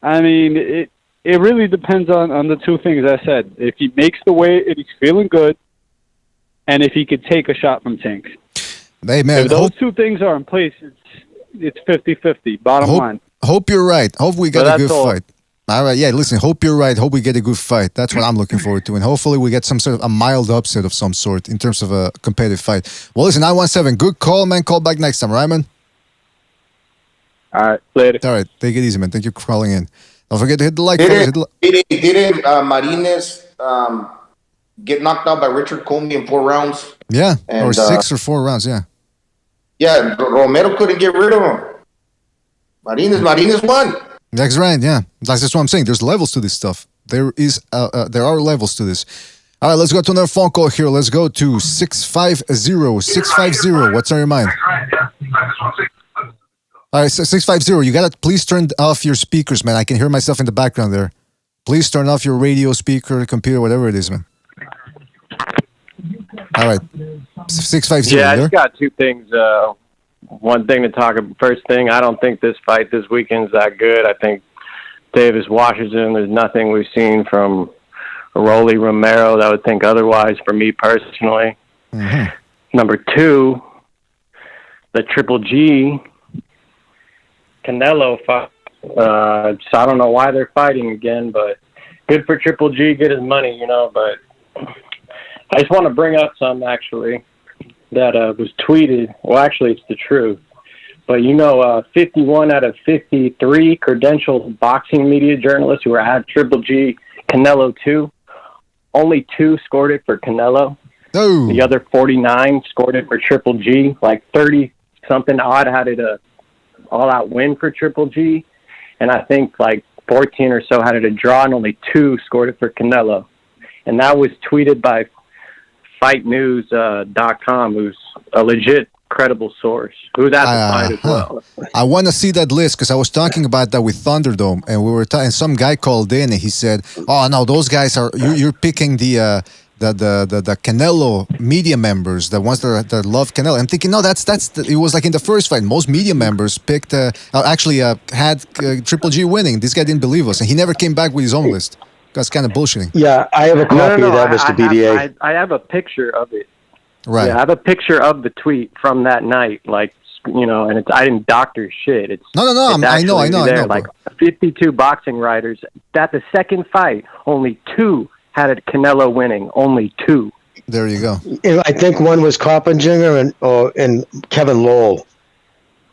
I mean, it really depends on the two things I said. If he makes the weight and he's feeling good, and if he could take a shot from Tank. Hey, man, if those two things are in place, it's 50-50, bottom line. Hope you're right. Hope we get a good fight. All right, yeah, listen, hope you're right. Hope we get a good fight. That's what I'm looking forward to. And hopefully we get some sort of a mild upset of some sort in terms of a competitive fight. Well, listen, 917, good call, man. Call back next time, right, man? All right, later. All right, take it easy, man. Thank you for calling in. Don't forget to hit the like. Didn't Martinez get knocked out by Richard Comey in 4 rounds? Yeah, or 6 or 4 rounds, yeah. Yeah, Romero couldn't get rid of him. Martinez won. That's right, yeah. That's what I'm saying. There's levels to this stuff. There are levels to this. All right, let's go to another phone call here. Let's go to 650. 650. What's on your mind? All right, 650. You gotta please turn off your speakers, man. I can hear myself in the background there. Please turn off your radio, speaker, computer, whatever it is, man. All right, 650. Yeah, I just got two things. One thing to talk about. First thing, I don't think this fight this weekend's that good. I think Davis washes him. There's nothing we've seen from Rolando Romero that would think otherwise for me personally. Mm-hmm. Number two, the Triple G Canelo fight. So I don't know why they're fighting again, but good for Triple G, get his money, but I just want to bring up something actually that was tweeted. Well, actually, it's the truth. But 51 out of 53 credentialed boxing media journalists who had Triple G Canelo 2, only 2 scored it for Canelo. Oh. The other 49 scored it for Triple G. Like 30-something odd had it a all-out win for Triple G. And I think like 14 or so had it a draw, and only 2 scored it for Canelo. And that was tweeted by FightNews.com, who's a legit credible source, who's at the fight as well. I want to see that list because I was talking about that with Thunderdome, and we were and some guy called in and he said, "Oh no, those guys are you're picking the Canelo media members, the ones that love Canelo." I'm thinking, no, it was like in the first fight. Most media members picked had Triple G winning. This guy didn't believe us, and he never came back with his own list. That's kind of bullshitting. Yeah, I have a copy of that, Mr. BDA. I have a picture of it. Right. Yeah, I have a picture of the tweet from that night, and I didn't doctor shit. It's no. I know. Like 52 boxing writers. At the second fight, only 2 had it Canelo winning. Only 2. There you go. I think one was Coppinger and Kevin Lowell.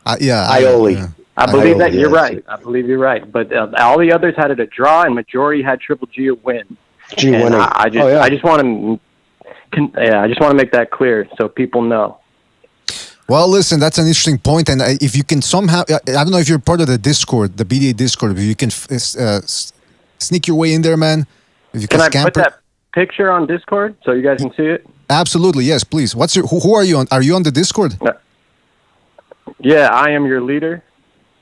Ioli. Yeah. I believe that you're right. I believe you're right. But all the others had it a draw, and majority had Triple G a win. G winning. I just want to make that clear so people know. Well, listen, that's an interesting point, and if you can somehow, I don't know if you're part of the Discord, the BDA Discord, if you can sneak your way in there, man. If you can I put that picture on Discord so you guys can see it? Absolutely, yes, please. Who are you on? Are you on the Discord? Yeah, I am your leader.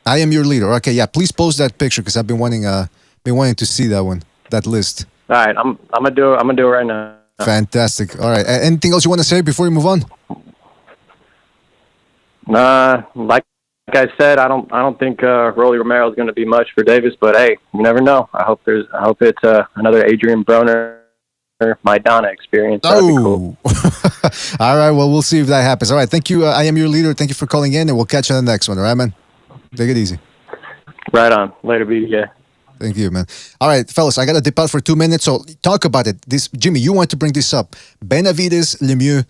I am your leader. Okay, yeah. Please post that picture because I've been wanting to see that list. All right, I'm gonna do it. I'm gonna do it right now. Fantastic. All right. Anything else you want to say before we move on? Like I said, I don't think Rolly Romero is going to be much for Davis, but hey, you never know. I hope it's another Adrian Broner, Maidana experience. That'd be cool. All right, well, we'll see if that happens. All right, thank you. I am your leader. Thank you for calling in, and we'll catch you on the next one. All right, man? Take it easy. Right on. Later, BDA. Thank you, man. All right, fellas, I got to dip out for 2 minutes, so talk about it. Jimmy, you want to bring this up. Benavidez Lemieux,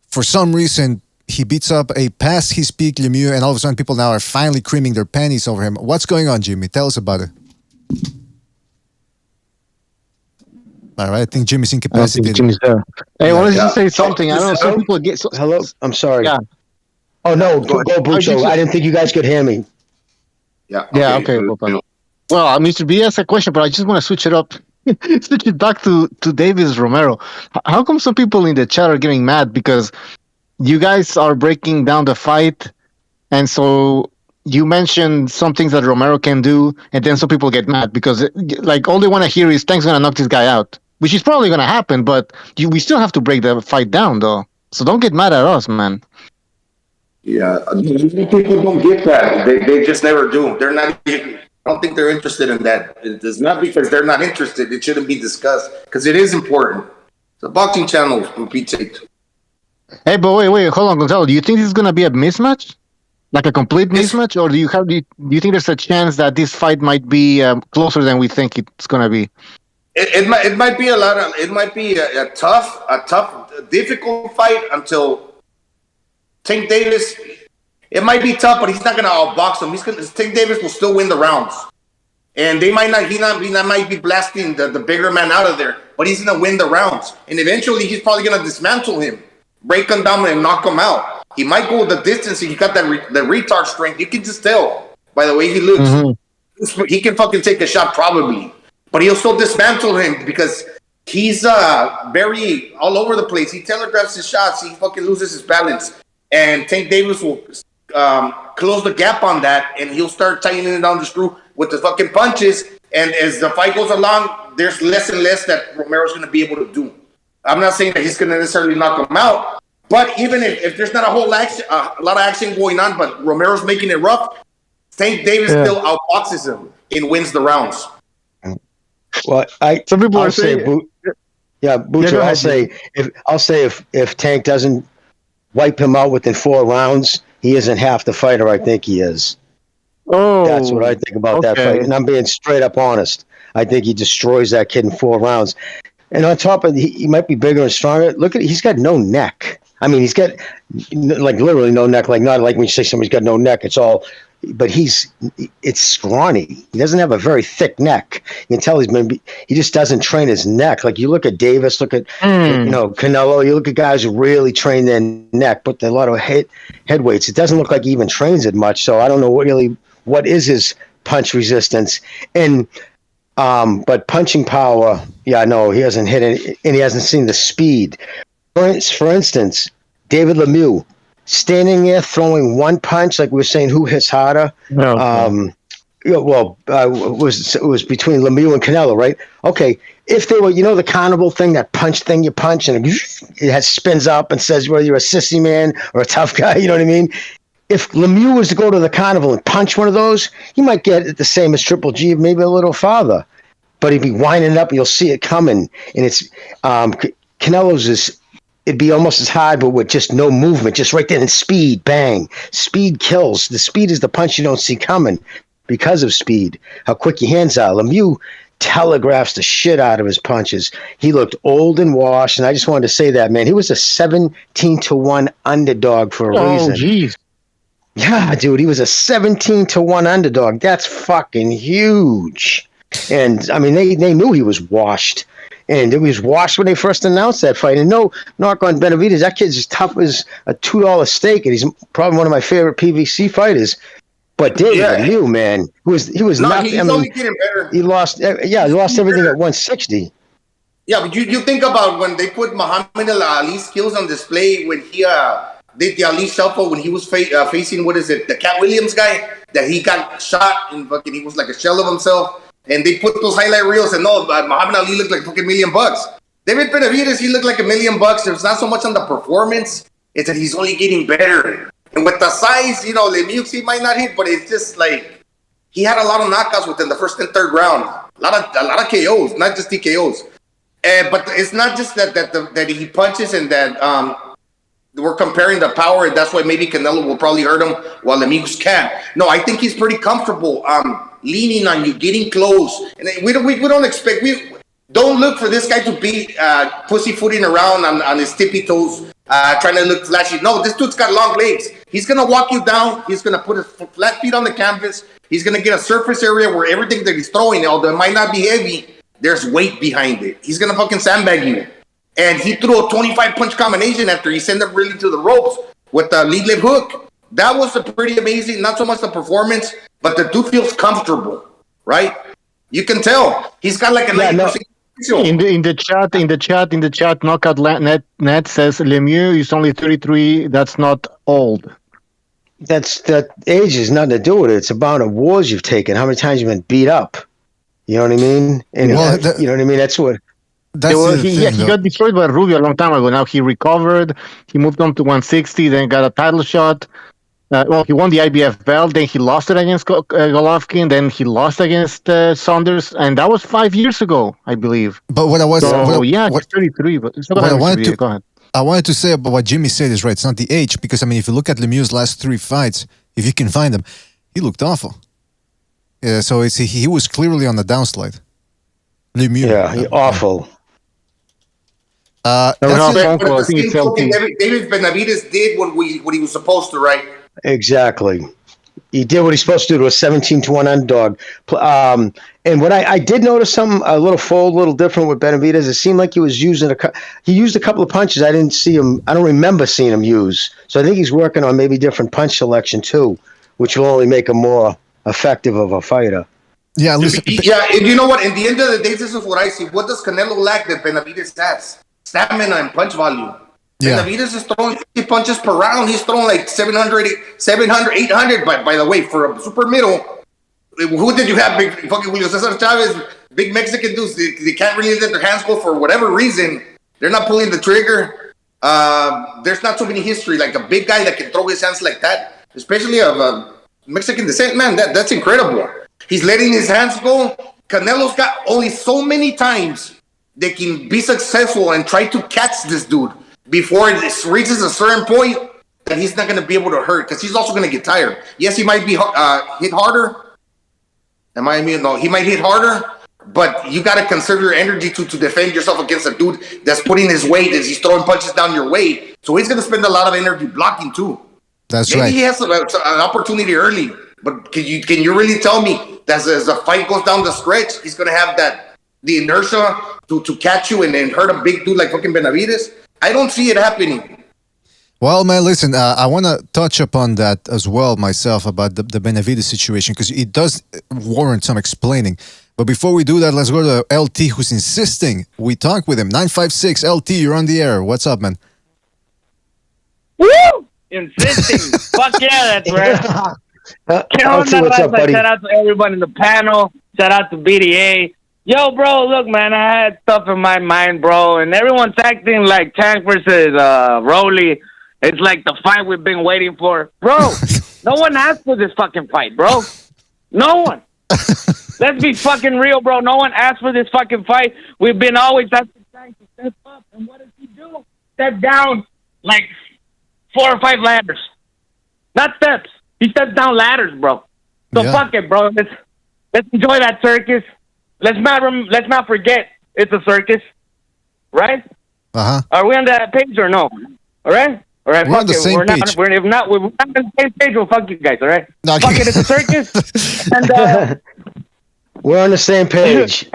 for some reason, he beats up a past his peak Lemieux, and all of a sudden people now are finally creaming their panties over him. What's going on, Jimmy? Tell us about it. All right, I think Jimmy's incapacitated. Jimmy's there. Hey, I wanted to say something. I don't know, some people get... Hello? I'm sorry. Yeah. Oh, no, go Bucho. I didn't think you guys could hear me. Yeah. Okay. Well, Mr. B asked a question, but I just want to switch it up. Switch it back to Davis Romero. How come some people in the chat are getting mad? Because you guys are breaking down the fight, and so you mentioned some things that Romero can do, and then some people get mad because all they want to hear is Tank's going to knock this guy out, which is probably going to happen, but we still have to break the fight down, though. So don't get mad at us, man. Yeah, people don't get that. They just never do. They're not. I don't think they're interested in that. It's not because they're not interested. It shouldn't be discussed because it is important. The boxing channel, for Pete's sake. Hey, but wait, hold on, Gonzalo. Do you think this is going to be a mismatch? Like a complete mismatch? Or do you think there's a chance that this fight might be closer than we think it's going to be? It might be a tough, difficult fight until Tank Davis. It might be tough, but he's not going to outbox him. Tank Davis will still win the rounds. And they might not. He might be blasting the bigger man out of there, but he's going to win the rounds. And eventually, he's probably going to dismantle him, break him down, and knock him out. He might go the distance. He got that the retard strength. You can just tell by the way he looks. Mm-hmm. He can fucking take a shot probably, but he'll still dismantle him because he's very all over the place. He telegraphs his shots. He fucking loses his balance, and Tank Davis will close the gap on that, and he'll start tightening it down the screw with the fucking punches. And as the fight goes along, there's less and less that Romero's going to be able to do. I'm not saying that he's going to necessarily knock him out, but even if there's not a lot of action going on, but Romero's making it rough, Tank Davis still outboxes him and wins the rounds. Well, some people I'll are saying, Bucho, I'll say if Tank doesn't wipe him out within 4 rounds, he isn't half the fighter I think he is. Oh, that's what I think about that fight, and I'm being straight up honest. I think he destroys that kid in 4 rounds. And on top of he might be bigger and stronger. Look at he's got no neck. I mean, he's got like literally no neck. Like not like when you say somebody's got no neck. It's all, but it's scrawny. He doesn't have a very thick neck. You can tell he just doesn't train his neck. Like you look at Davis, look at Canelo. You look at guys who really train their neck, put a lot of head weights. It doesn't look like he even trains it much. So I don't know what is his punch resistance and. But punching power, no, he hasn't hit it, and he hasn't seen the speed. For instance, David Lemieux standing there throwing one punch, like we were saying, who hits harder? It was between Lemieux and Canelo, right? Okay, if they were, the carnival thing, that punch thing you punch, and it spins up and says whether you're a sissy man or a tough guy, you know what I mean? If Lemieux was to go to the carnival and punch one of those, he might get it the same as Triple G, maybe a little farther. But he'd be winding up, and you'll see it coming. And it's Canelo's it'd be almost as hard, but with just no movement, just right there in speed, bang. Speed kills. The speed is the punch you don't see coming because of speed, how quick your hands are. Lemieux telegraphs the shit out of his punches. He looked old and washed, and I just wanted to say that, man. He was a 17-1 underdog for a reason. Oh, jeez. Yeah, dude, he was a 17-1 underdog. That's fucking huge. And I mean, they knew he was washed, and he was washed when they first announced that fight. And no knock on Benavidez, that kid's as tough as a $2 steak, and he's probably one of my favorite PVC fighters. But David Lemieux, man, he was not. He's only getting better. He lost everything at 160. Yeah, but you think about when they put Muhammad Ali's skills on display when he did the Ali shuffle when he was facing the Cat Williams guy that he got shot and fucking he was like a shell of himself. And they put those highlight reels and Muhammad Ali looked like fucking $1 million. David Benavidez, he looked like $1 million. It's not so much on the performance; it's that he's only getting better. And with the size, Lemieux, he might not hit, but it's just like he had a lot of knockouts within the first and third round. A lot of KOs, not just TKOs. But it's not just that he punches and that we're comparing the power, and that's why maybe Canelo will probably hurt him while Lemieux can't. No, I think he's pretty comfortable leaning on you, getting close. And we don't expect, we don't look for this guy to be pussyfooting around on his tippy toes, trying to look flashy. No, this dude's got long legs. He's going to walk you down. He's going to put his flat feet on the canvas. He's going to get a surface area where everything that he's throwing, although it might not be heavy, there's weight behind it. He's going to fucking sandbag you. And he threw a 25-punch combination after he sent him really to the ropes with the lead lip hook. That was pretty amazing. Not so much the performance, but the dude feels comfortable, right? You can tell. He's got like a 90%. In the chat, knockout net says Lemieux is only 33. That's not old. That age has nothing to do with it. It's about the wars you've taken. How many times you've been beat up? You know what I mean? And you know what I mean? That's what. He got destroyed by Rubio a long time ago. Now he recovered. He moved on to 160, then got a title shot. He won the IBF belt. Then he lost it against Golovkin. Then he lost against Saunders, and that was 5 years ago, I believe. But what I was, he's 33. But I wanted to say about what Jimmy said is right. It's not the age, because I mean, if you look at Lemieux's last 3 fights, if you can find them, he looked awful. Yeah, so he was clearly on the downslide. Lemieux, awful. David Benavidez did what he was supposed to, right? Exactly. He did what he's supposed to do to a 17-1 underdog. And what I did notice something a little different with Benavidez. It seemed like he was using he used a couple of punches I didn't see him. I don't remember seeing him use. So I think he's working on maybe different punch selection too, which will only make him more effective of a fighter. Yeah, listen. Yeah, and you know what? In the end of the day, this is what I see. What does Canelo lack that Benavidez has? Stamina and punch volume. Yeah. Benavidez is throwing 50 punches per round. He's throwing like 700, 800. By the way, for a super middle, who did you have? Big fucking Julio Cesar Chavez, big Mexican dudes. They can't really let their hands go for whatever reason. They're not pulling the trigger. There's not so many history like a big guy that can throw his hands like that, especially of a Mexican descent. Man, that's incredible. He's letting his hands go. Canelo's got only so many times they can be successful and try to catch this dude before it reaches a certain point that he's not going to be able to hurt, because he's also going to get tired. Yes, he might be hit harder. He might hit harder, but you got to conserve your energy to defend yourself against a dude that's putting his weight as he's throwing punches down your way. So he's going to spend a lot of energy blocking too. That's Maybe he has an opportunity early, but can you really tell me that as the fight goes down the stretch, he's going to have the inertia to catch you and hurt a big dude like fucking Benavidez? I don't see it happening. Well, man, listen, I want to touch upon that as well myself about the Benavidez situation, because it does warrant some explaining. But before we do that, let's go to LT, who's insisting we talk with him. 956 LT, you're on the air. What's up, man? Woo! Insisting. Fuck yeah, that's right. What's up, buddy? Shout out to everyone in the panel. Shout out to BDA. Yo, bro, look, man, I had stuff in my mind, bro, and everyone's acting like Tank versus Rolly. It's like the fight we've been waiting for. Bro, no one asked for this fucking fight, bro. No one. Let's be fucking real, bro. No one asked for this fucking fight. We've been always asking Tank to step up, and what does he do? Step down like 4 or 5 ladders. Not steps. He steps down ladders, bro. So fuck it, bro. Let's enjoy that circus. Let's not forget it's a circus, right? Are we on that page or no? All right. We're on the same page. If we're not on the same page, we'll fuck you guys. All right. No, fuck it. It's a circus. And we're on the same page.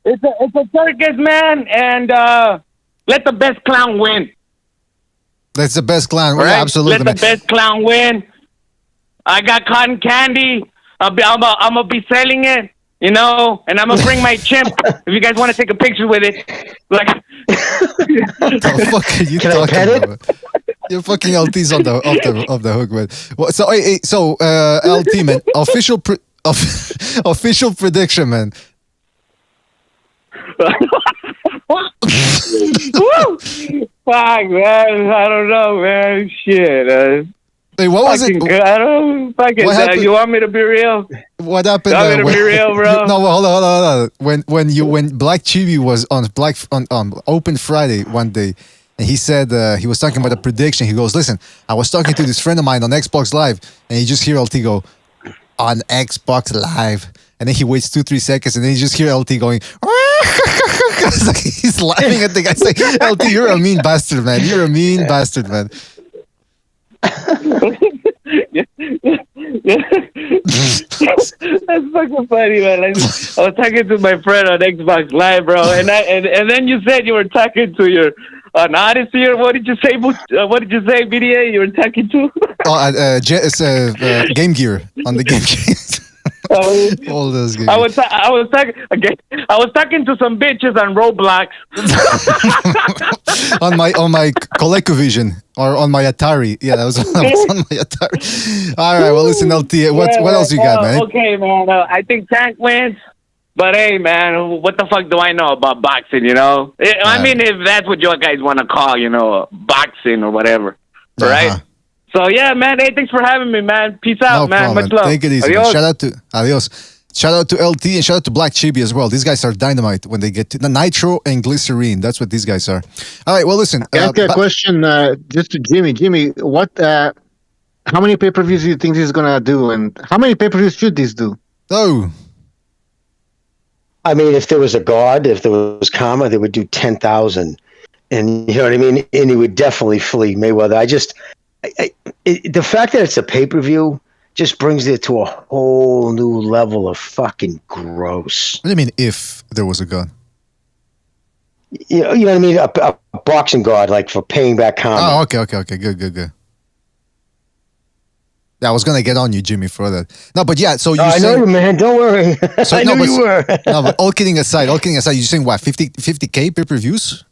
It's a circus, man, and let the best clown win. That's the best clown. Right? Yeah, absolutely. Let the best clown win. I got cotton candy. I'm gonna be selling it. You know, and I'm gonna bring my chimp if you guys want to take a picture with it. Like, what the fuck are you talking about? You're fucking LT's on the hook, man. Well, so LT, man, official prediction, man. Fuck, man, I don't know, man. Shit. Hey, what was it? I don't fucking. What happened? You want me to be real? What happened? You want me to be real, bro? No, hold on. When Black Chibi was on Open Friday one day, and he said he was talking about a prediction. He goes, "Listen, I was talking to this friend of mine on Xbox Live, and you just hear LT go on Xbox Live, and then he waits 2-3 seconds, and then you just hear LT going." He's laughing at the guy saying, "LT, you're a mean bastard, man. You're a mean bastard, man." That's fucking funny, man. I was talking to my friend on Xbox Live, bro, and then you said you were talking to your on Odyssey, or what did you say? What did you say, BDA? You were talking to? Game Gear on the Game Gear. All those games. I was talking to some bitches on Roblox. on my ColecoVision or on my Atari. Yeah, that was on my Atari. All right, well, listen, LT, what else you got, man? Okay, man. I think Tank wins. But hey, man, what the fuck do I know about boxing, you know? I mean, if that's what you guys want to call, you know, boxing or whatever, right? So, yeah, man, hey, thanks for having me, man. Peace out, man. Problem. Much love. Take it easy. Adios. Shout out to LT and shout out to Black Chibi as well. These guys are dynamite when they get to the nitro and glycerine. That's what these guys are. All right, well, listen. Can I ask a question just to Jimmy? Jimmy, how many pay-per-views do you think this is going to do? And how many pay-per-views should this do? Oh. I mean, if there was a God, if there was karma, they would do 10,000. And you know what I mean? And he would definitely flee Mayweather. The fact that it's a pay-per-view just brings it to a whole new level of fucking gross. What do you mean, if there was a God? You know what I mean? A boxing God, like for paying back karma. Oh, okay. Good. Yeah, I was gonna get on you, Jimmy, for that. No, but yeah. So I know you, man. Don't worry. I know you were. No, but all kidding aside, you're saying what? 50K pay-per-views?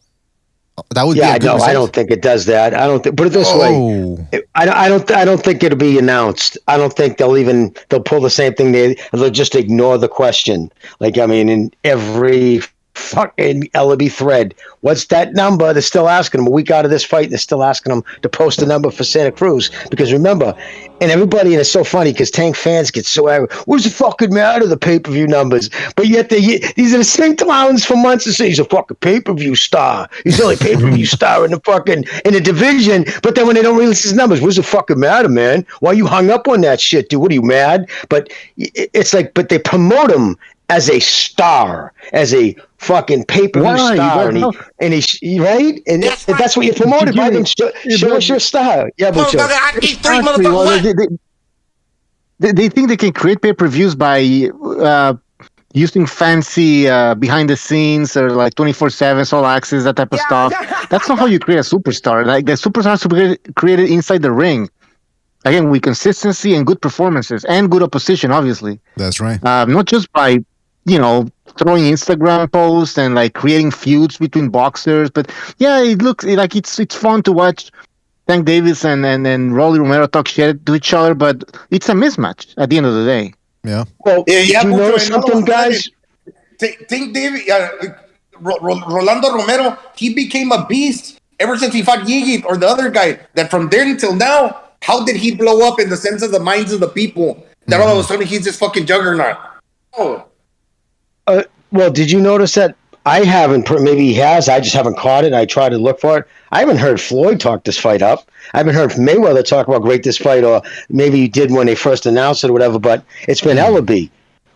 That would be a good result? I don't think it does that. I don't think. Put it this way. I don't think it'll be announced. I don't think they'll pull the same thing. They'll just ignore the question. Like, I mean, in every fucking LB thread, what's that number? They're still asking them a week out of this fight. They're still asking them to post a number for Santa Cruz because remember, and everybody, and it's so funny because Tank fans get so angry. What's the fucking matter? The pay-per-view numbers, but yet these are the same clowns for months to say he's a fucking pay-per-view star. He's the only pay-per-view star in the division. But then when they don't release his numbers, what's the fucking matter, man? Why you hung up on that shit, dude? What are you mad? But it's like, but they promote him as a star, as a fucking pay-per-view star, and he's right, and that's what you promoted by them. Show us your star, yeah, but they think they can create pay-per-views by using fancy behind the scenes or like 24/7 all access, that type of stuff. That's not how you create a superstar. Like the superstars to be created inside the ring. Again, with consistency and good performances and good opposition, obviously. That's right. Not just by throwing Instagram posts and like creating feuds between boxers, but yeah, it looks like it's fun to watch Tank Davis and Rolando Romero talk shit to each other, but it's a mismatch at the end of the day. Yeah. Well, you notice something, guys? Tank Davis, Rolando Romero, he became a beast ever since he fought Yigit or the other guy. That from then until now, how did he blow up in the sense of the minds of the people? That all of a sudden he's this fucking juggernaut. Oh. Well, did you notice that? I haven't, maybe he has, I just haven't caught it. I tried to look for it. I haven't heard Floyd talk this fight up. I haven't heard Mayweather talk about great this fight, or maybe he did when they first announced it or whatever, but it's been Ellaby.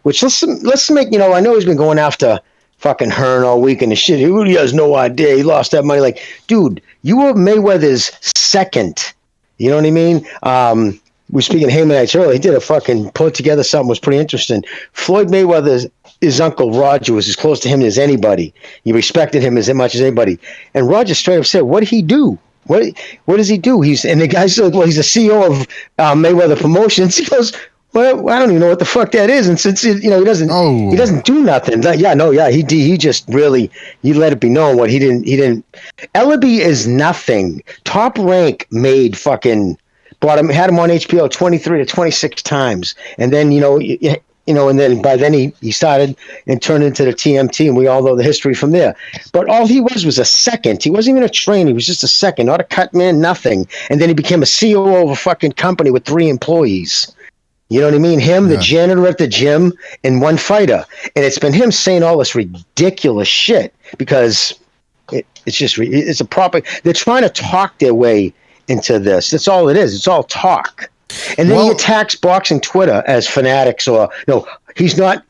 Which let's make, I know he's been going after fucking Hearn all week and the shit. He has no idea. He lost that money. Like, dude, you were Mayweather's second. You know what I mean? We were speaking of Haymanites earlier. He did put together something was pretty interesting. Floyd Mayweather's his uncle Roger was as close to him as anybody. He respected him as much as anybody. And Roger straight up said, "What did he do? What does he do?" And the guy said, "Well, he's the CEO of Mayweather Promotions." He goes, "Well, I don't even know what the fuck that is." And since he doesn't do nothing. He just really let it be known what he didn't. Ellaby is nothing. Top Rank made fucking. Had him on HBO 23 to 26 times, and then And then by then he started and turned into the TMT, and we all know the history from there. But all he was a second. He wasn't even a trainer. He was just a second, not a cut man, nothing. And then he became a CEO of a fucking company with 3 employees. You know what I mean? Him, the janitor at the gym, and 1 fighter. And it's been him saying all this ridiculous shit because it's a proper. They're trying to talk their way into this. That's all it is. It's all talk. And then he attacks boxing Twitter as fanatics, or he's not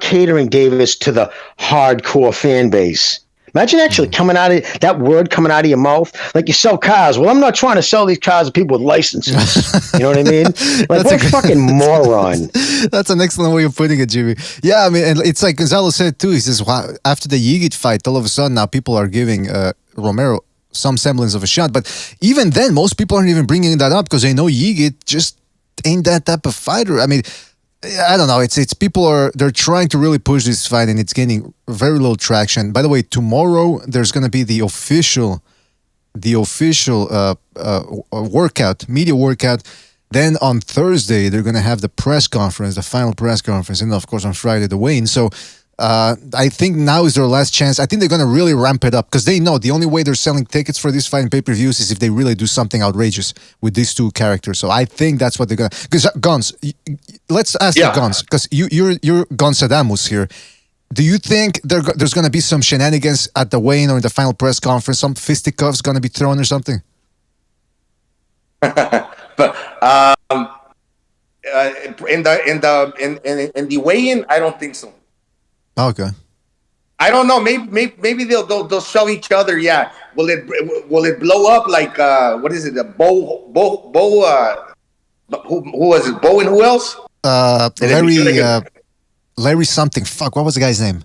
catering Davis to the hardcore fan base. Imagine actually coming out of that word coming out of your mouth, like you sell cars. Well, I'm not trying to sell these cars to people with licenses. You know what I mean? Like what a fucking moron. That's an excellent way of putting it, Jimmy. Yeah, I mean, and it's like Gonzalo said too. He says, wow, after the Yigit fight, all of a sudden now people are giving Romero some semblance of a shot. But even then, most people aren't even bringing that up because they know Yigit just ain't that type of fighter. I mean, I don't know. It's people they're trying to really push this fight, and it's gaining very little traction. By the way, tomorrow there's going to be the official workout, media workout. Then on Thursday they're going to have the press conference, the final press conference, and of course on Friday the weigh-in. So I think now is their last chance. I think they're going to really ramp it up because they know the only way they're selling tickets for this fight and pay-per-views is if they really do something outrageous with these 2 characters. So I think that's what they're going to. Because Guns, let's ask the Guns, because you're Gonzadamus here. Do you think there's going to be some shenanigans at the weigh-in or in the final press conference? Some fisticuffs going to be thrown or something? But in the weigh-in, I don't think so. Okay. I don't know. Maybe they'll shove each other. Yeah. Will it blow up like what is it? A Bo. Who was it? Bo and who else? Larry something. Fuck. What was the guy's name?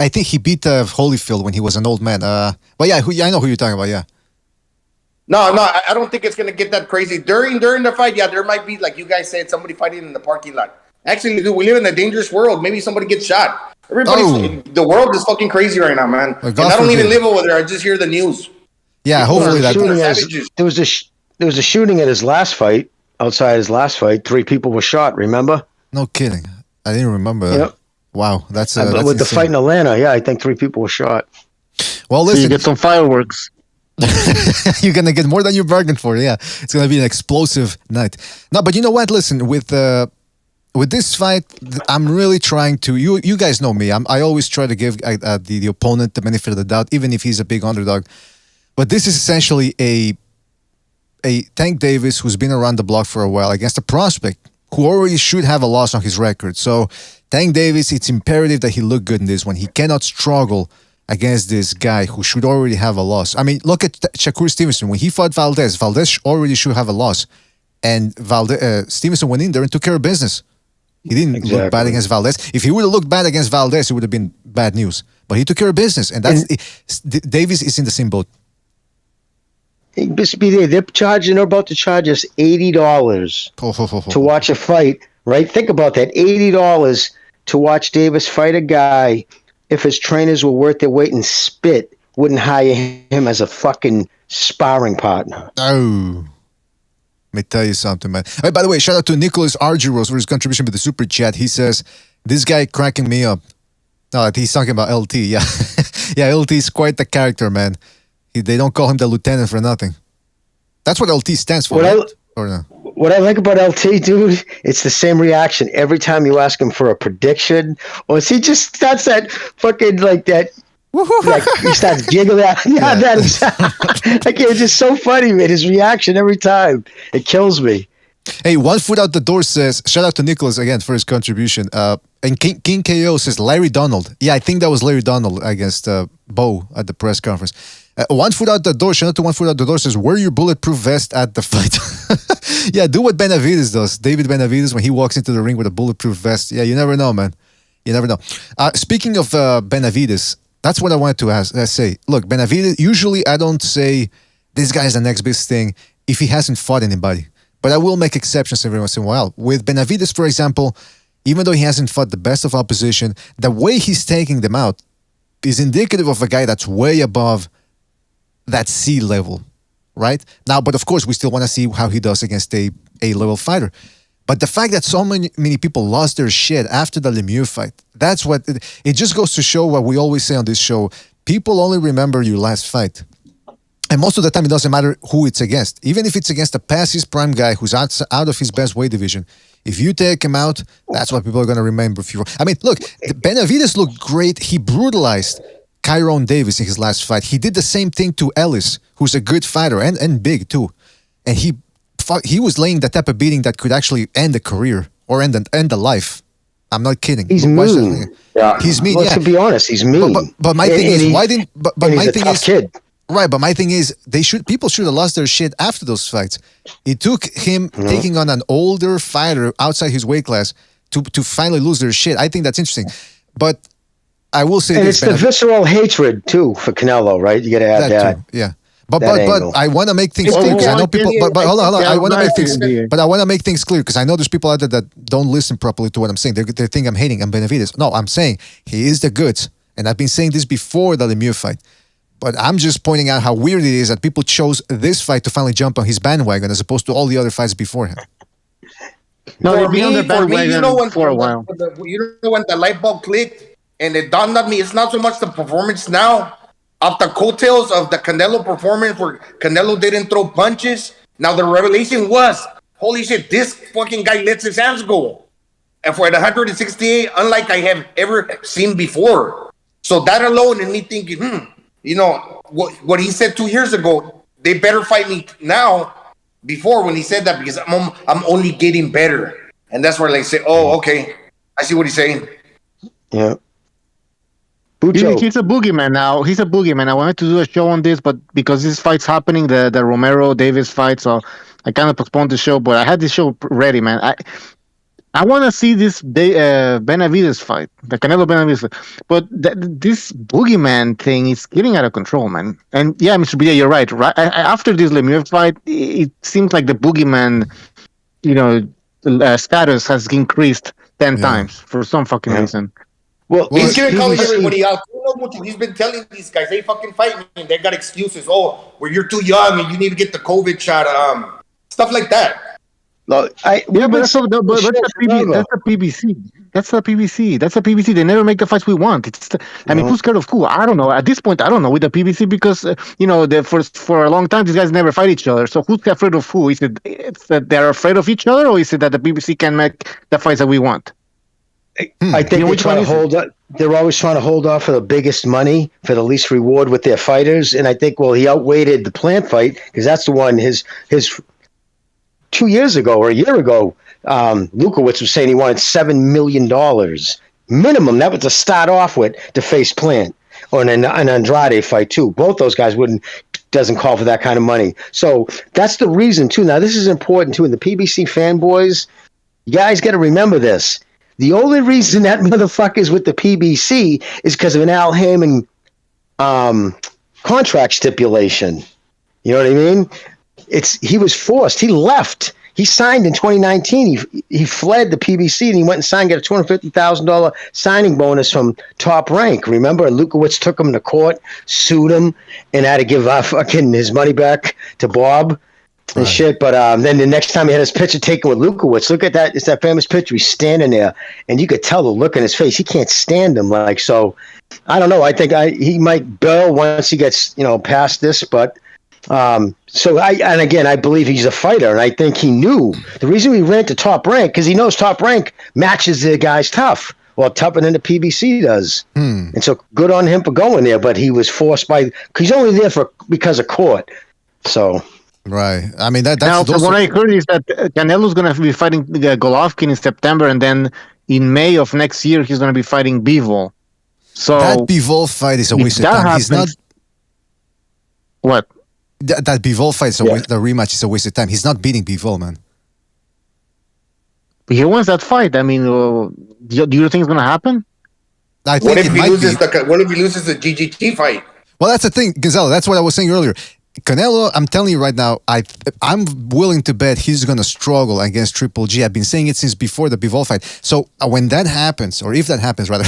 I think he beat Holyfield when he was an old man. But yeah, I know who you're talking about. Yeah. No, I don't think it's gonna get that crazy during the fight. Yeah, there might be, like you guys said, somebody fighting in the parking lot. Actually, dude, we live in a dangerous world. Maybe somebody gets shot. The world is fucking crazy right now, man. And I don't even live over there. I just hear the news. Yeah, hopefully that. There was a shooting at his last fight. Outside his last fight, 3 people were shot. Remember? No kidding. I didn't remember. Yep. Wow, that's with insane. the fight in Atlanta. Yeah, I think 3 people were shot. Well, listen, so you get some fireworks. You're gonna get more than you bargained for. Yeah, it's gonna be an explosive night. No, but you know what? Listen, with this fight, I'm really trying to. You guys know me. I always try to give the opponent the benefit of the doubt, even if he's a big underdog. But this is essentially a Tank Davis who's been around the block for a while against a prospect who already should have a loss on his record. So Tank Davis, it's imperative that he look good in this one. He cannot struggle against this guy who should already have a loss. I mean, look at Shakur Stevenson. When he fought Valdez already should have a loss. And Stevenson went in there and took care of business. He didn't look bad against Valdez. If he would have looked bad against Valdez, it would have been bad news. But he took care of business. And Davis is in the same boat. They're about to charge us $80 to watch a fight, right? Think about that. $80 to watch Davis fight a guy. If his trainers were worth their weight in spit, wouldn't hire him as a fucking sparring partner. Oh. Let me tell you something, man. Hey, by the way, shout out to Nicholas Argyros for his contribution with the super chat. He says, this guy cracking me up. No, he's talking about LT, yeah. Yeah, LT is quite the character, man. They don't call him the lieutenant for nothing. That's what LT stands for, right? Or no? What I like about LT, dude, it's the same reaction every time you ask him for a prediction, or he just starts that fucking like that. Like he starts giggling out. Yeah, that's like it's just so funny, man. His reaction every time, it kills me. Hey, 1 foot out the door says, shout out to Nicholas again for his contribution. And King KO says Larry Donald. Yeah, I think that was Larry Donald against Bo at the press conference. 1 foot out the door, shout out to 1 foot out the door says, wear your bulletproof vest at the fight. Yeah, do what Benavidez does. David Benavidez, when he walks into the ring with a bulletproof vest. Yeah, you never know, man. You never know. Speaking of Benavidez, that's what I wanted to say. Look, Benavidez, usually I don't say this guy's the next best thing if he hasn't fought anybody. But I will make exceptions every once in a while. With Benavidez, for example, even though he hasn't fought the best of opposition, the way he's taking them out is indicative of a guy that's way above that C level, right? Now, but of course, we still want to see how he does against a A-level fighter. But the fact that so many people lost their shit after the Lemieux fight, that's what it just goes to show what we always say on this show. People only remember your last fight. And most of the time, it doesn't matter who it's against. Even if it's against a past his prime guy who's out of his best weight division, if you take him out, that's what people are going to remember. I mean, look, Benavidez looked great. He brutalized Kyron Davis in his last fight. He did the same thing to Ellis, who's a good fighter and big too. And he was laying the type of beating that could actually end a career or end a life. I'm not kidding. He's mean. Yeah. He's mean. Let's be honest. He's mean. But my thing is, why didn't? But my thing is, kid. Right. But my thing is, people should have lost their shit after those fights. It took him taking on an older fighter outside his weight class to finally lose their shit. I think that's interesting. But I will say, and it's the visceral hatred too for Canelo, right? You got to add that. Too, yeah. But I want to make things clear because I know people. But hold on. I want to make things. But I want to make things clear because I know there's people out there that don't listen properly to what I'm saying. They think I'm hating on Benavidez. No, I'm saying he is the goods, and I've been saying this before the Lemieux fight. But I'm just pointing out how weird it is that people chose this fight to finally jump on his bandwagon as opposed to all the other fights before him. No, they've been on the bandwagon for a while. You know when the light bulb clicked and it dawned on me, it's not so much the performance now. Off the coattails of the Canelo performance where Canelo didn't throw punches. Now the revelation was, holy shit, this fucking guy lets his hands go. And for at 168, unlike I have ever seen before. So that alone and me thinking, you know, what he said 2 years ago, they better fight me now before when he said that because I'm only getting better. And that's where they say, oh, okay, I see what he's saying. Yeah. He's a boogeyman now. He's a boogeyman. I wanted to do a show on this, but because this fight's happening, the Romero Davis fight, so I kind of postponed the show. But I had this show ready, man. I want to see this Benavidez fight, the Canelo Benavidez fight. But this boogeyman thing is getting out of control, man. And yeah, Mr. B, you're right. After this Lemieux fight, it seems like the boogeyman, status has increased 10 times for some fucking reason. Well, he's gonna call everybody out. He's been telling these guys, they fucking fight me, and they got excuses. Oh, well, you're too young, and you need to get the COVID shot. Stuff like that. Look, that's the PBC. That's the PBC. That's the PBC. They never make the fights we want. Who's scared of who? I don't know. At this point, I don't know with the PBC because for a long time these guys never fight each other. So who's afraid of who? Is it that they're afraid of each other, or is it that the PBC can make the fights that we want? I think they're always trying to hold off for the biggest money, for the least reward with their fighters. And I think, he outweighted the Plant fight because that's the one his 2 years ago or a year ago, Lukowicz was saying he wanted $7 million minimum. That was to start off with to face Plant or an Andrade fight too. Both those guys doesn't call for that kind of money. So that's the reason too. Now this is important too. And the PBC fanboys, you guys got to remember this. The only reason that motherfucker's with the PBC is because of an Al Haymon contract stipulation. You know what I mean? He was forced. He left. He signed in 2019. He fled the PBC and he went and signed, got a $250,000 signing bonus from Top Rank. Remember, Lukowicz took him to court, sued him, and had to give his money back to Bob. And shit, but then the next time he had his picture taken with Lukowicz, look at that. It's that famous picture. He's standing there, and you could tell the look in his face. He can't stand him. So I don't know. I think he might bail once he gets past this. But I believe he's a fighter, and I think he knew the reason we ran to Top Rank because he knows Top Rank matches the guys tough. Well, tougher than the PBC does, and so good on him for going there. But he was forced he's only there because of court. So. Right. I mean, that's what I heard is that Canelo's going to be fighting Golovkin in September, and then in May of next year, he's going to be fighting Bivol. So that Bivol fight is a waste of time. He's not. What? That Bivol fight, the rematch is a waste of time. He's not beating Bivol, man. But he wants that fight. I mean, do you think it's going to happen? I think what if he loses the GGG fight? Well, that's the thing, Gonzalo. That's what I was saying earlier. Canelo, I'm telling you right now, I'm willing to bet he's going to struggle against Triple G. I've been saying it since before the Bivol fight. So when that happens, or if that happens, rather,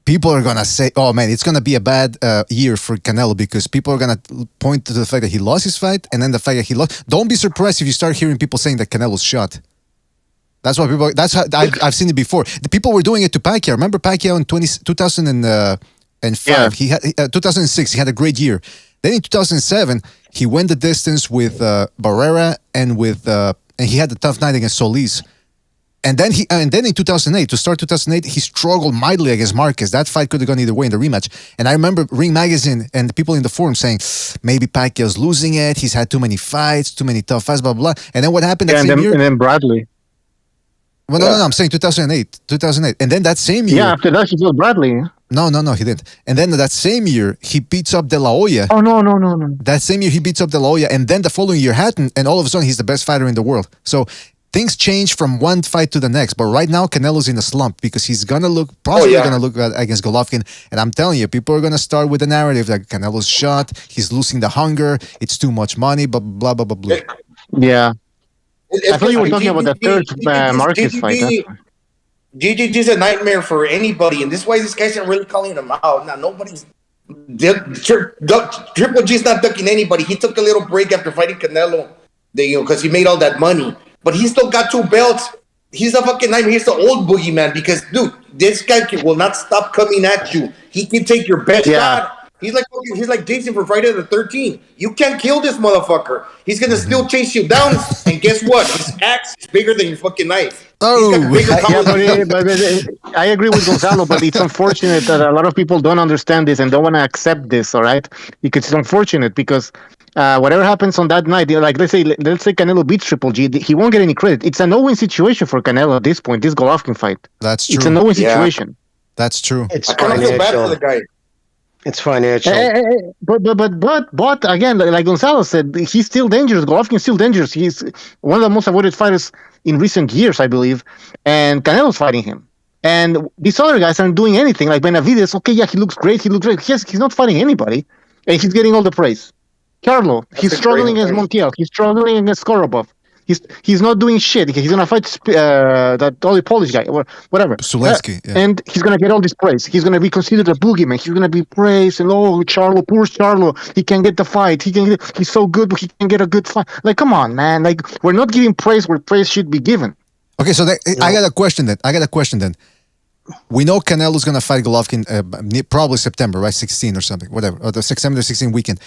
people are going to say, oh, man, it's going to be a bad year for Canelo because people are going to point to the fact that he lost his fight and then the fact that he lost. Don't be surprised if you start hearing people saying that Canelo's shot. That's what people. That's how I've seen it before. The people were doing it to Pacquiao. Remember Pacquiao in 2005? He had 2006. He had a great year. Then in 2007, he went the distance with Barrera and and he had a tough night against Solis. And then in 2008, to start 2008, he struggled mightily against Marquez. That fight could have gone either way in the rematch. And I remember Ring Magazine and the people in the forum saying, maybe Pacquiao's losing it. He's had too many fights, too many tough fights, blah, blah, blah. And then what happened that same year? And then Bradley. Well, no, I'm saying 2008. And then that same year. Yeah, after that, he killed Bradley. No, he didn't. And then that same year, he beats up De La Hoya. Oh, no. That same year, he beats up De La Hoya. And then the following year, Hatton. And all of a sudden, he's the best fighter in the world. So things change from one fight to the next. But right now, Canelo's in a slump because he's going to look, against Golovkin. And I'm telling you, people are going to start with the narrative that Canelo's shot. He's losing the hunger. It's too much money, blah, blah, blah, blah, blah. Yeah. I thought you were talking about the third Marquez fight. GGG's a nightmare for anybody, and this is why this guy's not really calling him out. Now, nobody's... Triple G's not ducking anybody. He took a little break after fighting Canelo, because he made all that money. But he still got 2 belts. He's a fucking nightmare. He's the old boogeyman because, dude, this guy will not stop coming at you. He can take your best shot. He's like Jason from Friday the 13th. You can't kill this motherfucker. He's gonna still chase you down, and guess what? His axe is bigger than your fucking knife. But I agree with Gonzalo, but it's unfortunate that a lot of people don't understand this and don't want to accept this. All right, because it's unfortunate because whatever happens on that night, like let's say Canelo beats Triple G, he won't get any credit. It's a no-win situation for Canelo at this point. This Golovkin fight. That's true. It's a no-win situation. That's true. It's I kind of feel bad for the guy. It's financial. But again, like Gonzalo said, he's still dangerous. Golovkin's still dangerous. He's one of the most avoided fighters in recent years, I believe. And Canelo's fighting him. And these other guys aren't doing anything. Like Benavidez, okay, yeah, he looks great. He's not fighting anybody. And he's getting all the praise. Carlo, he's struggling against Montiel. He's struggling against Korobov. He's not doing shit. He's gonna fight that other Polish guy or whatever. Sulensky, and he's gonna get all this praise. He's gonna be considered a boogeyman. He's gonna be praised and Charlo, poor Charlo. He can get the fight. He's so good, but he can get a good fight. Like, come on, man. Like, we're not giving praise where praise should be given. Okay, so I got a question then. We know Canelo's gonna fight Golovkin probably September, right? 16 or something, whatever, or the September 16 weekend.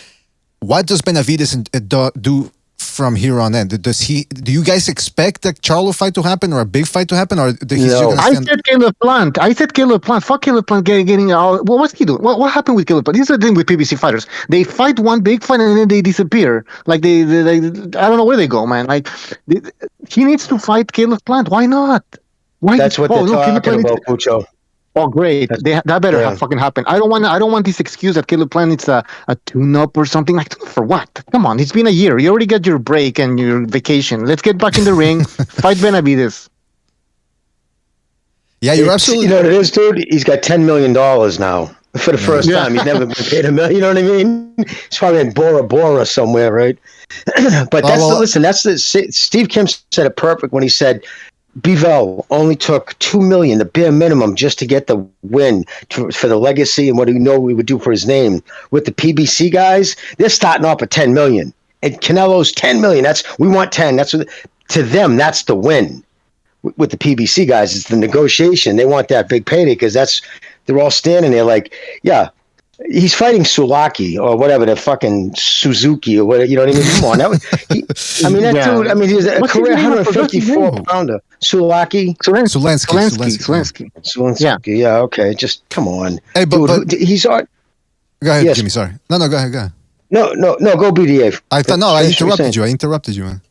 What does Benavidez do from here on in? Do you guys expect a Charlo fight to happen or a big fight to happen? Or I said Caleb Plant. Fuck Caleb Plant getting out. What's he doing? What happened with Caleb Plant? This is the thing with PBC fighters. They fight one big fight and then they disappear. Like they I don't know where they go, man. Like he needs to fight Caleb Plant. Why not? That's what they're talking about, Pucho. Oh, great! That better fucking happen. I don't want this excuse that Caleb Plant needs a tune-up or something. Like, for what? Come on, it's been a year. You already got your break and your vacation. Let's get back in the ring. Fight Benavidez. Yeah, you're absolutely. You know what it is, dude? He's got $10 million now for the first time. He's never been paid $1 million. You know what I mean? He's probably in Bora Bora somewhere, right? But that's Steve Kim said it perfect when he said, Bivol only took $2 million, the bare minimum, just to get the win for the legacy and what we know we would do for his name. With the PBC guys, they're starting off at $10 million, and Canelo's $10 million. We want 10. To them, that's the win. With the PBC guys, it's the negotiation. They want that big payday because they're all standing there like, yeah. He's fighting Sulaki or whatever, the fucking Suzuki or whatever. You know what I mean? Come on, dude. He's a career 154 pounder. Sulaki, Sulensky. Yeah, okay. Just come on. Hey, but he's on. Go ahead, Jimmy. Sorry. No. Go ahead. No. Go BDA. I interrupted you, man.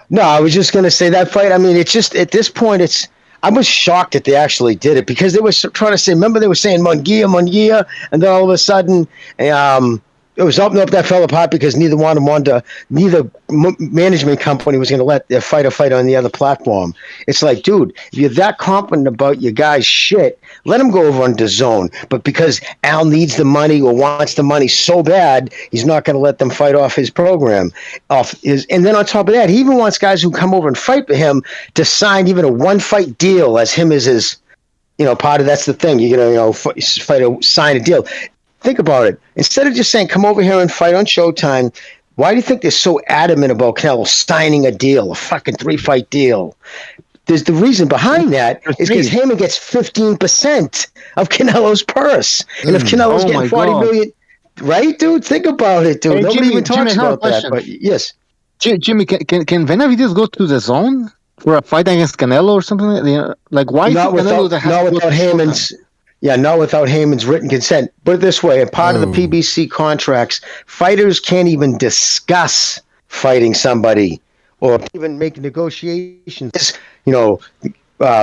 No, I was just gonna say that fight. I mean, it's just at this point, I was shocked that they actually did it because they were trying to say, remember they were saying Munguia, and then all of a sudden, it was up that fell apart because neither management company was going to let their fighter fight on the other platform. It's like, dude, if you're that confident about your guy's shit, let him go over on DAZN. But because Al needs the money or wants the money so bad, he's not going to let them fight off his program. And then on top of that, he even wants guys who come over and fight for him to sign even a one-fight deal as him as his, part of that's the thing. You're going to sign a deal. Think about it. Instead of just saying, come over here and fight on Showtime, Why do you think they're so adamant about Canelo signing a deal, a fucking 3-fight deal? There's the reason behind that is because Heyman gets 15% of Canelo's purse. And if Canelo's getting 40 million, right, dude? Think about it, dude. Hey, Nobody even talks Jimmy, about that. But yes. Jimmy, can Benavidez go to the zone for a fight against Canelo or something? Like why Not is it Canelo without, that has not to go without to Heyman's. Yeah, not without Heyman's written consent. Put it this way: a part of the PBC contracts, fighters can't even discuss fighting somebody or even make negotiations. You know,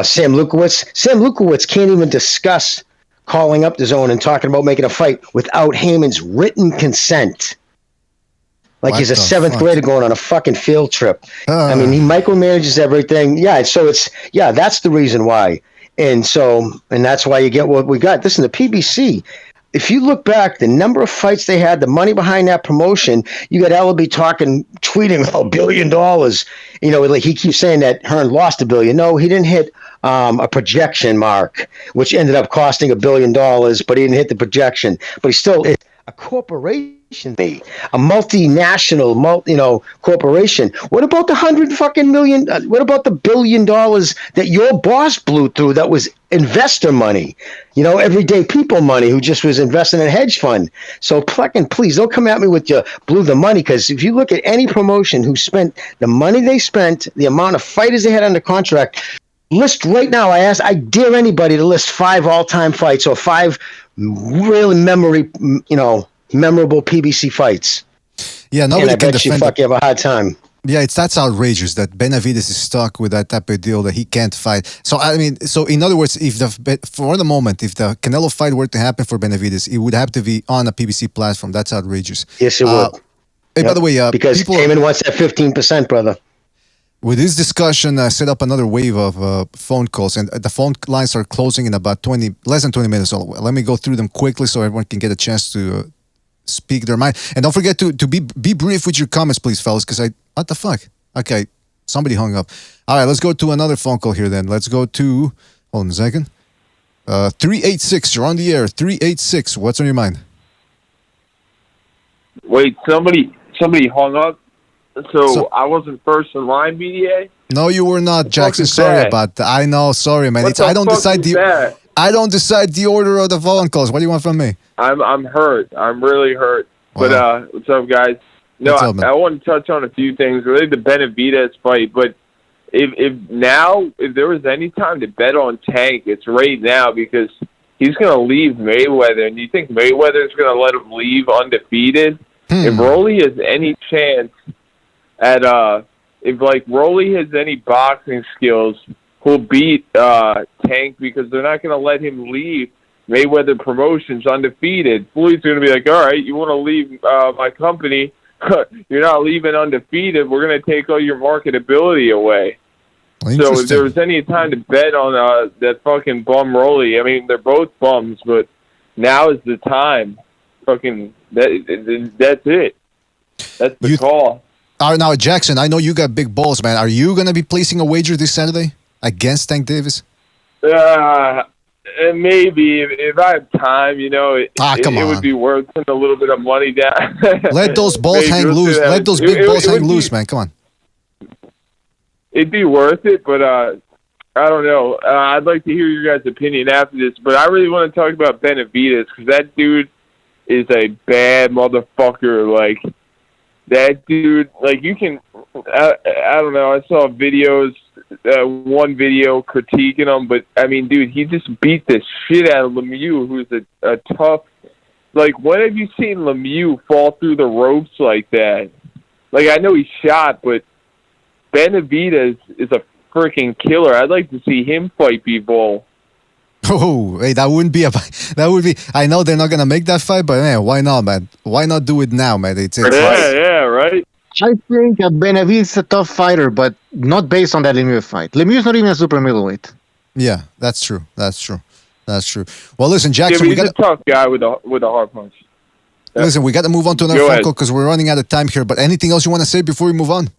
Sam Lukowitz can't even discuss calling up the zone and talking about making a fight without Heyman's written consent. Like he's a seventh grader going on a fucking field trip. I mean, he micromanages everything. Yeah, so that's the reason why. And that's why you get what we got. Listen, the PBC, if you look back, the number of fights they had, the money behind that promotion, you got Ellaby tweeting $1 billion. You know, like he keeps saying that Hearn lost $1 billion. No, he didn't hit a projection mark, which ended up costing $1 billion, but he didn't hit the projection. But he's still a corporation, a multinational, corporation. What about the $100 million? What about the $1 billion that your boss blew through? That was investor money, everyday people money who just was investing in a hedge fund. So please don't come at me with you blew the money, because if you look at any promotion who spent the money they spent, the amount of fighters they had under contract, list right now. I dare anybody to list 5 all-time fights or 5 really memorable PBC fights. Yeah, nobody and I can bet defend you have a hard time. Yeah, that's outrageous that Benavidez is stuck with that type of deal that he can't fight. So in other words, if the Canelo fight were to happen for Benavidez, it would have to be on a PBC platform. That's outrageous. Yes, it would. Hey, by the way, because Heyman wants that 15%, brother. With this discussion, set up another wave of phone calls, and the phone lines are closing in about less than 20 minutes. So let me go through them quickly so everyone can get a chance to speak their mind. And don't forget to be brief with your comments, please, fellas, because what the fuck? Okay, somebody hung up. All right, let's go to another phone call here then. Let's go to, hold on a second. 386, you're on the air. 386, what's on your mind? Wait, somebody hung up? So I wasn't first in line, BDA? No, you were not, Jackson. Sorry about that. I know. Sorry, man. I don't decide the order of the phone calls. What do you want from me? I'm hurt. I'm really hurt. Wow. But what's up, guys? No, I want to touch on a few things related to Benavidez fight. But if there was any time to bet on Tank, it's right now, because he's going to leave Mayweather. And you think Mayweather's going to let him leave undefeated? If Rolly has any chance if Rolly has any boxing skills, he'll beat Tank, because they're not going to let him leave Mayweather Promotions undefeated. Floyd's going to be like, all right, you want to leave my company? You're not leaving undefeated. We're going to take all your marketability away. So if there was any time to bet on that fucking bum Rolly, I mean, they're both bums, but now is the time. Fucking that's it. That's the call. All right, now, Jackson, I know you got big balls, man. Are you going to be placing a wager this Saturday against Tank Davis? Maybe. If I have time, it would be worth putting a little bit of money down. Let those balls hang loose. Let those big balls hang loose, man. Come on. It'd be worth it, but I don't know. I'd like to hear your guys' opinion after this, but I really want to talk about Benavidez, because that dude is a bad motherfucker. Like, that dude, you can, I don't know, I saw videos, one video critiquing him, but, I mean, dude, he just beat the shit out of Lemieux, who's a tough, when have you seen Lemieux fall through the ropes like that? I know he's shot, but Benavidez is a freaking killer. I'd like to see him fight Bivol. Oh, hey, that would be. I know they're not gonna make that fight, but man, why not, man? Why not do it now, man? It's right. I think Benavidez is a tough fighter, but not based on that Lemieux fight. Lemieux is not even a super middleweight. Yeah, that's true. Well, listen, Jackson, he's a tough guy with a hard punch. Yeah. Listen, we got to move on to another phone call because we're running out of time here. But anything else you want to say before we move on?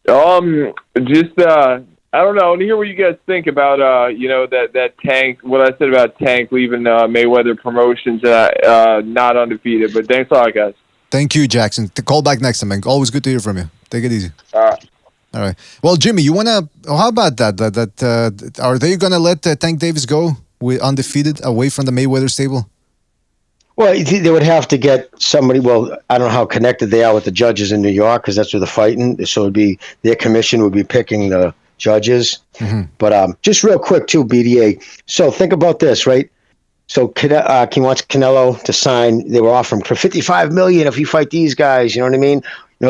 I don't know. I want to hear what you guys think about, that Tank, what I said about Tank leaving Mayweather Promotions not undefeated. But thanks a lot, guys. Thank you, Jackson. Call back next time, man. Always good to hear from you. Take it easy. All right. Well, Jimmy, you wanna? How about that? Are they gonna let Tank Davis go with undefeated away from the Mayweather stable? Well, they would have to get somebody. Well, I don't know how connected they are with the judges in New York because that's where they're fighting. So it'd be their commission would be picking the judges. Mm-hmm. But just real quick too, BDA. So think about this, right? So he wants Canelo to sign. They were offering for $55 million if you fight these guys. You know what I mean?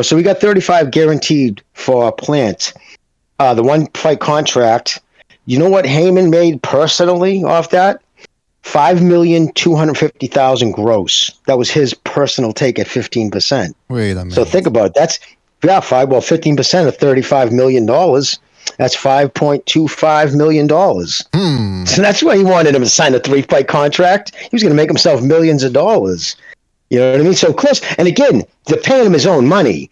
So we got 35 guaranteed for Plant. The one fight contract. You know what Heyman made personally off that? $5,250,000 gross. That was his personal take at 15%. Wait a minute. So think about it. That's 15% of $35 million. That's $5.25 million. So that's why he wanted him to sign a 3-fight contract. He was going to make himself millions of dollars. You know what I mean? So close. And again, they're paying him his own money.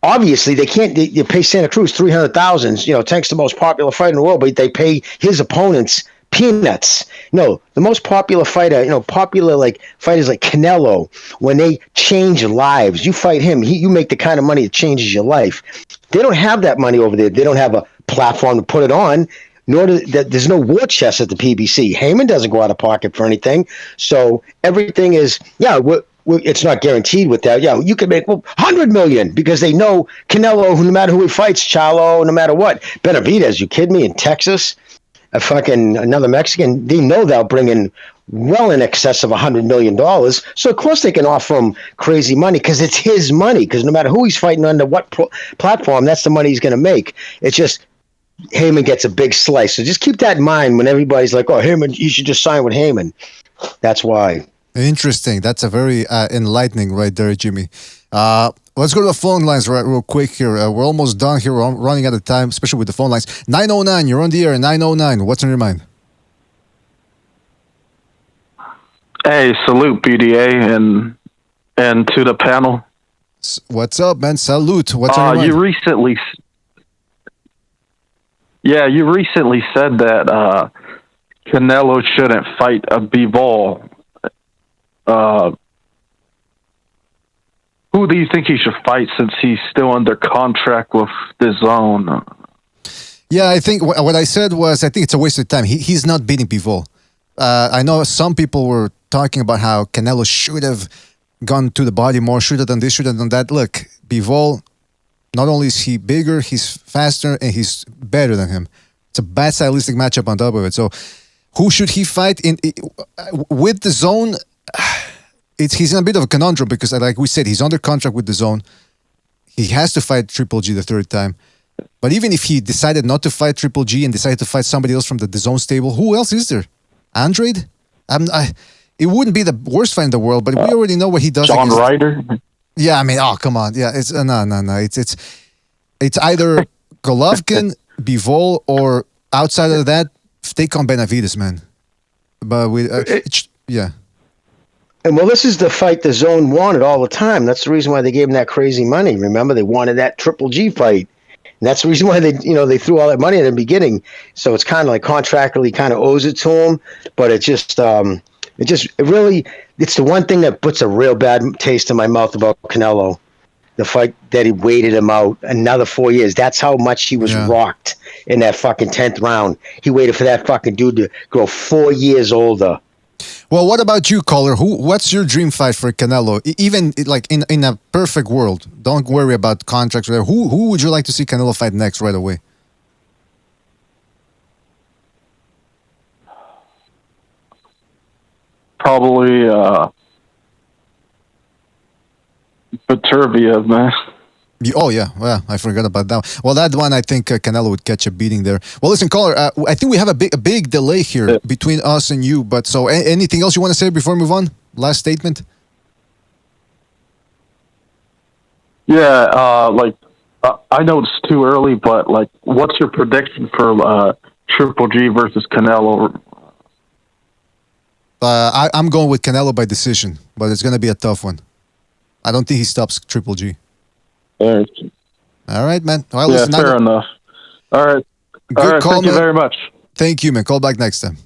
Obviously, they can't. They pay Santa Cruz $300,000. Tank's the most popular fighter in the world, but they pay his opponents peanuts. No, the most popular fighter, popular like fighters like Canelo, when they change lives, you fight him, you make the kind of money that changes your life. They don't have that money over there. They don't have a platform to put it on. There's no war chest at the PBC. Heyman doesn't go out of pocket for anything. So everything is, it's not guaranteed with that. Yeah, you can make $100 million because they know Canelo, no matter who he fights, Charlo, no matter what. Benavidez, you kidding me? In Texas, another Mexican, they know they'll bring in well in excess of $100 million. So of course they can offer him crazy money because it's his money. Because no matter who he's fighting under what platform, that's the money he's going to make. It's just Heyman gets a big slice. So just keep that in mind when everybody's like, "Oh, Heyman, you should just sign with Heyman." That's why. Interesting. That's a very enlightening right there, Jimmy. Let's go to the phone lines real quick here. We're almost done here. We're running out of time, especially with the phone lines. 909, you're on the air. 909, what's on your mind? Hey, salute BDA and to the panel. What's up, man? Salute. What's on your mind? You recently said that Canelo shouldn't fight a Bivol. Who do you think he should fight since he's still under contract with DAZN? Yeah, I think what I said was I think it's a waste of time. He's not beating Bivol. I know some people were talking about how Canelo should have gone to the body more, should have done this, should have done that. Look, Bivol, not only is he bigger, he's faster, and he's better than him. It's a bad stylistic matchup on top of it. So who should he fight with DAZN? He's in a bit of a conundrum because, like we said, he's under contract with DAZN. He has to fight Triple G the third time. But even if he decided not to fight Triple G and decided to fight somebody else from the DAZN stable, who else is there? Andrade? It wouldn't be the worst fight in the world, but we already know what he does. John Ryder? Yeah, I mean, come on. Yeah, it's no. It's either Golovkin, Bivol, or outside of that, take on Benavidez, man. But yeah. And well, this is the fight DAZN wanted all the time. That's the reason why they gave him that crazy money. Remember, they wanted that Triple G fight. And that's the reason why they threw all that money at the beginning. So it's kind of like contractually kind of owes it to him. But it's the one thing that puts a real bad taste in my mouth about Canelo. The fight that he waited him out another 4 years. That's how much he was rocked in that fucking 10th round. He waited for that fucking dude to grow 4 years older. Well, what about you, caller? What's your dream fight for Canelo? Even like in a perfect world, don't worry about contracts. Who would you like to see Canelo fight next right away? Probably Beterbiev, man. Oh, yeah. Well, I forgot about that. Well, that one, I think Canelo would catch a beating there. Well, listen, caller, I think we have a big delay here between us and you. But so anything else you want to say before we move on? Last statement? Yeah, I know it's too early, but what's your prediction for Triple G versus Canelo? I'm going with Canelo by decision, but it's going to be a tough one. I don't think he stops Triple G. All right, man. Well, yeah, fair enough. All right. Good call, thank you very much. Thank you, man. Call back next time.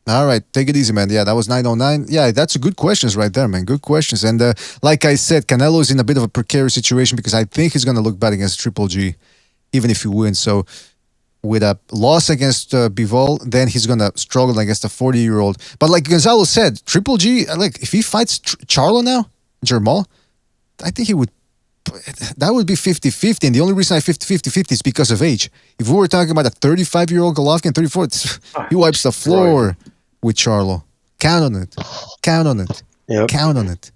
All right, take it easy, man. Yeah, that was 909. Yeah, that's a good questions right there, man. Good questions. And like I said, Canelo's in a bit of a precarious situation because I think he's going to look bad against Triple G, even if he wins. So with a loss against Bivol, then he's going to struggle against a 40-year-old. But like Gonzalo said, Triple G, like if he fights Charlo now, Jermall, I think he would. That would be 50-50. And the only reason I 50-50 is because of age. If we were talking about a 35-year-old Golovkin, 34, he wipes the floor with Charlo. Count on it. Count on it. Yep. Count on it.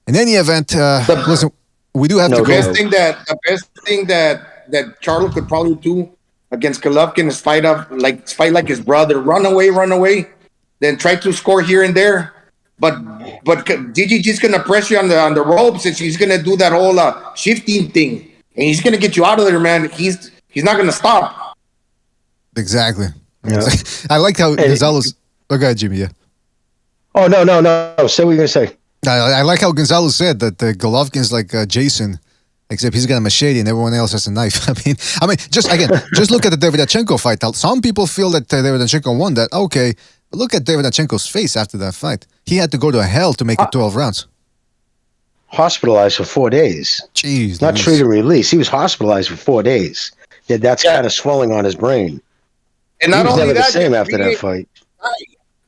In any event, listen, we do have to go. The best thing that Charlo could probably do against Golovkin is fight like his brother. Run away, then try to score here and there. But GGG's gonna press you on the ropes, and she's gonna do that whole shifting thing, and he's gonna get you out of there, man. He's not gonna stop. Exactly. Yeah. I like how Gonzalo's. Oh, go ahead, Jimmy. Yeah. Oh no! Say what you're gonna say. I like how Gonzalo said that Golovkin's like Jason, except he's got a machete and everyone else has a knife. I mean, just look at the Davidachenko fight. Some people feel that Davidachenko won that. Okay. Look at Davidachenko's face after that fight. He had to go to hell to make it 12 rounds. Hospitalized for 4 days. Jeez. Not treated and released. He was hospitalized for 4 days. Yeah, that's kind of swelling on his brain. And not only that, the same after that fight.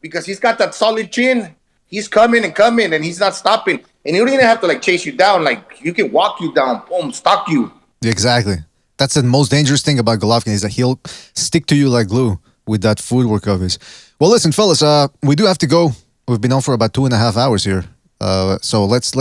Because he's got that solid chin. He's coming, and he's not stopping. And he don't even have to chase you down. Like, you can walk you down, boom, stalk you. Exactly. That's the most dangerous thing about Golovkin is that he'll stick to you like glue with that footwork of his. Well, listen, fellas, we do have to go. We've been on for about 2.5 hours here. So let's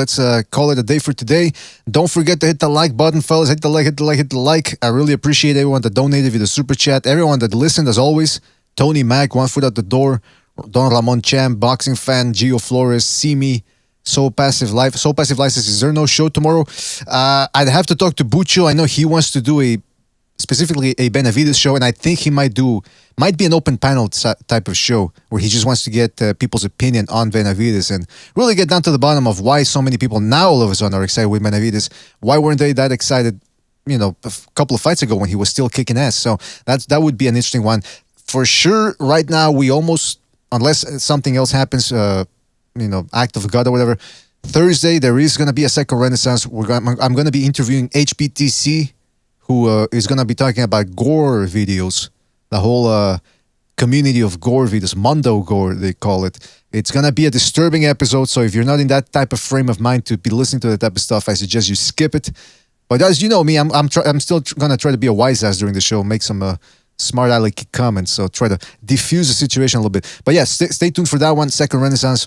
call it a day for today. Don't forget to hit the like button, fellas. Hit the like. I really appreciate everyone that donated via the super chat. Everyone that listened, as always. Tony Mack, 1 foot out the door. Don Ramon Cham, boxing fan. Gio Flores, Simi, So Passive License. Is there no show tomorrow? I'd have to talk to Buccio. I know he wants to do specifically a Benavides show, and I think he might be an open panel type of show where he just wants to get people's opinion on Benavides and really get down to the bottom of why so many people now all of a sudden are excited with Benavides. Why weren't they that excited, a couple of fights ago when he was still kicking ass? So that would be an interesting one. For sure, right now, we almost, unless something else happens, act of God or whatever, Thursday, there is going to be a second Renaissance. I'm going to be interviewing HBTC, who is going to be talking about gore videos, the whole community of gore videos, Mondo Gore, they call it. It's going to be a disturbing episode, so if you're not in that type of frame of mind to be listening to that type of stuff, I suggest you skip it. But as you know me, I'm still going to try to be a wise ass during the show, make some smart aleck comments, so try to diffuse the situation a little bit. But yeah, stay tuned for that one, second Renaissance.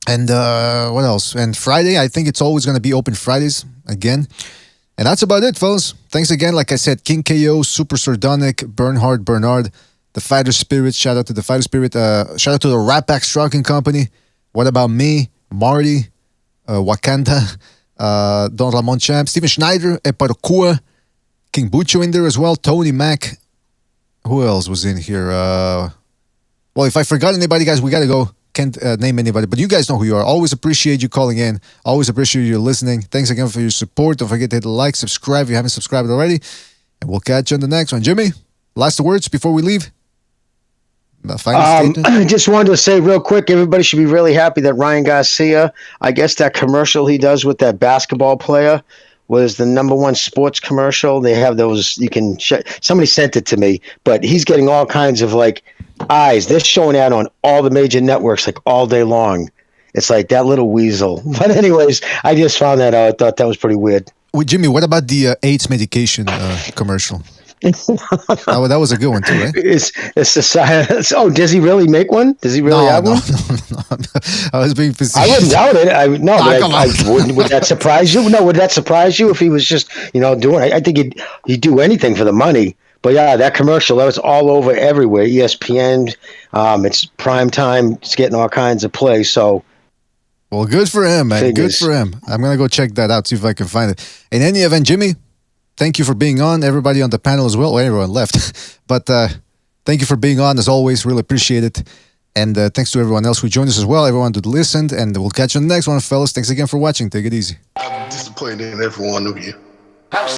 And what else? And Friday, I think it's always going to be open Fridays again. And that's about it, fellas. Thanks again. Like I said, King KO, Super Sardonic, Bernard, the Fighter Spirit. Shout out to the Fighter Spirit. Shout out to the Rat Pack Trucking Company. What about me, Marty, Wakanda, Don Ramon Champ, Steven Schneider, Eparkua, King Buccio in there as well, Tony Mack. Who else was in here? Well, if I forgot anybody, guys, we got to go. Can't name anybody, but you guys know who you are. Always appreciate you calling in. Always appreciate you listening. Thanks again for your support. Don't forget to hit the like, subscribe if you haven't subscribed already. And we'll catch you on the next one. Jimmy, last words before we leave? I just wanted to say real quick, everybody should be really happy that Ryan Garcia, I guess that commercial he does with that basketball player was the #1 sports commercial. They have those, you can somebody sent it to me, but he's getting all kinds of eyes. They're showing that on all the major networks all day long. It's like that little weasel. But anyways, I just found that out. I thought that was pretty weird. Wait, Jimmy, what about the AIDS medication commercial? That was a good one too, right? It's the science. Oh, does he really make one? Does he really have one? No. I was being facetious. I wouldn't doubt it. Would that surprise you? No, would that surprise you if he was just doing it? I think he'd do anything for the money. But yeah, that commercial, that was all over everywhere. ESPN, it's prime time. It's getting all kinds of play. So, well, good for him, man. Good for him. I'm gonna go check that out, see if I can find it. In any event, Jimmy, thank you for being on. Everybody on the panel as well. Well, everyone left, but thank you for being on as always. Really appreciate it. And thanks to everyone else who joined us as well. Everyone who listened, and we'll catch you on the next one, fellas. Thanks again for watching. Take it easy. I'm disappointed in every one of you.